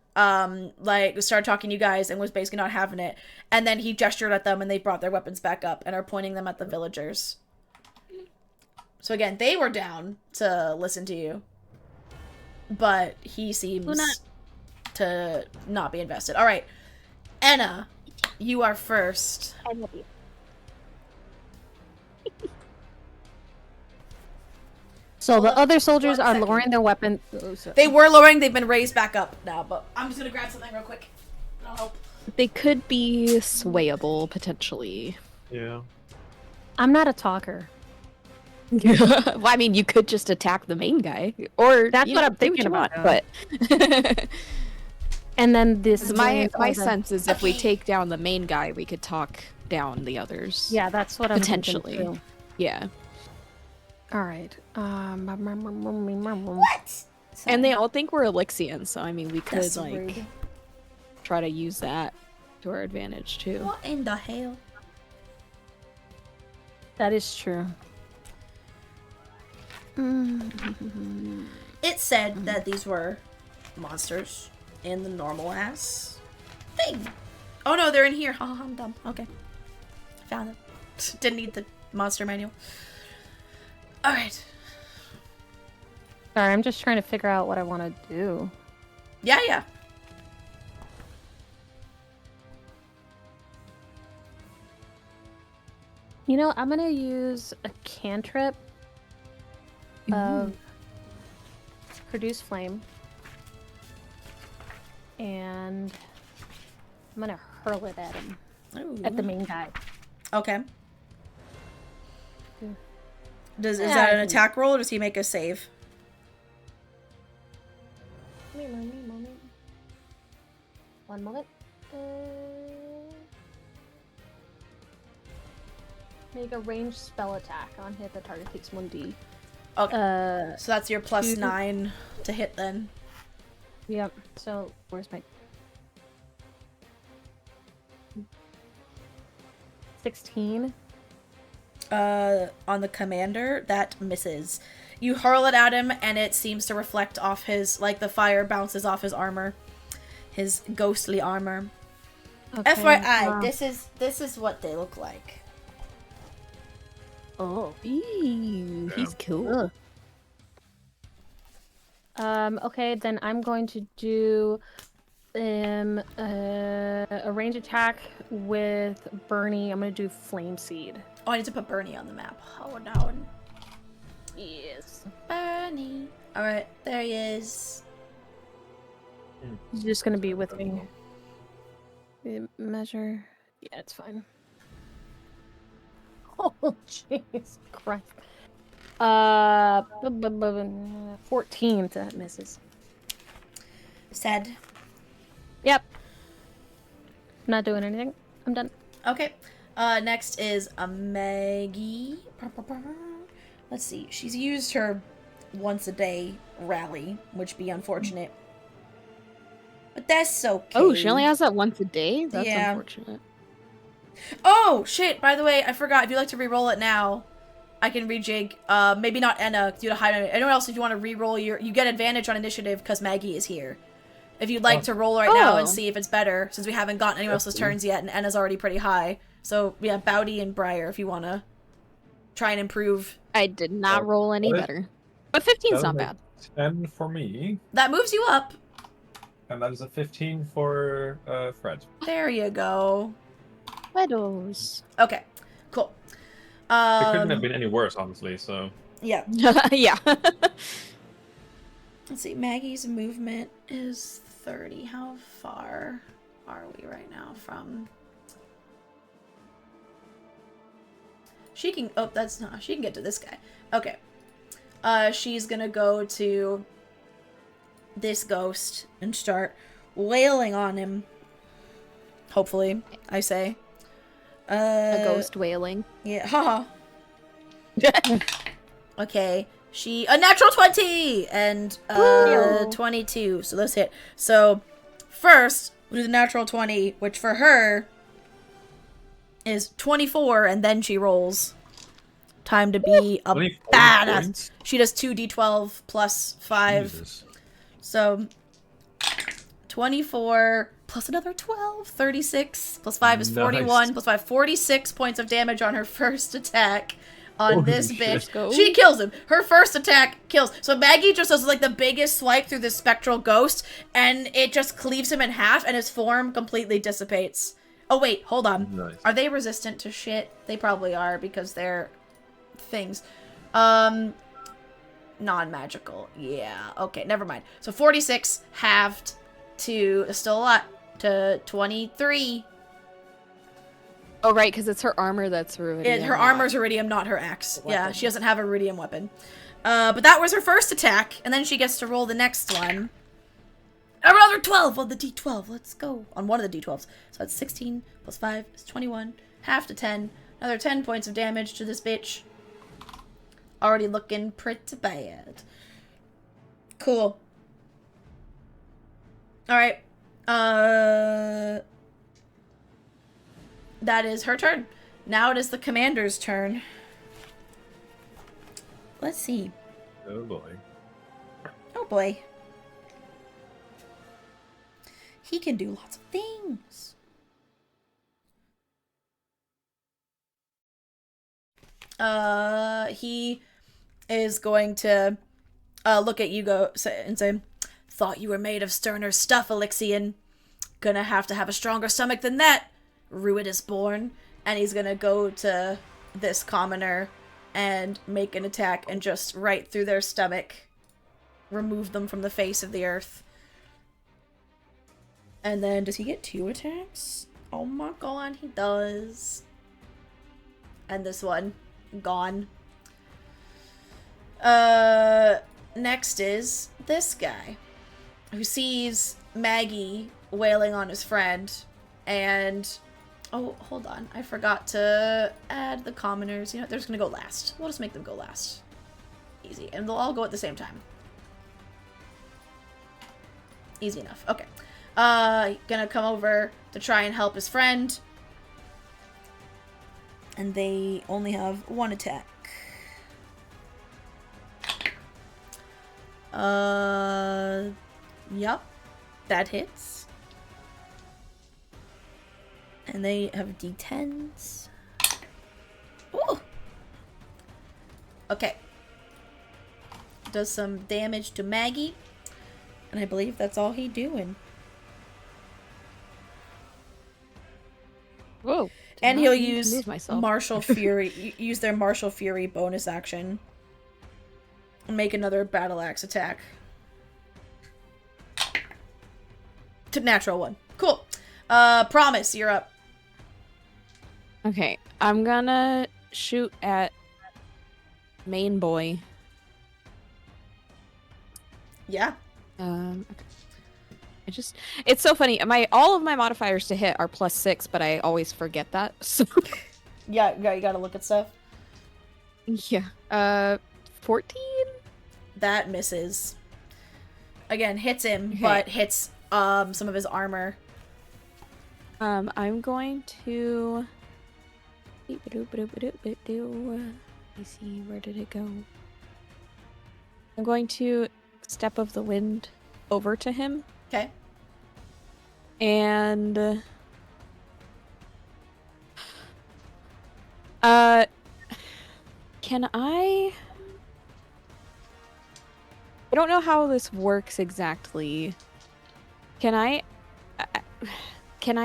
like, started talking to you guys and was basically not having it. And then he gestured at them and they brought their weapons back up and are pointing them at the villagers. So again, they were down to listen to you. But he seems to not be invested. Alright. Enna, you are first. I love you. So the other soldiers are lowering their weapon. They were lowering, they've been raised back up now, but I'm just gonna grab something real quick. That'll help. they could be swayable, potentially. Yeah. I'm not a talker. Well, I mean, you could just attack the main guy, or That's what I'm do what thinking you want, about, but And then this. my all the- sense is if we take down the main guy, we could talk down the others. Yeah, that's what I'm thinking, potentially. too. Yeah, All right. What? and they all think we're Alyxian, so I mean, we could That's so like rude. try to use that to our advantage too. What in the hell? That is true. It said that these were monsters in the normal ass thing. Oh no, they're in here. Oh, I'm dumb. Okay. Found them. Didn't need the monster manual. Alright. Sorry, I'm just trying to figure out what I want to do. Yeah. You know, I'm gonna use a cantrip of produce flame, and I'm gonna hurl it at him, at the main guy. Okay. Is Yeah, that I an can- attack roll or does he make a save? One moment. Make a ranged spell attack on hit. The target takes 1d. Okay. So that's your plus two- 9 to hit then. Yep. So where's my 16? On the commander, that misses. You hurl it at him and it seems to reflect off his, like the fire bounces off his armor. his ghostly armor. Okay, FYI, this is what they look like. Oh. Eee, he's cool. Okay, then I'm going to do a range attack with Bernie. I'm gonna do Flame Seed. Oh, I need to put Bernie on the map. Oh no. Yes. Bernie. Alright, there he is. He's just gonna be with me. Measure. Yeah, it's fine. Oh, jeez Christ. 14, so that misses. Said. Yep. Not doing anything. I'm done. Okay. Next is a Maggie. Let's see. She's used her once a day rally, which be unfortunate. But that's okay. Oh, she only has that once a day? That's unfortunate. Oh, shit. By the way, I forgot. If you'd like to re-roll it now, I can rejig. Maybe not Enna, due to hide. Anyone else, if you want to re-roll you get advantage on initiative because Maggie is here. If you'd like to roll right now and see if it's better, since we haven't gotten anyone else's turns yet, and Enna's already pretty high. So, yeah, Bowdy and Briar, if you want to try and improve. I did not roll any better. But 15's not bad. 10 for me. That moves you up. And that is a 15 for Fred. There you go. Meadows. Okay, cool. It couldn't have been any worse, honestly, so... Yeah. Yeah. Let's see, Maggie's movement is 30. How far are we right now from... She can... Oh, that's not... She can get to this guy. Okay. She's gonna go to this ghost and start wailing on him. Hopefully, I say. A ghost wailing. Yeah, haha. Okay. A natural 20! And, 22. So those hit. So, first, we'll do the natural 20, which for her is 24, and then she rolls. Time to be a badass. Points? She does 2d12 plus 5. Jesus. So, 24 plus another 12. 36 plus 5 is 41. Plus 5, 46 points of damage on her first attack. On this bitch. She kills him. Her first attack kills. So Maggie just does like the biggest swipe through this spectral ghost, and it just cleaves him in half, and his form completely dissipates. Oh wait, hold on. Nice. Are they resistant to shit? They probably are, because they're things. Non-magical. Yeah, okay, never mind. So 46 halved to, still a lot, to 23. Oh, right, because it's her armor that's ruined. Her armor's iridium, not her axe. Yeah, she doesn't have a iridium weapon. But that was her first attack, and then she gets to roll the next one. Another 12 on the d12. Let's go. On one of the d12s. So that's 16 plus 5 is 21. Half to 10. Another 10 points of damage to this bitch. Already looking pretty bad. Cool. Alright. That is her turn. Now it is the commander's turn. Let's see. Oh boy. Oh boy. He can do lots of things. He is going to look at you and say, "Thought you were made of sterner stuff, Alyxian. Gonna have to have a stronger stomach than that. Ruin is born." And he's gonna go to this commoner and make an attack and just right through their stomach remove them from the face of the earth. And then, does he get 2 attacks? Oh my god, he does. And this one, gone. Next is this guy, who sees Maggie wailing on his friend, and... Oh, hold on. I forgot to add the commoners. You know, they're just gonna go last. We'll just make them go last. Easy. And they'll all go at the same time. Easy enough. Okay. Gonna come over to try and help his friend. And they only have 1 attack. Yup. That hits. And they have D10s. Ooh. Okay. Does some damage to Maggie. And I believe that's all he doing. Whoa. And he'll use Martial Fury. Use their Martial Fury bonus action. And make another Battle Axe attack. To natural one. Cool. Promise, you're up. Okay, I'm gonna shoot at main boy. Yeah. Okay. It's so funny. All of my modifiers to hit are +6, but I always forget that. So Yeah, you gotta look at stuff. Yeah. 14? That misses. Again, hits him, Okay. but hits some of his armor. I'm going to. Let me see, where did it go? I'm going to Step of the Wind over to him. Okay. And can I don't know how this works exactly. Can I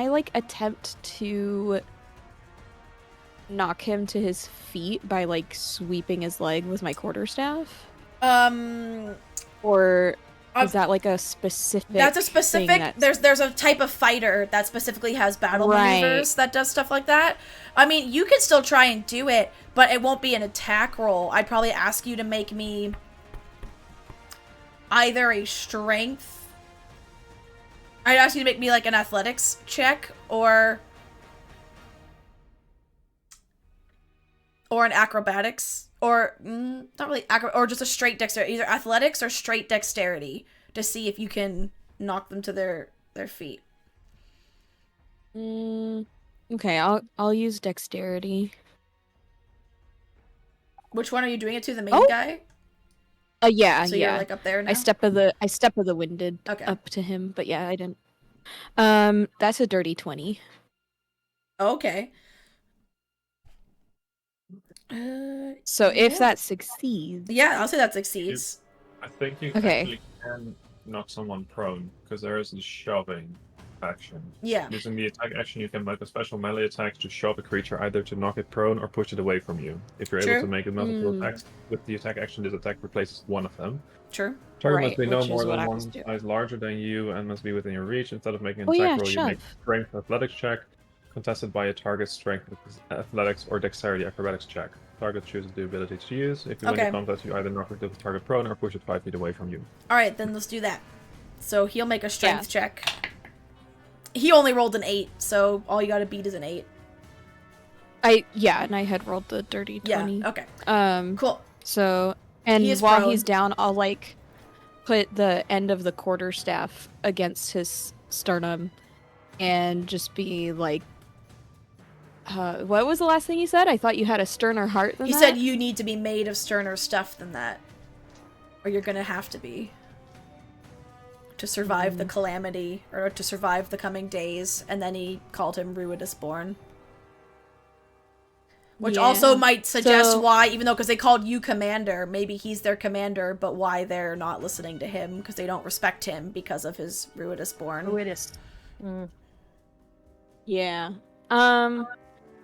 like attempt to knock him to his feet by like sweeping his leg with my quarterstaff? Or is that like a specific? That's a specific. There's a type of fighter that specifically has battle maneuvers that does stuff like that. I mean, you can still try and do it, but it won't be an attack roll. I'd probably ask you to make me either a strength. I'd ask you to make me like an athletics check or an acrobatics. Or, not really or just a straight dexterity. Either athletics or straight dexterity to see if you can knock them to their feet. Okay, I'll use dexterity. Which one are you doing it to? The main guy? Yeah, so yeah. You're like up there now? I step of the winded up to him, but yeah, I didn't. That's a dirty 20. Okay. So if that succeeds... Yeah, I'll say that succeeds. I think you actually can knock someone prone, because there is the shoving action. Yeah. Using the attack action, you can make a special melee attack to shove a creature, either to knock it prone or push it away from you. If you're able to make a multiple attacks with the attack action, this attack replaces one of them. True. Target must be no more than one size larger than you and must be within your reach. Instead of making an attack roll, you make a strength athletics check, contested by a target's strength athletics or dexterity acrobatics check. Target chooses the ability to use. If you win the contest, you either knock the target prone or push it 5 feet away from you. Alright, then let's do that. So he'll make a strength check. He only rolled an 8, so all you gotta beat is an 8. And I had rolled the dirty 20. Yeah, okay. Cool. So, and while he's down, I'll like put the end of the quarterstaff against his sternum and just be like, what was the last thing you said? I thought you had a sterner heart than that. He said you need to be made of sterner stuff than that. Or you're gonna have to be. To survive the calamity, or to survive the coming days. And then he called him Ruidus Born. Which also might suggest why, even though, because they called you commander, maybe he's their commander, but why they're not listening to him, because they don't respect him because of his Ruidus Born. Ruidus. Yeah.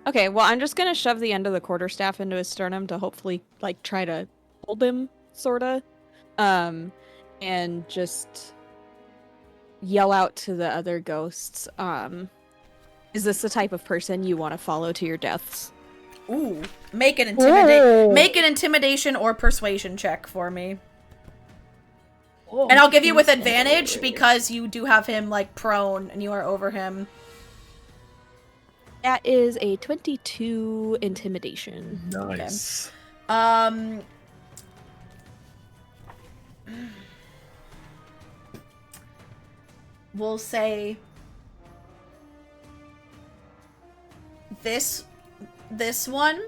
Okay, well, I'm just gonna shove the end of the quarterstaff into his sternum to hopefully, like, try to hold him, sorta. And just yell out to the other ghosts, is this the type of person you want to follow to your deaths? Ooh. Make an intimidation or persuasion check for me. And I'll give you with advantage because you do have him, like, prone and you are over him. That is a 22 intimidation. Nice. Okay. We'll say this one,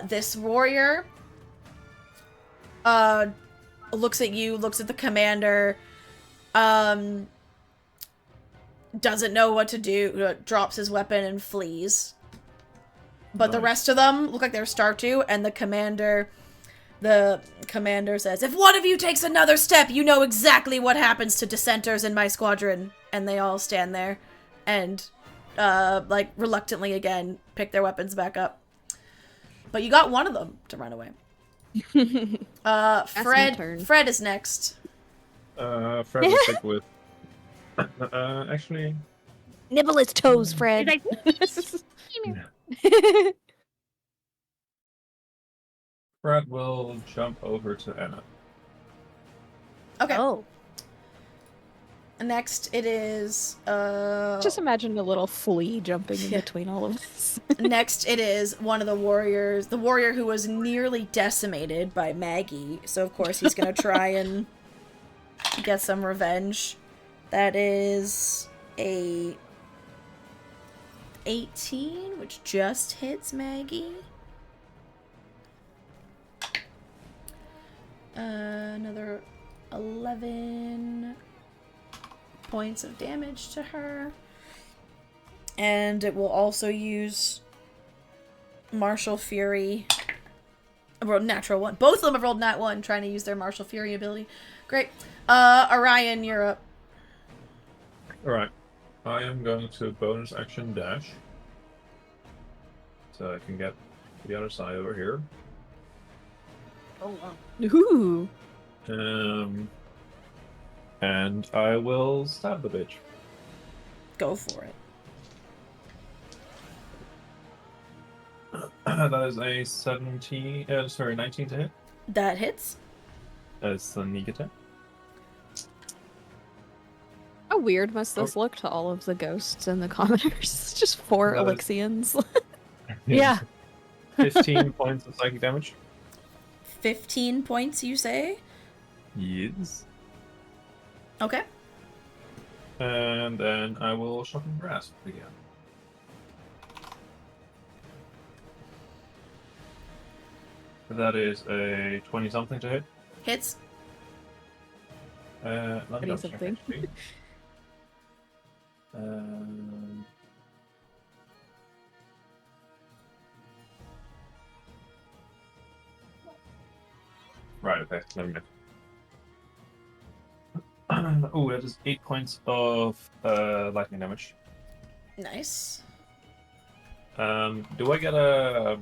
this warrior, looks at you, looks at the commander, doesn't know what to do, drops his weapon and flees. But the Nice. rest of them look like they're start to, and the commander says, "If one of you takes another step, you know exactly what happens to dissenters in my squadron." And they all stand there and, like, reluctantly again, pick their weapons back up. But you got one of them to run away. my Fred turn. Fred is next. Fred will stick with. Actually, Nibble his toes, Fred. Fred will jump over to Anna. Okay. Oh. Next it is Just imagine a little flea jumping in between all of us. next it is one of the warriors, the warrior who was nearly decimated by Maggie. So of course he's gonna try and get some revenge. That is a 18, which just hits Maggie. Another 11 points of damage to her. And it will also use Martial Fury. I rolled natural one. Both of them have rolled nat 1, trying to use their Martial Fury ability. Great. Orion, you're up. Alright. I am going to bonus action dash. So I can get to the other side over here. Oh, wow. Ooh. And I will stab the bitch. Go for it. That is a 19 to hit. That hits. That's the sneak attack. How weird must this look to all of the ghosts and the commoners? Just 4 Well, Alyxians. Yeah. 15 points of psychic damage. 15 points, you say? Yes. Okay. And then I will shock and grasp again. That is a 20-something to hit. Hits. Let me double check, 20-something. actually. Right, okay, let me know. Oh, that is 8 points of lightning damage. Nice. Do I get a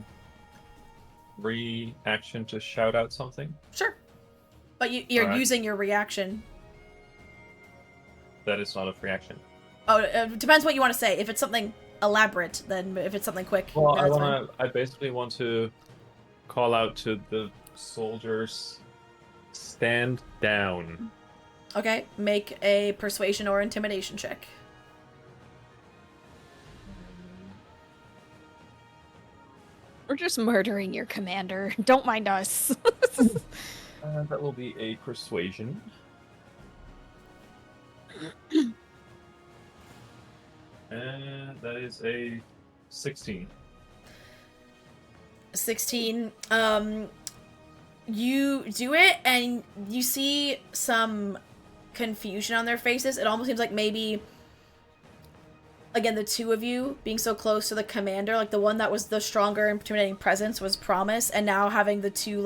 reaction to shout out something? Sure. But you're Alright. using your reaction. That is not a free action. Oh, it depends what you want to say. If it's something elaborate, then if it's something quick, Well, then it's fine. I basically want to call out to the soldiers, stand down. Okay, make a persuasion or intimidation check. We're just murdering your commander. Don't mind us. That will be a persuasion. And that is a 16. 16. You do it, and you see some confusion on their faces. It almost seems like maybe, again, the two of you being so close to the commander, like the one that was the stronger intimidating presence was Promise, and now having the two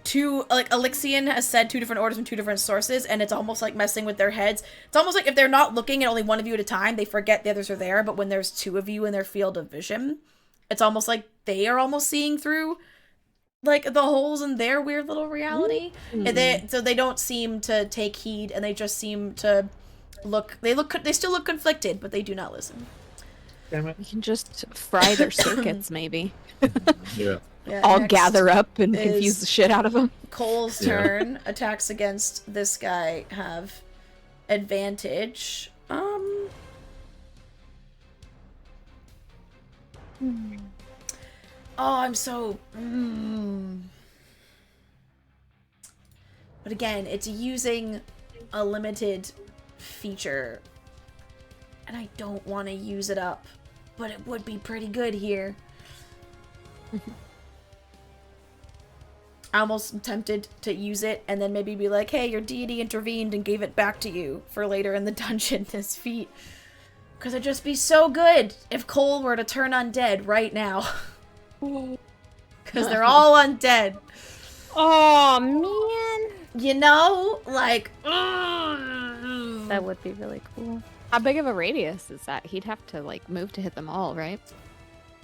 Alyxian has said 2 different orders from 2 different sources, and it's almost like messing with their heads. It's almost like if they're not looking at only one of you at a time, they forget the others are there, but when there's 2 of you in their field of vision, it's almost like they are almost seeing through, like, the holes in their weird little reality. And so they don't seem to take heed, and they just seem to they still look conflicted, but they do not listen. Damn it. We can just fry their circuits, maybe. Yeah. Yeah, All next gather up and is confuse the shit out of them. Cole's turn. Attacks against this guy have advantage. Oh, I'm so... But again, it's using a limited feature. And I don't want to use it up. But it would be pretty good here. I almost am tempted to use it and then maybe be like, hey, your deity intervened and gave it back to you for later in the dungeon, this feat. Because it'd just be so good if Cole were to turn undead right now. Because they're all undead. Oh, man. You know? Like, That would be really cool. How big of a radius is that? He'd have to, like, move to hit them all, right?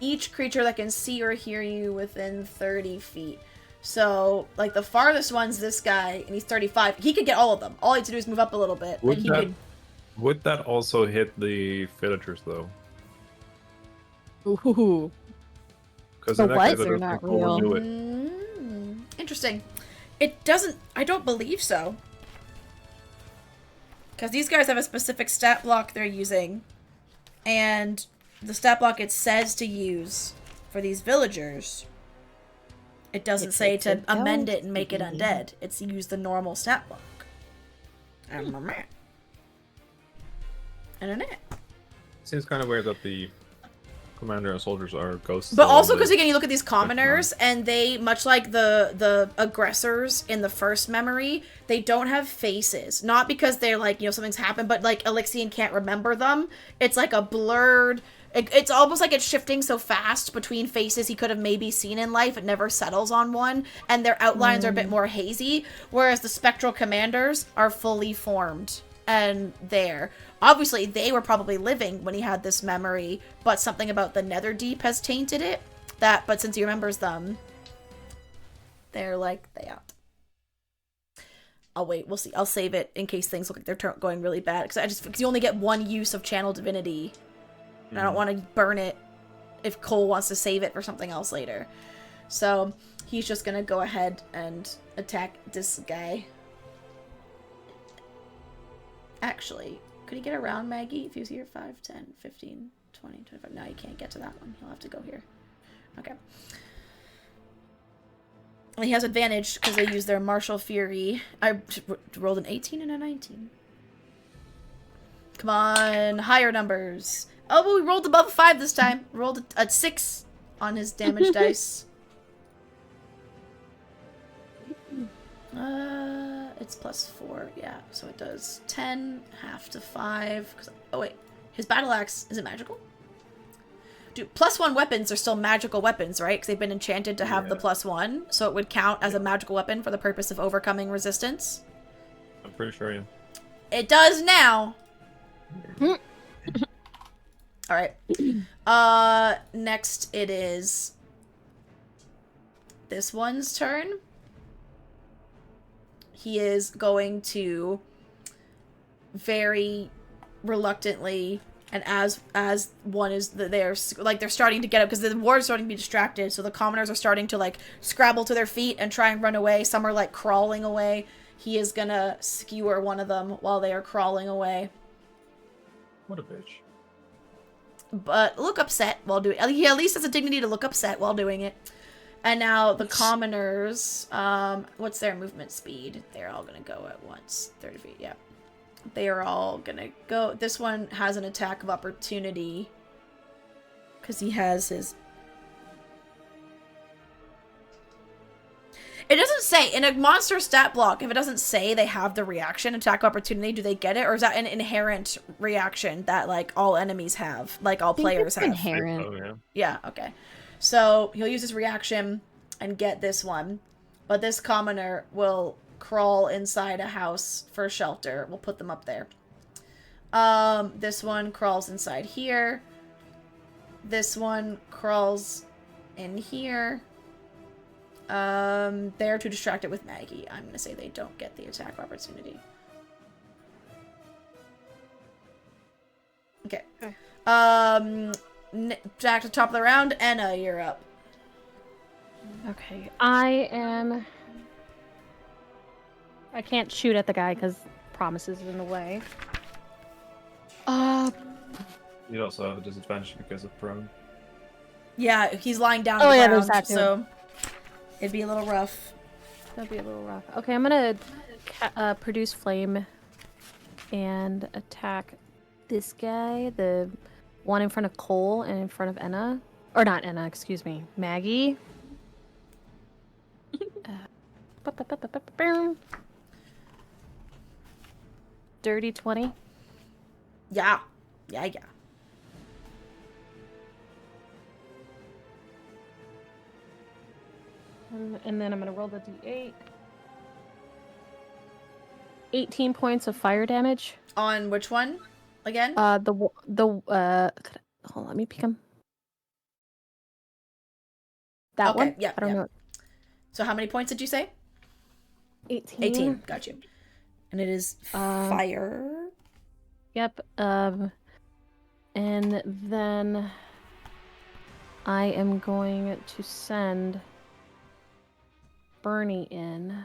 each creature that can see or hear you within 30 feet. So, like, the farthest one's this guy, and he's 35. He could get all of them. All he has to do is move up a little bit. Would that also hit the villagers, though? Ooh. Because The in that what? case, I They're don't not think Cole would do it. Interesting. It doesn't... I don't believe so. Because these guys have a specific stat block they're using. And the stat block it says to use for these villagers... It doesn't say to amend it and make it undead. It's use the normal stat block. I don't know. Seems kind of weird that the commander and soldiers are ghosts. But also because, again, you look at these commoners, and they, much like the aggressors in the first memory, they don't have faces. Not because they're like, you know, something's happened, but like Alyxian can't remember them. It's like a blurred... It's almost like it's shifting so fast between faces he could have maybe seen in life. It never settles on one, and their outlines are a bit more hazy, whereas the spectral commanders are fully formed and there. Obviously, they were probably living when he had this memory, but something about the Netherdeep has tainted it. But since he remembers them, they're like they out. I'll wait. We'll see. I'll save it in case things look like they're going really bad, because you only get one use of Channel Divinity. And I don't want to burn it if Cole wants to save it for something else later. So he's just going to go ahead and attack this guy. Actually, could he get around Maggie if he was here? 5, 10, 15, 20, 25. No, he can't get to that one. He'll have to go here. Okay. And he has advantage because they use their martial fury. I rolled an 18 and a 19. Come on, higher numbers. Oh, but we rolled above a 5 this time. Rolled a 6 on his damage dice. It's +4, yeah. So it does 10, half to 5. Oh wait, his battle axe, is it magical? Dude, +1 weapons are still magical weapons, right? Because they've been enchanted to have the +1. So it would count as a magical weapon for the purpose of overcoming resistance. I'm pretty sure, yeah. It does now! Alright. Next it is this one's turn. He is going to very reluctantly, and as one is they're starting to get up because the ward's starting to be distracted, so the commoners are starting to like scrabble to their feet and try and run away. Some are like crawling away. He is gonna skewer one of them while they are crawling away. What a bitch. But look upset while doing it. He at least has a dignity to look upset while doing it. And now the commoners, what's their movement speed? They're all gonna go at once. 30 feet, yeah. They are all gonna go. This one has an attack of opportunity. Because he has his... It doesn't say, in a monster stat block, if it doesn't say they have the reaction, attack opportunity, do they get it? Or is that an inherent reaction that, like, all enemies have? Like, all players have? Inherent. Oh, yeah. Yeah, okay. So, he'll use his reaction and get this one. But this commoner will crawl inside a house for shelter. We'll put them up there. This one crawls inside here. This one crawls in here. They're too distracted with Maggie. I'm gonna say they don't get the attack opportunity. Okay. Back to the top of the round. Anna, you're up. Okay, I can't shoot at the guy because Promise is in the way. You'd also have a disadvantage because of prone. Yeah, he's lying down Oh, on the yeah, ground, there's that too. so it'd be a little rough. That'd be a little rough. Okay, I'm gonna produce flame and attack this guy, the one in front of Cole and in front of Enna. Or not Enna, excuse me. Maggie. Dirty 20. Yeah. And then I'm gonna roll the d8. 18 points of fire damage. On which one? Again? Hold on, let me pick him. That one? Yeah. I don't know. So how many points did you say? 18. 18. Got you. And it is fire. Yep. And then I am going to send Bernie in.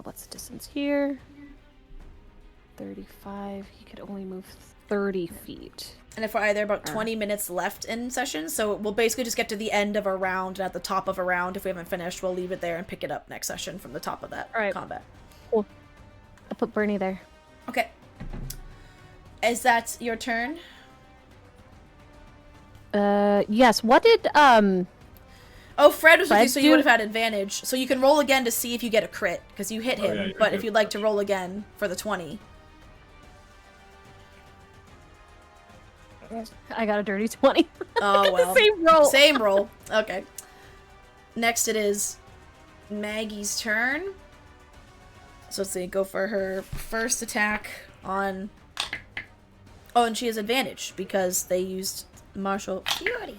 What's the distance here? 35. He could only move 30 feet. And if there are about 20 minutes left in session, so we'll basically just get to the end of a round, and at the top of a round, if we haven't finished, we'll leave it there and pick it up next session from the top of that combat. Cool. I'll put Bernie there. Okay. Is that your turn? Yes. What did, Oh, Fred was with you, so you do? would have had advantage. So you can roll again to see if you get a crit, because you hit him, yeah, but if you'd like to roll again for the 20. I got a dirty 20. Oh, well. Same roll. Same roll. Okay. Next it is Maggie's turn. So let's see, go for her first attack on... Oh, and she has advantage, because they used Martial Fury.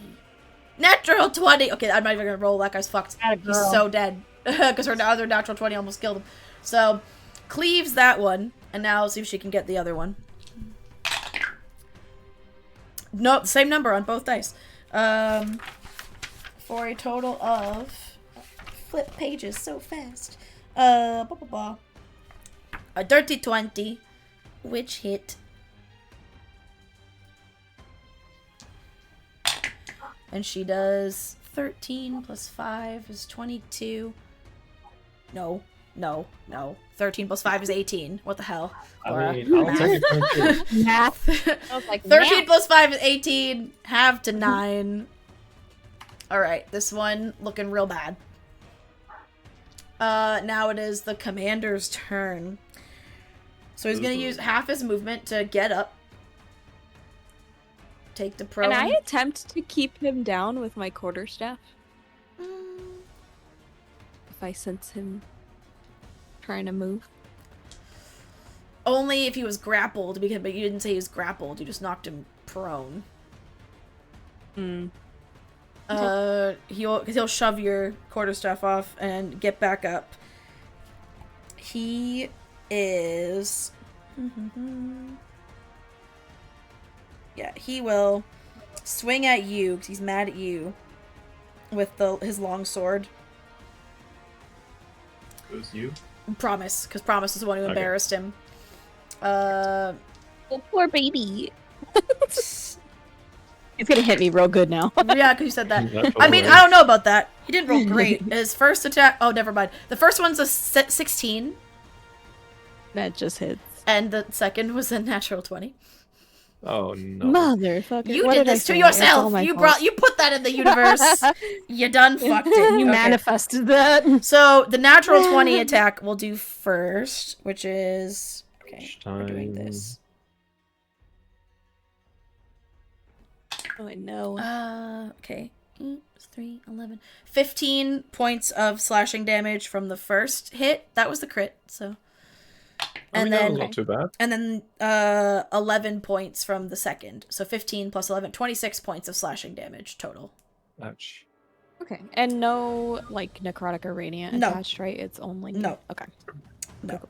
Natural 20! Okay, I'm not even gonna roll, that guy's fucked. He's so dead. Because her other natural 20 almost killed him. So, cleaves that one, and now see if she can get the other one. Nope, same number on both dice. For a total of... Flip pages so fast. A dirty 20, which hit. And she does 13 plus 5 is 22. No. 13 plus 5 is 18. What the hell? I mean, I'll take it. Math. I was like, 13 plus 5 is 18. Half to 9. Alright, this one looking real bad. Now it is the commander's turn. So he's gonna use half his movement to get up. Take the prone. Can I attempt to keep him down with my quarterstaff? If I sense him trying to move? Only if he was grappled, because but you didn't say he was grappled, you just knocked him prone. He'll shove your quarterstaff off and get back up. He is... Yeah, he will swing at you, because he's mad at you, with his long sword. It was you? Promise, because Promise is the one who embarrassed him. Oh, poor baby. He's gonna hit me real good now. Yeah, because you said that. I mean, I don't know about that. He didn't roll great. His first attack... Oh, never mind. The first one's a 16. That just hits. And the second was a natural 20. Oh, no. Motherfucker. You What did I this to say? It's yourself. all my You fault. put that in the universe. You done fucked it. You Okay. manifested that. So the natural 20 attack we'll do first, which is... Okay, we're doing this. Oh, I know. Okay. 8, 3, 11. 15 points of slashing damage from the first hit. That was the crit, so... And that then was not too bad. And then 11 points from the second. So 15 plus 11, 26 points of slashing damage total. Ouch. Okay. And no, like, necrotic or radiant No. attached, right? It's only... No. Okay. No.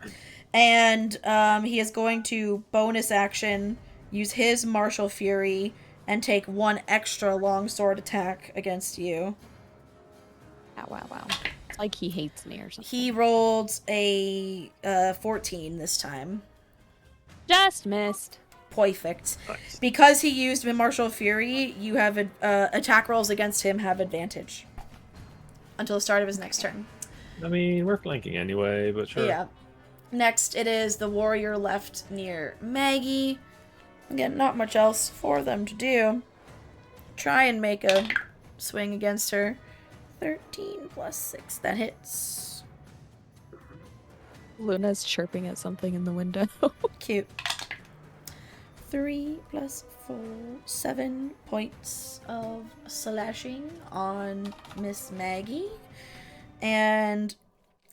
And he is going to bonus action, use his Martial Fury, and take one extra longsword attack against you. Wow. It's like he hates me or something. He rolled a 14 this time. Just missed. Perfect. Nice. Because he used Martial Fury, you have attack rolls against him have advantage until the start of his next turn. I mean, we're flanking anyway, but sure. Yeah. Next, it is the warrior left near Maggie. Again, not much else for them to do. Try and make a swing against her. 13 plus 6. That hits. Luna's chirping at something in the window. Cute. 3 plus 4, 7 points of slashing on Miss Maggie. And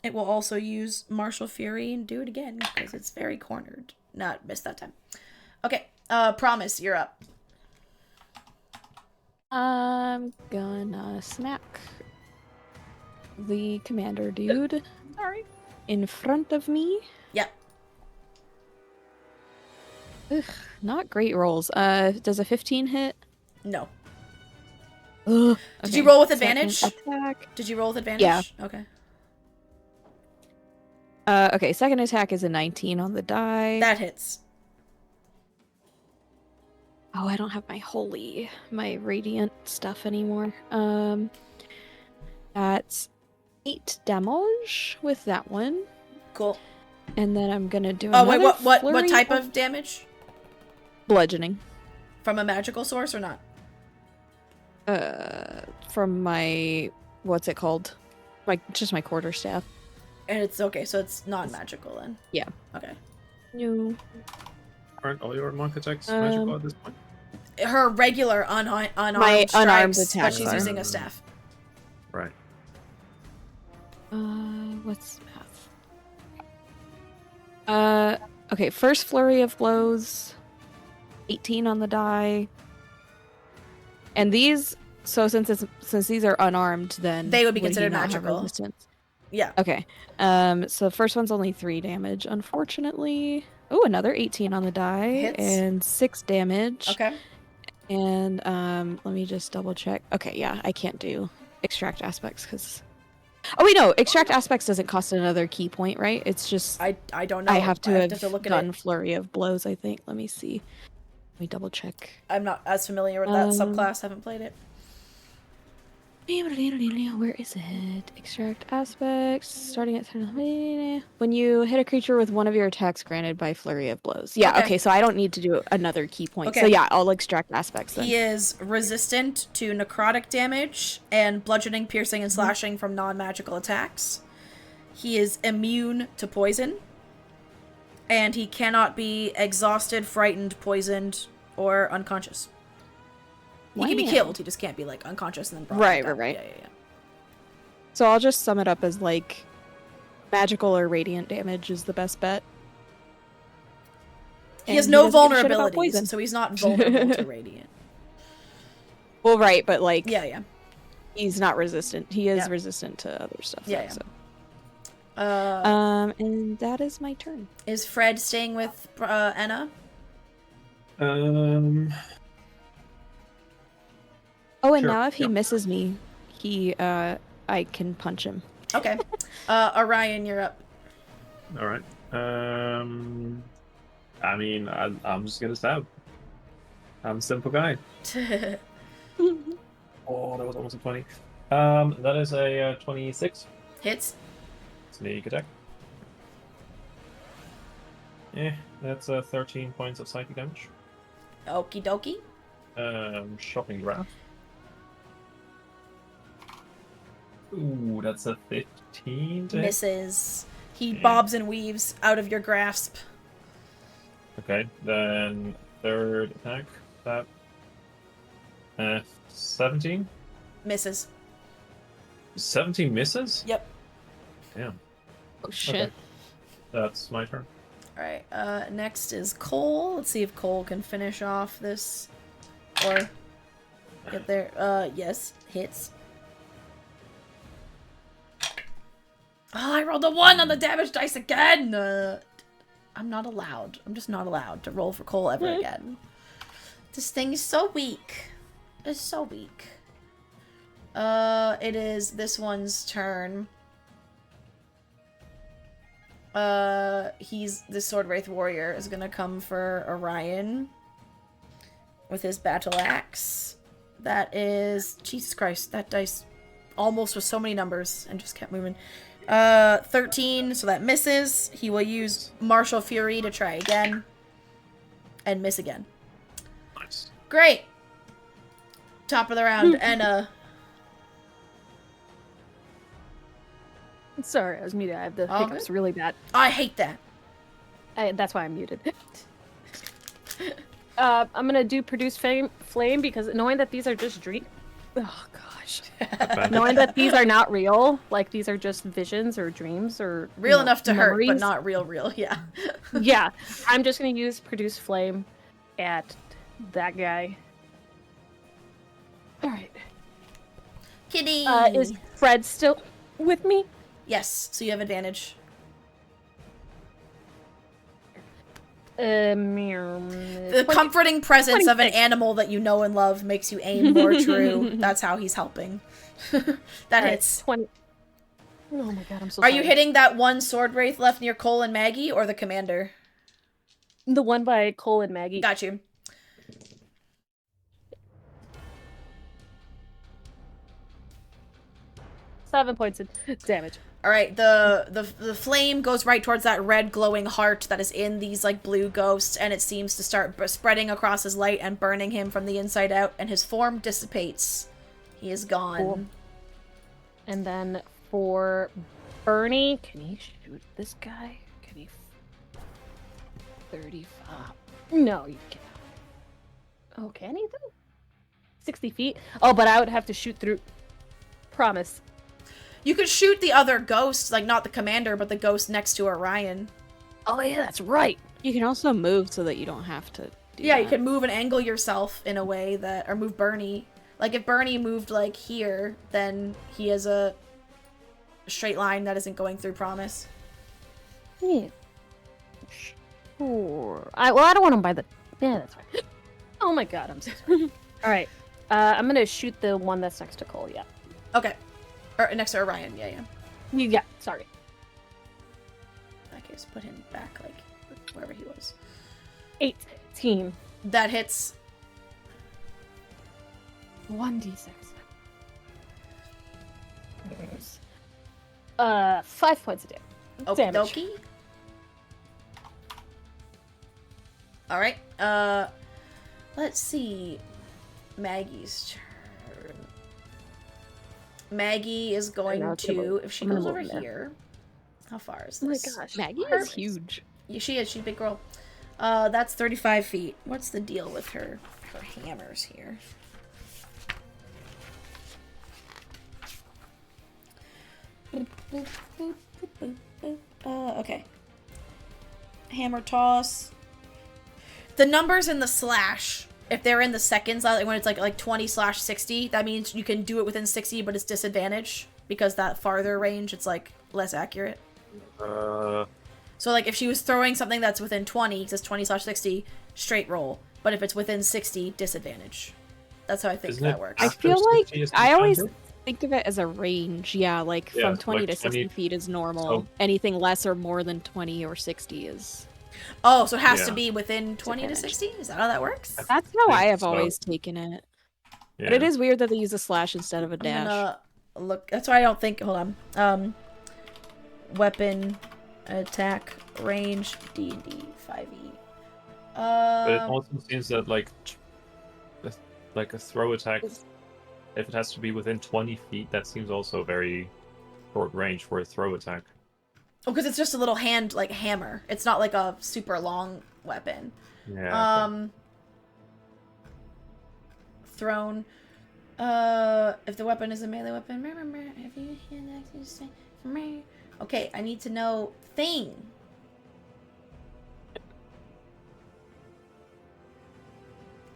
it will also use Martial Fury and do it again because it's very cornered. Not missed that time. Okay, Promise, you're up. I'm gonna smack the commander dude. Sorry. In front of me. Yep. Ugh, not great rolls. Does a 15 hit? No. Ugh. Did you roll with advantage? Second attack. Did you roll with advantage? Yeah. Okay. Okay, second attack is a 19 on the die. That hits. Oh, I don't have my radiant stuff anymore. That's 8 damage with that one. Cool. And then I'm gonna do Oh wait, another what type of damage? bludgeoning. From a magical source or not? From my what's it called? Just my quarterstaff. And it's okay, so it's non-magical then. Yeah. Okay. No. Aren't all your monk attacks magical at this point? Her regular unarmed My unarmed strikes, but attacks she's are. using a staff. Right. What's math? Okay, first flurry of blows. 18 on the die. And these, so since these are unarmed, then They would be he considered not have magical. resistance? Yeah. Okay. So the first one's only 3 damage, unfortunately. Oh, another 18 on the die. Hits. And 6 damage. Okay. And let me just double check. Okay, yeah, I can't do extract aspects because. Oh wait, no, extract aspects doesn't cost another key point, right? It's just I don't know. I have to have look at done it. flurry of blows. I think. Let me see. Let me double check. I'm not as familiar with that subclass. Haven't played it. Where is it? Extract aspects. Starting at when you hit a creature with one of your attacks granted by flurry of blows. Yeah. Okay. So I don't need to do another key point. Okay. So yeah, I'll extract aspects then. He is resistant to necrotic damage and bludgeoning, piercing, and slashing from non-magical attacks. He is immune to poison. And he cannot be exhausted, frightened, poisoned, or unconscious. He can be Wow. killed. He just can't be like unconscious and then brought Right, back up. right. Yeah. So I'll just sum it up as like magical or radiant damage is the best bet. He has And no doesn't give a shit about poison. vulnerabilities, so he's not vulnerable to radiant. Well, right, but like Yeah. he's not resistant. He is Yeah. resistant to other stuff. Yeah, though, yeah. So. And that is my turn. Is Fred staying with Anna? Oh, and Sure, now if he yeah. misses me, I can punch him. Okay. Orion, you're up. All right. I mean, I'm just gonna stab. I'm a simple guy. Oh, that was almost a 20. That is a 26. Hits. Sneak attack. That's 13 points of psychic damage. Okie dokie. Shopping graph. Ooh, that's a 15 to hit. Misses. He Yeah. bobs and weaves out of your grasp. Okay, then third attack. That 17. Misses. 17 misses? Yep. Damn. Oh shit. Okay. That's my turn. Alright, next is Cole. Let's see if Cole can finish off this. Or get there. Yes. Hits. Oh, I rolled a 1 on the damage dice again! I'm not allowed. I'm just not allowed to roll for Cole ever again. This thing is so weak. It's so weak. It is this one's turn. The Sword Wraith Warrior is gonna come for Orion with his battle axe. That is, Jesus Christ, that dice almost was so many numbers and just kept moving. 13, so that misses. He will use Martial Fury to try again and miss again. Nice. Great. Top of the round, and Sorry, I was muted. I have the All hiccups good. really bad. I hate that. That's why I'm muted. I'm gonna do produce flame because knowing that these are just dream. Oh gosh. Knowing that these are not real, like these are just visions or dreams or Real enough to memories. hurt, but not real. Yeah. Yeah, I'm just gonna use produce flame at that guy. All right. Kitty. Is Fred still with me? Yes. So you have advantage. The comforting presence of an animal that you know and love makes you aim more true. That's how he's helping. That hits. 20. Oh my god, I'm so Are sorry. you hitting that one sword wraith left near Cole and Maggie, or the commander? The one by Cole and Maggie. Got you. Seven points of damage. All right, the flame goes right towards that red glowing heart that is in these like blue ghosts, and it seems to start spreading across his light and burning him from the inside out, and his form dissipates. He is gone. Cool. And then for Bernie, can he shoot this guy? Can he? 35. No, you can't. Oh, can he though? 60 feet. Oh, but I would have to shoot through. Promise. You could shoot the other ghost, like not the commander, but the ghost next to Orion. Oh yeah, that's right. You can also move so that you don't have to do Yeah, that. you can move and angle yourself in a way that, or move Bernie. Like if Bernie moved like here, then he has a straight line that isn't going through Promise. Yeah. Sure. I don't want him by the. Yeah, that's right. Oh my god, I'm so sorry. All right. I'm gonna shoot the one that's next to Cole. Yeah. Okay. Or next to Orion, yeah. Yeah. Sorry. In that case, put him back like wherever he was. 18. That hits. 1d6. 5 points of damage. Okie dokie. Alright, let's see. Maggie's turn. Maggie is going to, if she goes over here, how far is this? Oh my gosh. Maggie is huge. Yeah, she is, she's a big girl. That's 35 feet. What's the deal with her hammers here? Okay. Hammer toss. The numbers in the slash, if they're in the seconds, like when it's like 20/60, that means you can do it within 60, but it's disadvantage because that farther range, it's like less accurate. So like if she was throwing something that's within 20, it says 20/60, straight roll. But if it's within 60, disadvantage. That's how I think that works. I feel like I always think of it as a range. Yeah, like from 20 to 60 feet is normal. So, anything less or more than 20 or 60 is... Oh, so it has to be within 20 to 60? Is that how that works? That's how I have always taken it. Yeah. But it is weird that they use a slash instead of a dash. I'm gonna look. That's why I don't think... Hold on. Weapon, attack, range, D&D, 5e. But it also seems that like a throw attack, if it has to be within 20 feet, that seems also very short range for a throw attack. Oh, because it's just a little hand, like, hammer. It's not like a super long weapon. Yeah. Thrown. If the weapon is a melee weapon, okay, I need to know thing.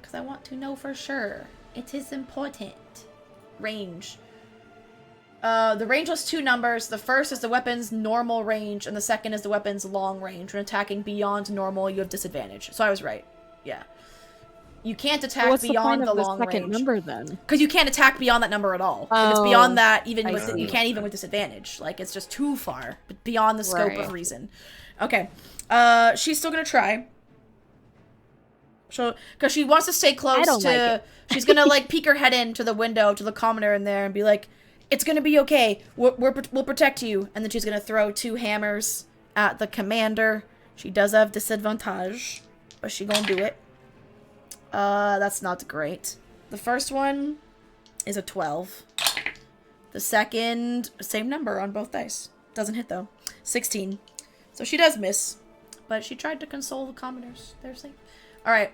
Because I want to know for sure. It is important. Range. The range was 2 numbers. The first is the weapon's normal range, and the second is the weapon's long range. When attacking beyond normal, you have disadvantage. So I was right. Yeah. You can't attack beyond the long range. Second number then? Because you can't attack beyond that number at all. If it's beyond that, even with you can't even with disadvantage. Like it's just too far, but beyond the scope of reason. Okay. She's still gonna try. So, because she wants to stay close to. She's gonna like peek her head into the window to the commoner in there and be like, "It's gonna be okay. We'll protect you." And then she's gonna throw 2 hammers at the commander. She does have disadvantage, but she gonna do it. That's not great. The first one is a 12. The second, same number on both dice. Doesn't hit though. 16. So she does miss, but she tried to console the commoners. They're safe. All right.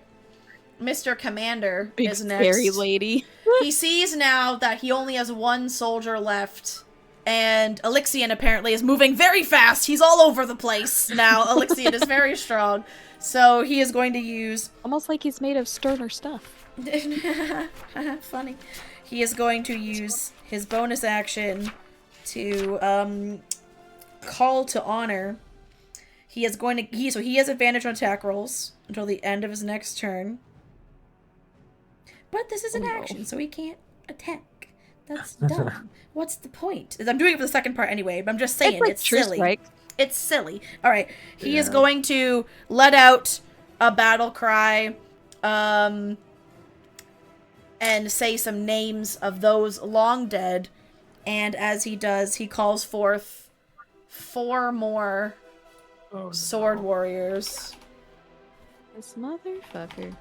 Mr. Commander Big is next. scary lady. He sees now that he only has one soldier left, and Alyxian apparently is moving very fast. He's all over the place now. Alyxian is very strong, so he is going to use... Almost like he's made of sterner stuff. Funny. He is going to use his bonus action to call to honor. He is going to... So he has advantage on attack rolls until the end of his next turn. But this is an action, so he can't attack. That's dumb. What's the point? I'm doing it for the second part anyway, but I'm just saying it's silly. Strike. It's silly. All right. He is going to let out a battle cry and say some names of those long dead. And as he does, he calls forth 4 more sword warriors. This motherfucker.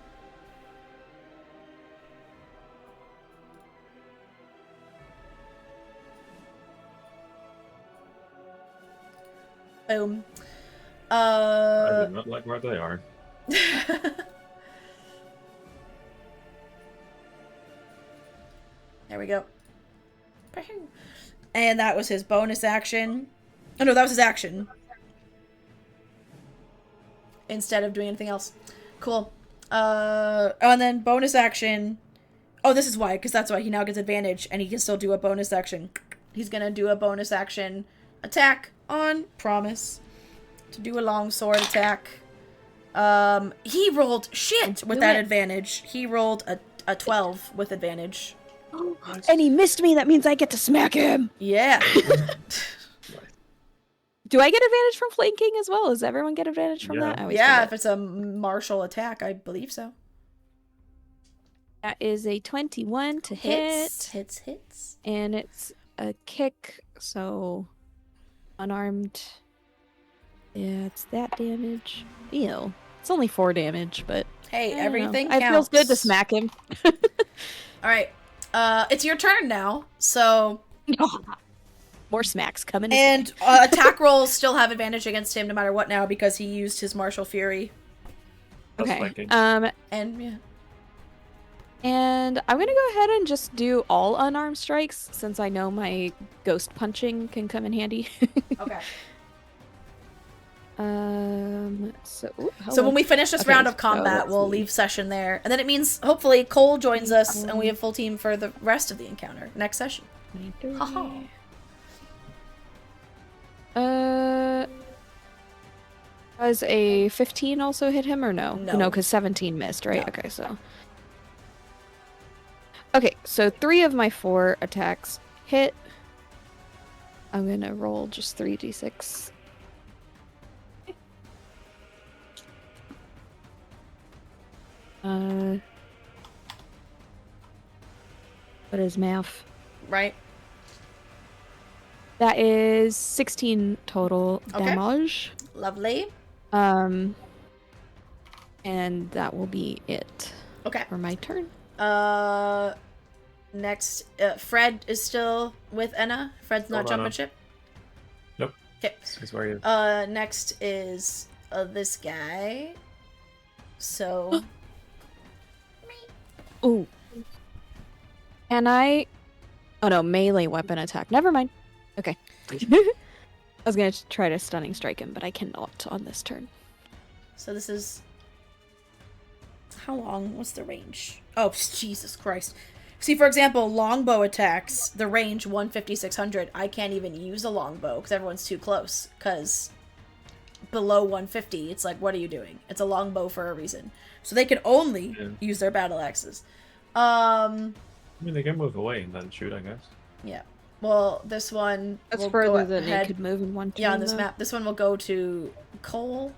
Boom. I do not like where they are. There we go. And that was his bonus action. Oh no, that was his action. Instead of doing anything else. Cool. And then bonus action. Oh, this is why, because that's why he now gets advantage, and he can still do a bonus action. He's gonna do a bonus action attack on Promise to do a longsword attack. He rolled shit with that advantage. He rolled a 12 with advantage. And he missed me. That means I get to smack him. Yeah. Do I get advantage from flanking as well? Does everyone get advantage from that? I always Yeah, forget. if it's a martial attack, I believe so. That is a 21 to hit. Hits. And it's a kick, so unarmed. Yeah, it's that damage. Ew. It's only 4 damage, but Hey, I don't everything know. counts. It feels good to smack him. Alright. It's your turn now, so... More smacks coming. And attack rolls still have advantage against him no matter what now because he used his martial fury. Okay. And yeah. And I'm gonna go ahead and just do all unarmed strikes since I know my ghost punching can come in handy. Okay. So when we finish this round of combat, we'll leave session there, and then it means hopefully Cole joins us, and we have full team for the rest of the encounter next session. Does a 15 also hit him or no? No, because 17 missed, right? No. Okay, so. Okay, so 3 of my 4 attacks hit. I'm gonna roll just 3d6. What is math? Right. That is 16 total damage. Lovely. And that will be it. Okay. For my turn. Next, Fred is still with Enna. Fred's not jumping ship. Nope. Okay. He's where he is. Next is this guy. So. Ooh. Can I? Oh no, melee weapon attack. Never mind. Okay. I was gonna try to stunning strike him, but I cannot on this turn. So this is... How long? What's the range? Oh, Jesus Christ. See, for example, longbow attacks, the range 150, 600. I can't even use a longbow because everyone's too close. Because below 150, it's like, what are you doing? It's a longbow for a reason. So they can only use their battle axes. I mean, they can move away and then shoot, I guess. Yeah. Well, this one... That's further than it could move in one turn. Yeah, on this map. This one will go to Cole.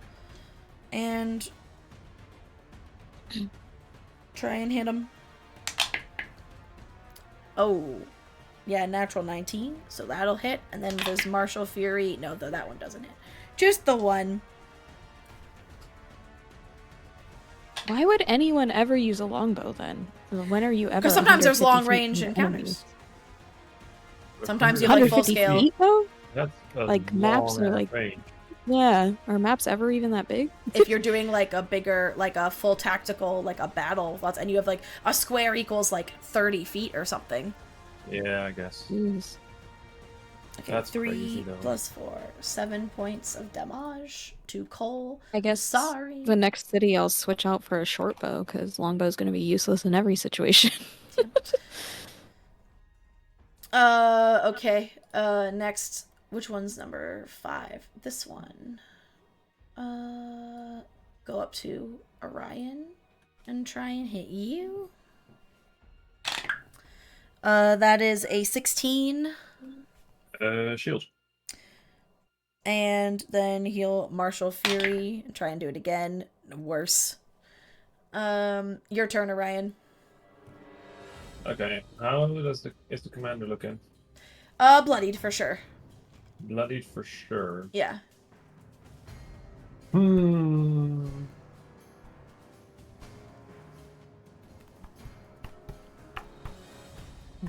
And... try and hit him. Oh. Yeah, natural 19. So that'll hit. And then there's Martial Fury. No, though that one doesn't hit. Just the one. Why would anyone ever use a longbow then? When are you ever? Because sometimes there's 150 long feet range from encounters. enemies? Sometimes you have like full 150 scale. feet, though? That's a Like, maps are long like- range. Yeah. Are maps ever even that big? If you're doing like a bigger, like a full tactical, like a battle, and you have like a square equals like 30 feet or something. Yeah, I guess. Jeez. Okay, That's 3 crazy, though. plus 4, 7 points of damage to Cole. I guess Sorry. the next city I'll switch out for a short bow because longbow's going to be useless in every situation. Okay. Next, which one's number 5? This one. Go up to Orion and try and hit you. That is a 16. Shield. And then he'll Martial Fury and try and do it again. Worse. Your turn, Orion. Okay. How is the commander looking? Bloodied for sure. Bloodied for sure. Yeah. Hmm.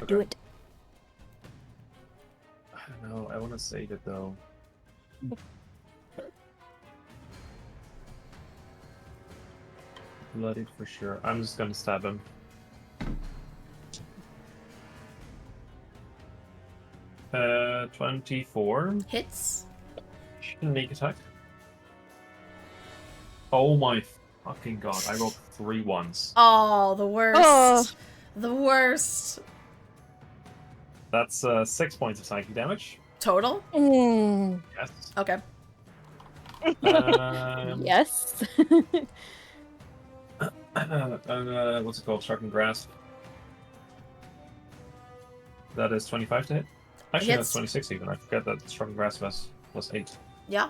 Do it. I don't know. I want to save it though. Bloodied for sure. I'm just gonna stab him. Uh, 24. Hits. Sneak attack. Oh my fucking god! I rolled 3 ones. Oh, the worst. Oh. The worst. That's 6 points of psychic damage. Total? Yes. Okay. Yes. What's it called? Sharpened Grasp. That is 25 to hit. Actually, Hits. that's 26 even. I forget that Sharpened Grasp has +8. Yeah.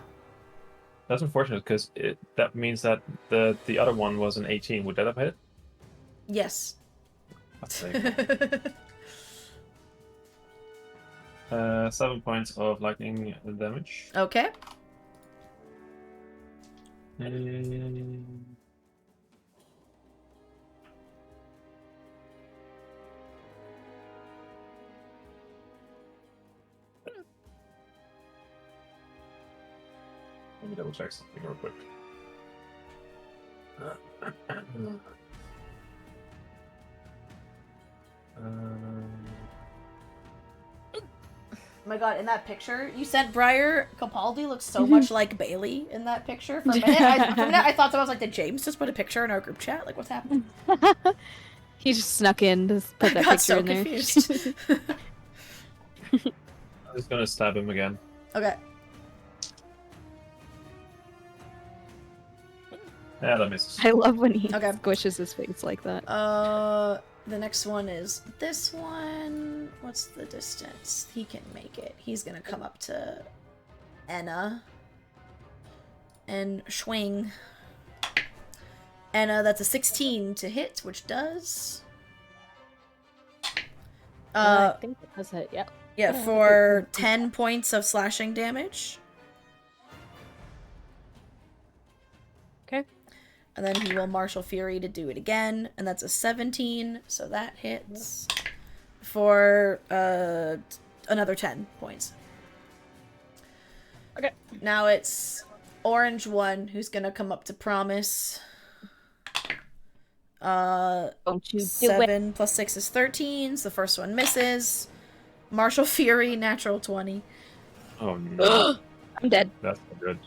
That's unfortunate because that means that the other one was an 18. Would that have hit? Yes. That's safe. 7 points of lightning damage. Okay. Let me double check something real quick. Oh my god, in that picture you sent, Briar, Capaldi looks so much like Bailey in that picture. For a minute, I thought I was like, did James just put a picture in our group chat? Like, what's happening? He just snuck in to put that I got picture so in there. confused. I'm just gonna stab him again. Okay. Yeah, that misses. I love when he Okay. squishes his face like that. The next one is this one. What's the distance? He can make it. He's gonna come up to Enna and swing. Enna, that's a 16 to hit, which does. I think it does hit. Yep. Yeah, for 10 points of slashing damage. Okay. And then he will Martial Fury to do it again, and that's a 17, so that hits for another 10 points. Okay. Now it's Orange One who's gonna come up to Promise. Don't you do it. 7 plus 6 is 13, so the first one misses. Martial Fury, natural 20. Oh no. I'm dead. That's not good.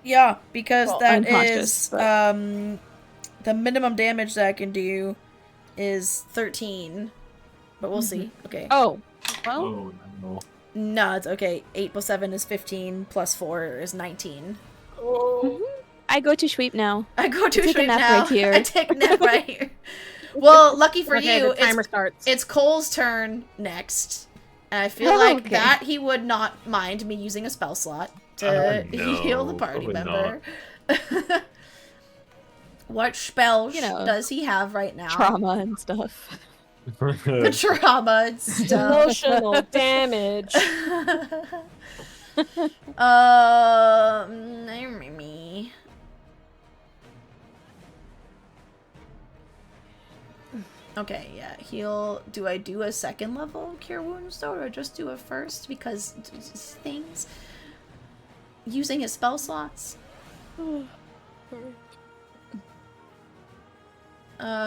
Yeah, because Well, that unconscious, is but- the minimum damage that I can do is 13. But we'll see. Okay. Oh. Well, Oh no. No, it's okay. 8 plus 7 is 15, plus 4 is 19. I go to sweep now. I go to take a sleep nap now. right here. I take a nap right here. Well, lucky for Okay, you, the timer starts. it's Cole's turn next. And I feel Oh, like okay. that he would not mind me using a spell slot to No, heal the party probably member. What spell You know, does he have right now? Trauma and stuff. The trauma and stuff. Emotional damage. Me. Okay, yeah, heal. Do I do a second level Cure Wounds though, or just do a first? Because things. using his spell slots.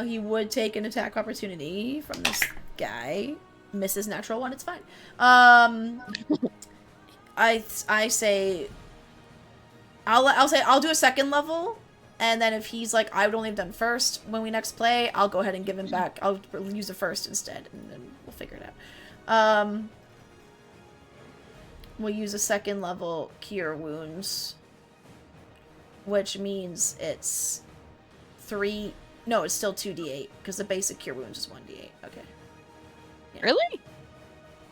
He would take an attack opportunity from this guy. Misses natural one, it's fine. I say I'll do a second level, and then if he's like, I would only have done first when we next play, I'll go ahead and give him back. I'll use the first instead, and then we'll figure it out. We'll use a second level Cure Wounds, which means it's 3. No, it's still 2d8 because the basic Cure Wounds is 1d8. Okay. Yeah. Really?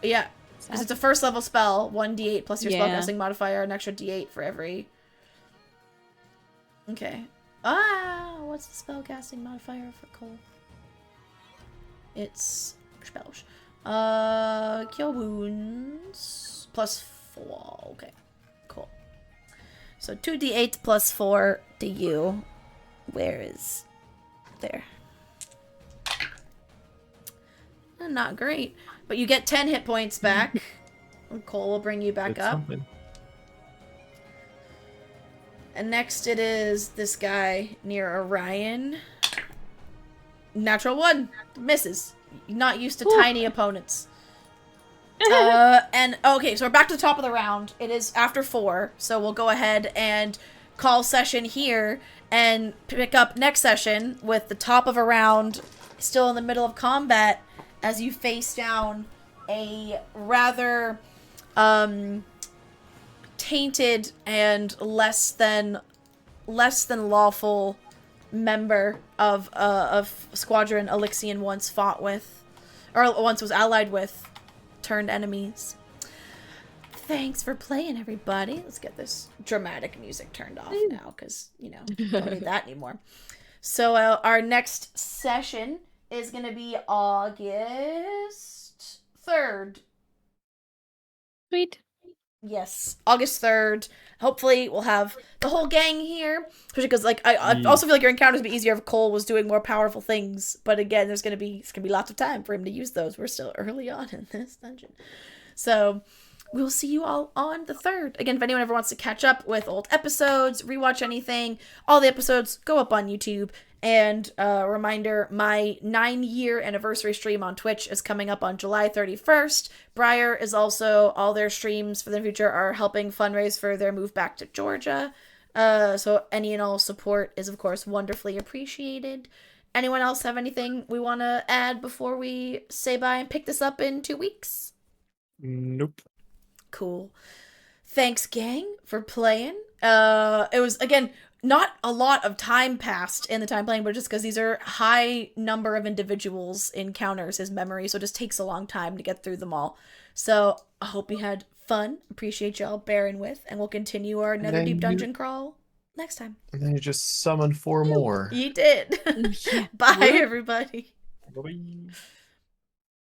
Yeah. Because it's a first level spell, 1d8 plus your Yeah. spellcasting modifier, an extra d8 for every. Okay. What's the spellcasting modifier for Cole? It's spells. Cure Wounds plus 4. Okay. Cool. So 2d8 plus 4 to you. Where is there? Not great. But you get 10 hit points back. Cole will bring you back It's up. something. And next it is this guy near Orion. Natural 1. Misses. Not used to tiny opponents. And okay, so we're back to the top of the round. It is after 4, so we'll go ahead and call session here and pick up next session with the top of a round still in the middle of combat as you face down a rather tainted and less than lawful member of squadron Alyxian once fought with, or once was allied with, turned enemies. Thanks for playing, everybody. Let's get this dramatic music turned off now, because, you know, don't need that anymore. So our next session is going to be August 3rd. Sweet. Yes, August 3rd. Hopefully we'll have the whole gang here. Especially because, like, I also feel like your encounters would be easier if Cole was doing more powerful things. But again, it's gonna be lots of time for him to use those. We're still early on in this dungeon. So we'll see you all on the 3rd. Again, if anyone ever wants to catch up with old episodes, rewatch anything, all the episodes go up on YouTube. And reminder, my 9-year anniversary stream on Twitch is coming up on July 31st. Briar is also, all their streams for the future are helping fundraise for their move back to Georgia. So any and all support is, of course, wonderfully appreciated. Anyone else have anything we want to add before we say bye and pick this up in 2 weeks? Nope. Cool. Thanks, gang, for playing. It was, again, not a lot of time passed in the time playing, but just because these are high number of individuals encounters his memory, so it just takes a long time to get through them all. So I hope you had fun. Appreciate y'all bearing with, and we'll continue our Netherdeep dungeon crawl next time. And then you just summon 4 more. You did. Yeah. Bye, everybody. Bye-bye.